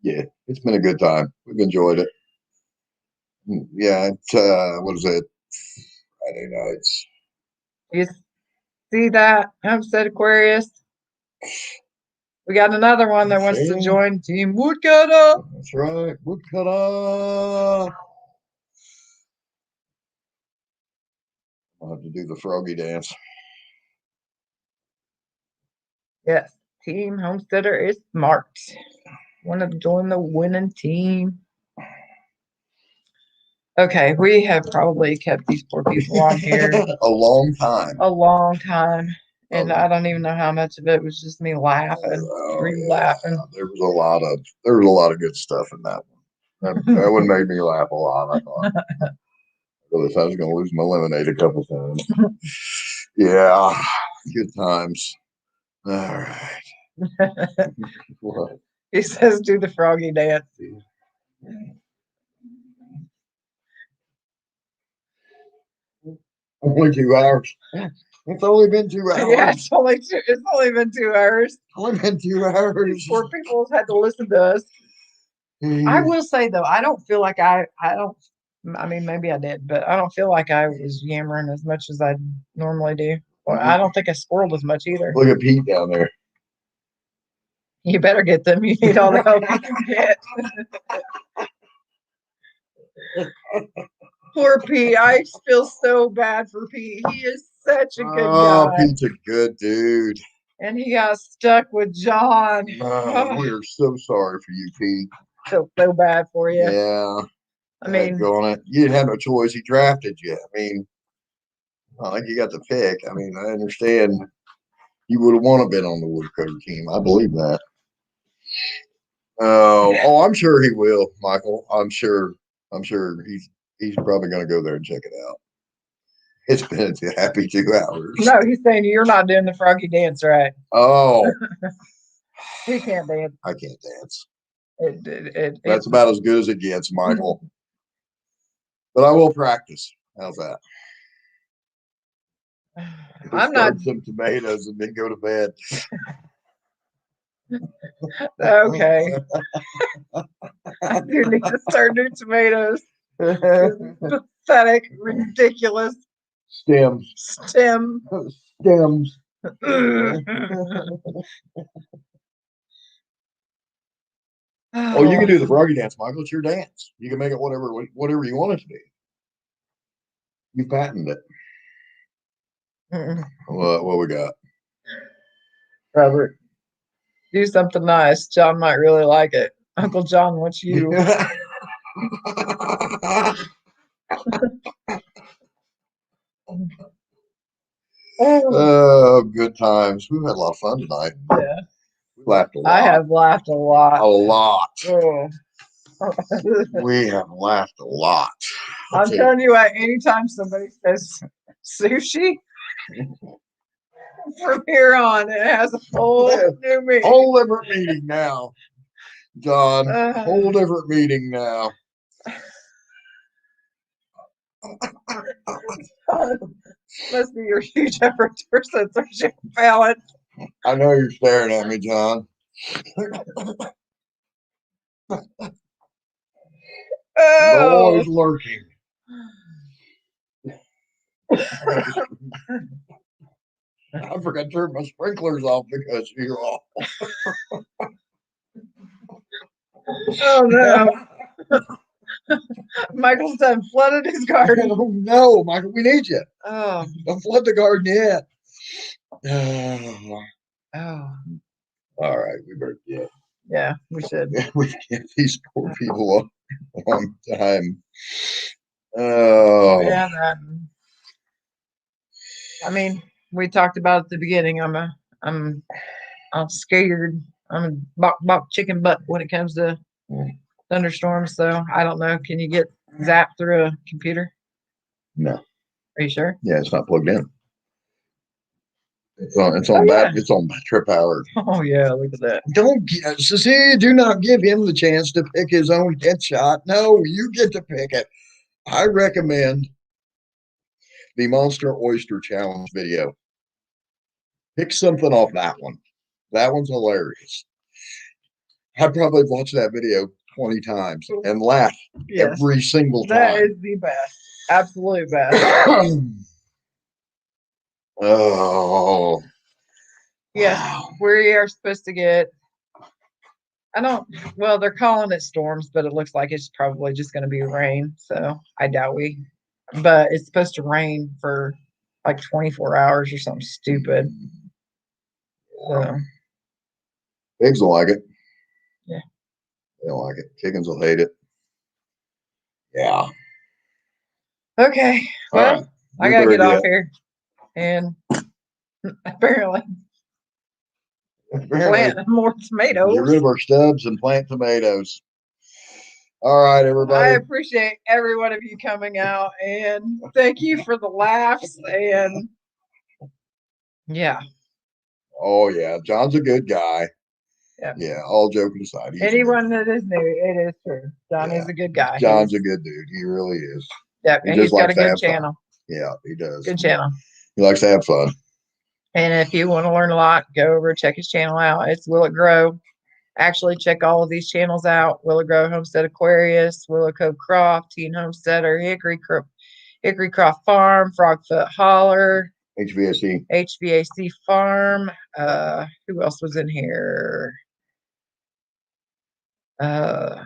Yeah, it's been a good time. We've enjoyed it. Yeah, it's, what is it? Friday nights. you see that, Homestead Aquarius? We got another one that wants to See? join Team Woodcutter. That's right. Woodcutter. I'll have to do the froggy dance. Yes, Team Homesteader is smart. Want to join the winning team. Okay, we have probably kept these poor people on here A long time. a long time. And Oh. I don't even know how much of it was just me laughing, laughing. There was a lot of good stuff in that one. That one made me laugh a lot. I thought, well, if I was going to lose my lemonade a couple times. Yeah, good times. All right. What? He says, "Do the froggy dance." Only 2 hours. It's only been 2 hours. Yeah, it's only been 2 hours. Only been 2 hours. These poor people had to listen to us. I will say though, I don't feel like I don't. I mean, maybe I did, but I don't feel like I was yammering as much as I normally do. Or I don't think I squirreled as much either. Look at Pete down there. You better get them. You need all the help you can get. Poor Pete. I feel so bad for Pete. He is such a good guy. Pete's a good dude. And he got stuck with John. We are so sorry for you, Pete. Feel so bad for you. Yeah. I mean, going it. You didn't have no choice. He drafted you. I mean, not like you got the pick. I mean, I understand you would have wanted to been on the Woodcutter team. I believe that. Oh, I'm sure he will, Michael. I'm sure he's probably going to go there and check it out. It's been a happy 2 hours. no, he's saying you're not doing the froggy dance right. Oh, He can't dance. I can't dance. That's about as good as it gets, Michael. But I will practice. How's that? I'm not some tomatoes and then go to bed. okay. I do need to start new tomatoes. Pathetic, ridiculous Stems. stem. Stems. Oh, you can do the froggy dance, Michael. It's your dance. You can make it whatever you want it to be. You patented it. What we got? Robert, do something nice. John might really like it. Uncle John wants you. Oh, good times. We've had a lot of fun tonight. Yeah. We laughed a lot. I have laughed a lot. A lot. Oh. We have laughed a lot. I'm telling you what, anytime somebody says sushi, from here on, it has a whole new meaning. Whole different meaning now, John. Whole different meaning now. Must be your huge effort to censorship palette. I know you're staring at me, John. You're Oh, always lurking. I forgot to turn my sprinklers off because you're off. oh no. Michael's done flooded his garden. Oh, no, Michael, we need you. Oh, Don't flood the garden yet. Oh. oh. All right, we better get. Yeah, we should. We give these poor people a long time. Oh, Yeah, I mean, we talked about at the beginning. I'm scared. I'm a bok chicken butt when it comes to thunderstorms. So I don't know. Can you get zapped through a computer? no. Are you sure? Yeah, it's not plugged in. It's on. It's Oh, on yeah. It's on trip power. Oh yeah, look at that. Don't see. Do not give him the chance to pick his own headshot. No, you get to pick it. I recommend the Monster Oyster Challenge video. Pick something off that one. That one's hilarious. I probably watched that video 20 times and laughed Yes, every single that time. is the best. Absolute best. Oh, Yes, wow. we are supposed to get. Well, they're calling it storms, but it looks like it's probably just going to be rain. So I doubt but it's supposed to rain for like 24 hours or something stupid. So, Pigs will like it. yeah. They don't like it. Chickens will hate it. Yeah. Okay. All Well, right. I We got to better get off here and apparently plant more Get tomatoes. rid of our stubs and plant tomatoes. All right, I everybody. appreciate every one of you coming out and thank you for the laughs and yeah. Oh, yeah. John's a good guy. Yeah. Yeah. All joking aside. He's Anyone that is new, it is true. John is Yeah. a good guy. John's a good dude. He really is. Yeah, He and just he's got likes a to good have fun. channel. Yeah, he does. Good channel. He likes to have fun. And if you want to learn a lot, go over check his channel out. It's Will It Grow. Actually, check all of these channels out. Will It Grow Homestead Aquarius, Willow Cove Croft, Teen Homesteader, Hickory Croft Farm, Frogfoot Holler, HVAC. HVAC Farm. Who else was in here? I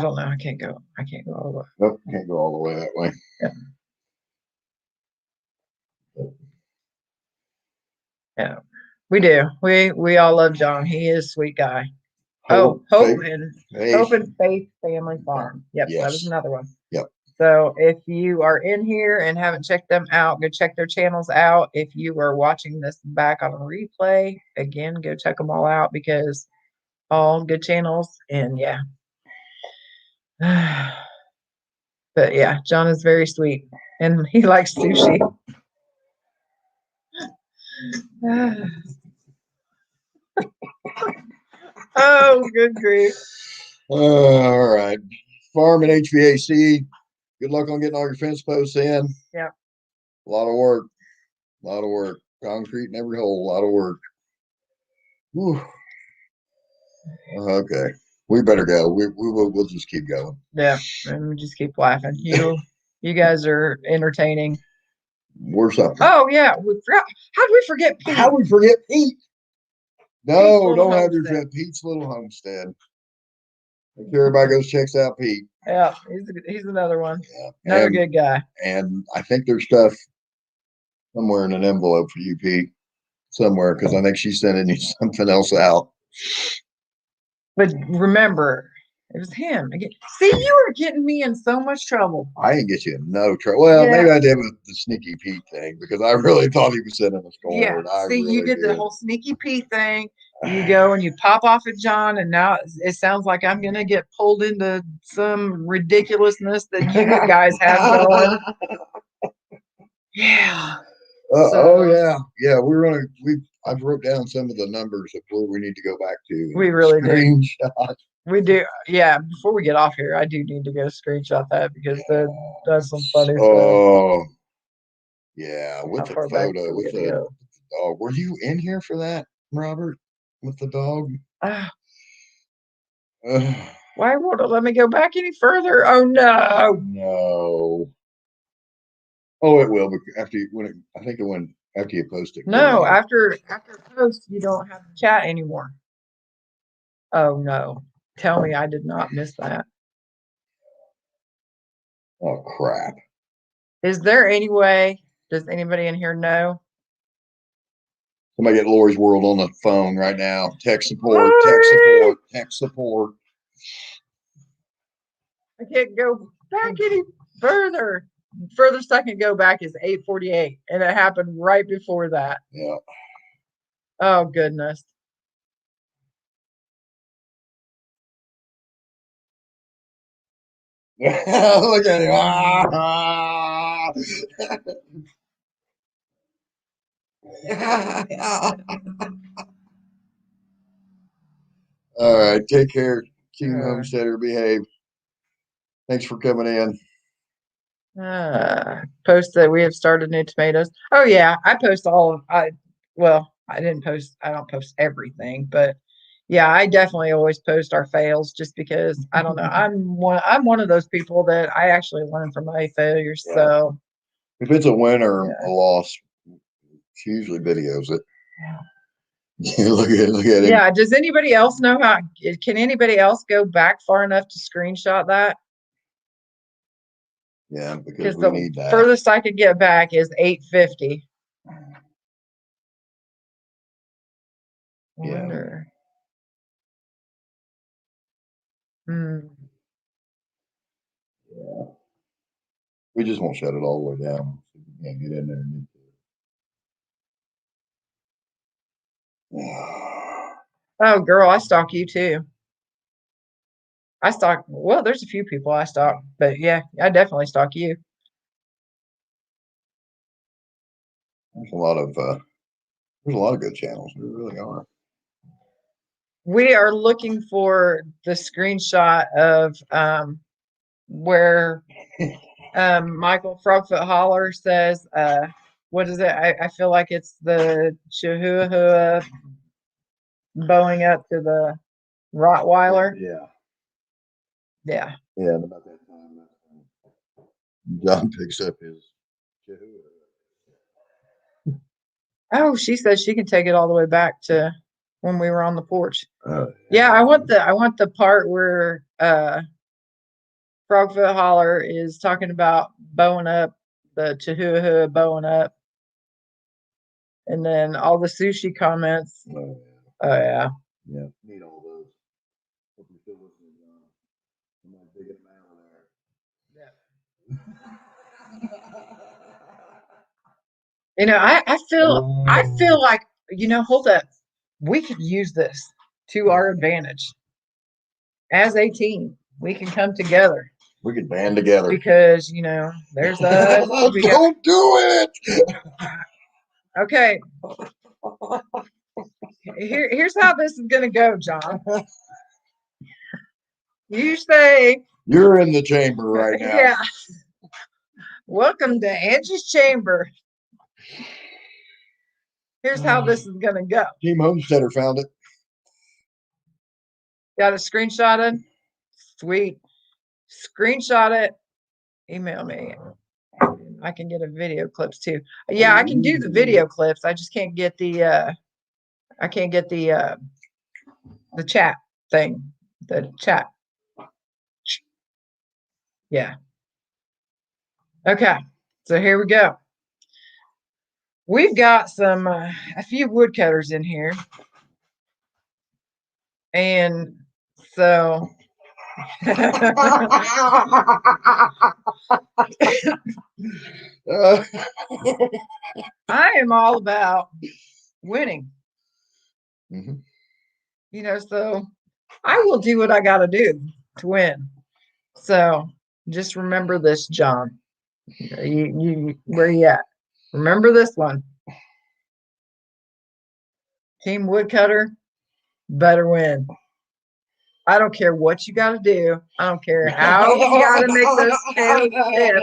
don't know. I can't go all the way. Nope, can't go all the way that way. Yeah. Yeah. We do. We all love John. He is a sweet guy. Hope and Faith Family Farm. Yep, that was Yes. another one. Yep. So if you are in here and haven't checked them out, go check their channels out. If you are watching this back on a replay, again, go check them all out because all good channels. And yeah. But yeah, John is very sweet and he likes sushi. Oh, good grief. All right. Farm and HVAC. Good luck on getting all your fence posts in. Yeah. A lot of work. A lot of work. Concrete in every hole. A lot of work. Whew. Okay. We better go. We'll just keep going. Yeah. And we just keep laughing. You guys are entertaining. We're something. Oh yeah. We forgot. How did we forget Pete? How we forget Pete? No, Little don't have your Homestead. Pete's Little Homestead. Make sure everybody goes checks out Pete. Yeah, he's another one. Yeah. Another good guy. And I think there's stuff somewhere in an envelope for you, Pete. Somewhere, because I think she's sending you something else out. But remember, it was him again. See, you were getting me in so much trouble. I didn't get you in no trouble. Well, Yeah. maybe I did with the Sneaky Pete thing because I really thought he was sending us gold. Yeah. I See, really you did the whole Sneaky Pete thing. You go and you pop off at John, and now it sounds like I'm gonna get pulled into some ridiculousness that you guys have going. Yeah. Oh yeah. I wrote down some of the numbers of where we need to go back to. We really do. Screenshot. We do. Yeah. Before we get off here, I do need to go screenshot that because that's some funny stuff. Oh, yeah, with How the far back photo, do we with have to the go? dog. Were you in here for that, Robert? With the dog? Ah, Ugh, why won't it let me go back any further? Oh no. no. Oh, it will. But after you, when it, I think it went after you post it. No, after post, you don't have to chat anymore. Oh no. Tell me I did not miss that. Oh crap! Is there any way? Does anybody in here know? Somebody get Lori's World on the phone right now. Tech support. Tech support. Tech support. I can't go back any further. Furthest I can go back is 8:48, and it happened right before that. Yeah. Oh goodness. Look at him. Ah. All right. Take care. Team Homesteader. Behave. Thanks for coming in. Post that we have started new tomatoes. Oh yeah, I post all of I didn't post, I don't post everything, but yeah, I definitely always post our fails just because I don't know. I'm one of those people that I actually learn from my failures. Yeah. So If it's a win or Yeah. a loss, she usually videos it. Yeah. Look at him. Yeah, does anybody else know how? Can anybody else go back far enough to screenshot that? Yeah, because Because we the need that. furthest I could get back is 850. Yeah. Wonder. Hmm. Yeah. We just won't shut it all the way down. We can't get in there and get to Oh, girl, I stalk you too. I stalk. Well, there's a few people I stalk, but yeah, I definitely stalk you. There's a lot of good channels. There really are. We are looking for the screenshot of where Michael Frogfoot Holler says, what is it? I feel like it's the Chihuahua bowing up to the Rottweiler. Yeah. Yeah. Yeah. And about that time, John picks up his Chihuahua. Oh, she says she can take it all the way back to when we were on the porch. Oh, Yeah, I want the part where Frogfoot Holler is talking about bowing up, the Chihuahua bowing up, and then all the sushi comments. Oh, Oh yeah. yeah. Need all those. Hope you're still listening, John. I'm not digging them out of there. You know, I feel like, hold up. We could use this to our advantage. As a team, we can come together We could band together. because, there's us. Don't do it. Okay. Here's how this is gonna go, John. You say You're in the chamber right now. Yeah. Welcome to Angie's Chamber. Here's how this is gonna go. Team Homesteader found it. Got it screenshotted? Sweet. Screenshot it. Email me. I can get a video clips too. Yeah, I can do the video clips. I just can't get the the chat thing. The chat. Yeah. Okay. So here we go. We've got a few woodcutters in here. And so I am all about winning. So I will do what I got to do to win. So just remember this, John. Where you at? Remember this one. Team Woodcutter better win. I don't care what you got to do. I don't care how you got to make those tails dip.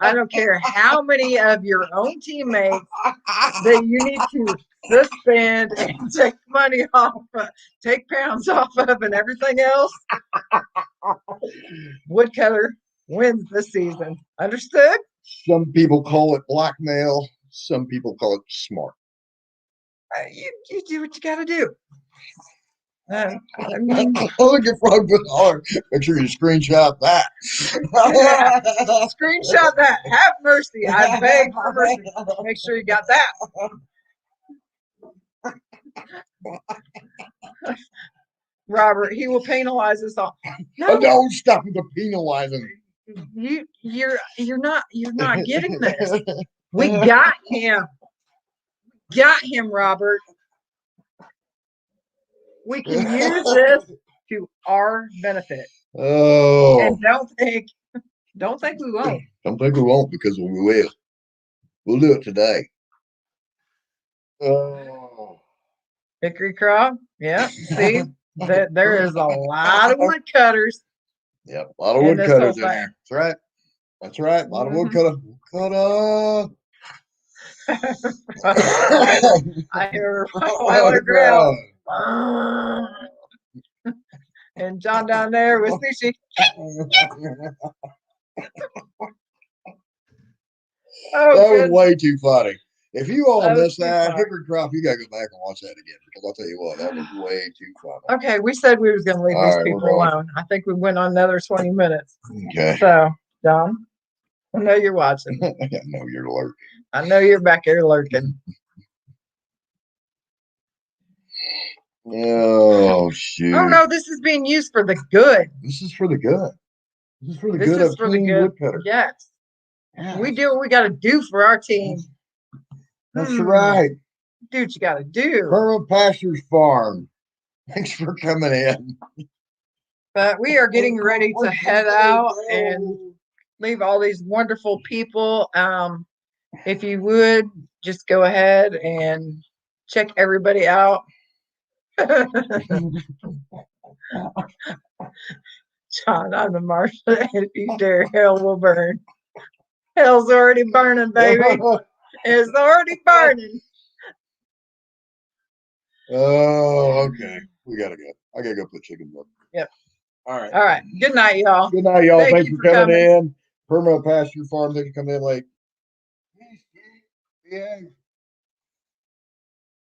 I don't care how many of your own teammates that you need to suspend and take money off, take pounds off of, and everything else. Woodcutter wins the season. Understood? Some people call it blackmail. Some people call it smart. You do what you got to do. I mean, Look at Frog with hard. Make sure you screenshot that. yeah. Screenshot that. Have mercy. I beg for mercy. Make sure you got that. Robert, he will penalize us all. No, Don't stop the penalizing. you're not getting this. We got him. Got him, Robert. We can use this to our benefit. Oh, And don't think we won't. don't think we won't, because we will. We'll do it today. Oh, Hickory crop. Yeah. See, there is a lot of woodcutters. yep, a lot of In this woodcutters whole in there. That's right. That's right. A lot of woodcutter. I hear Tyler Grill. And John down there with sushi. Oh, That was good. way too funny. If you all That was missed too that, funny. Hickory Crop, you gotta go back and watch that again, because I'll tell you what, that was way too funny. Okay, we said we was going to leave All these right, we're people going. alone. I think we went on another 20 minutes. Okay. So, John, I know you're watching. I know you're alert. I know you're back there lurking. Oh shoot. Oh no, this is being used for the good. This is for the good. This is for the This good is of for the clean good. woodcutter. Yes. Yeah, We do what we got to do for our team. that's right. Do what you got to do. Perma Pastures Farm. Thanks for coming in. But we are getting ready to head out and leave all these wonderful people. If you would just go ahead and check everybody out. John, I'm the marshal. If you dare, hell will burn. Hell's already burning, baby. It's already burning. Oh, okay. We gotta go. I gotta go put chickens up. Yep. All right. All right. Good night, y'all. Good night, y'all. Thank Thanks you for for coming coming. in. Perma Pasture Farm. Thanks for coming in late. Yeah.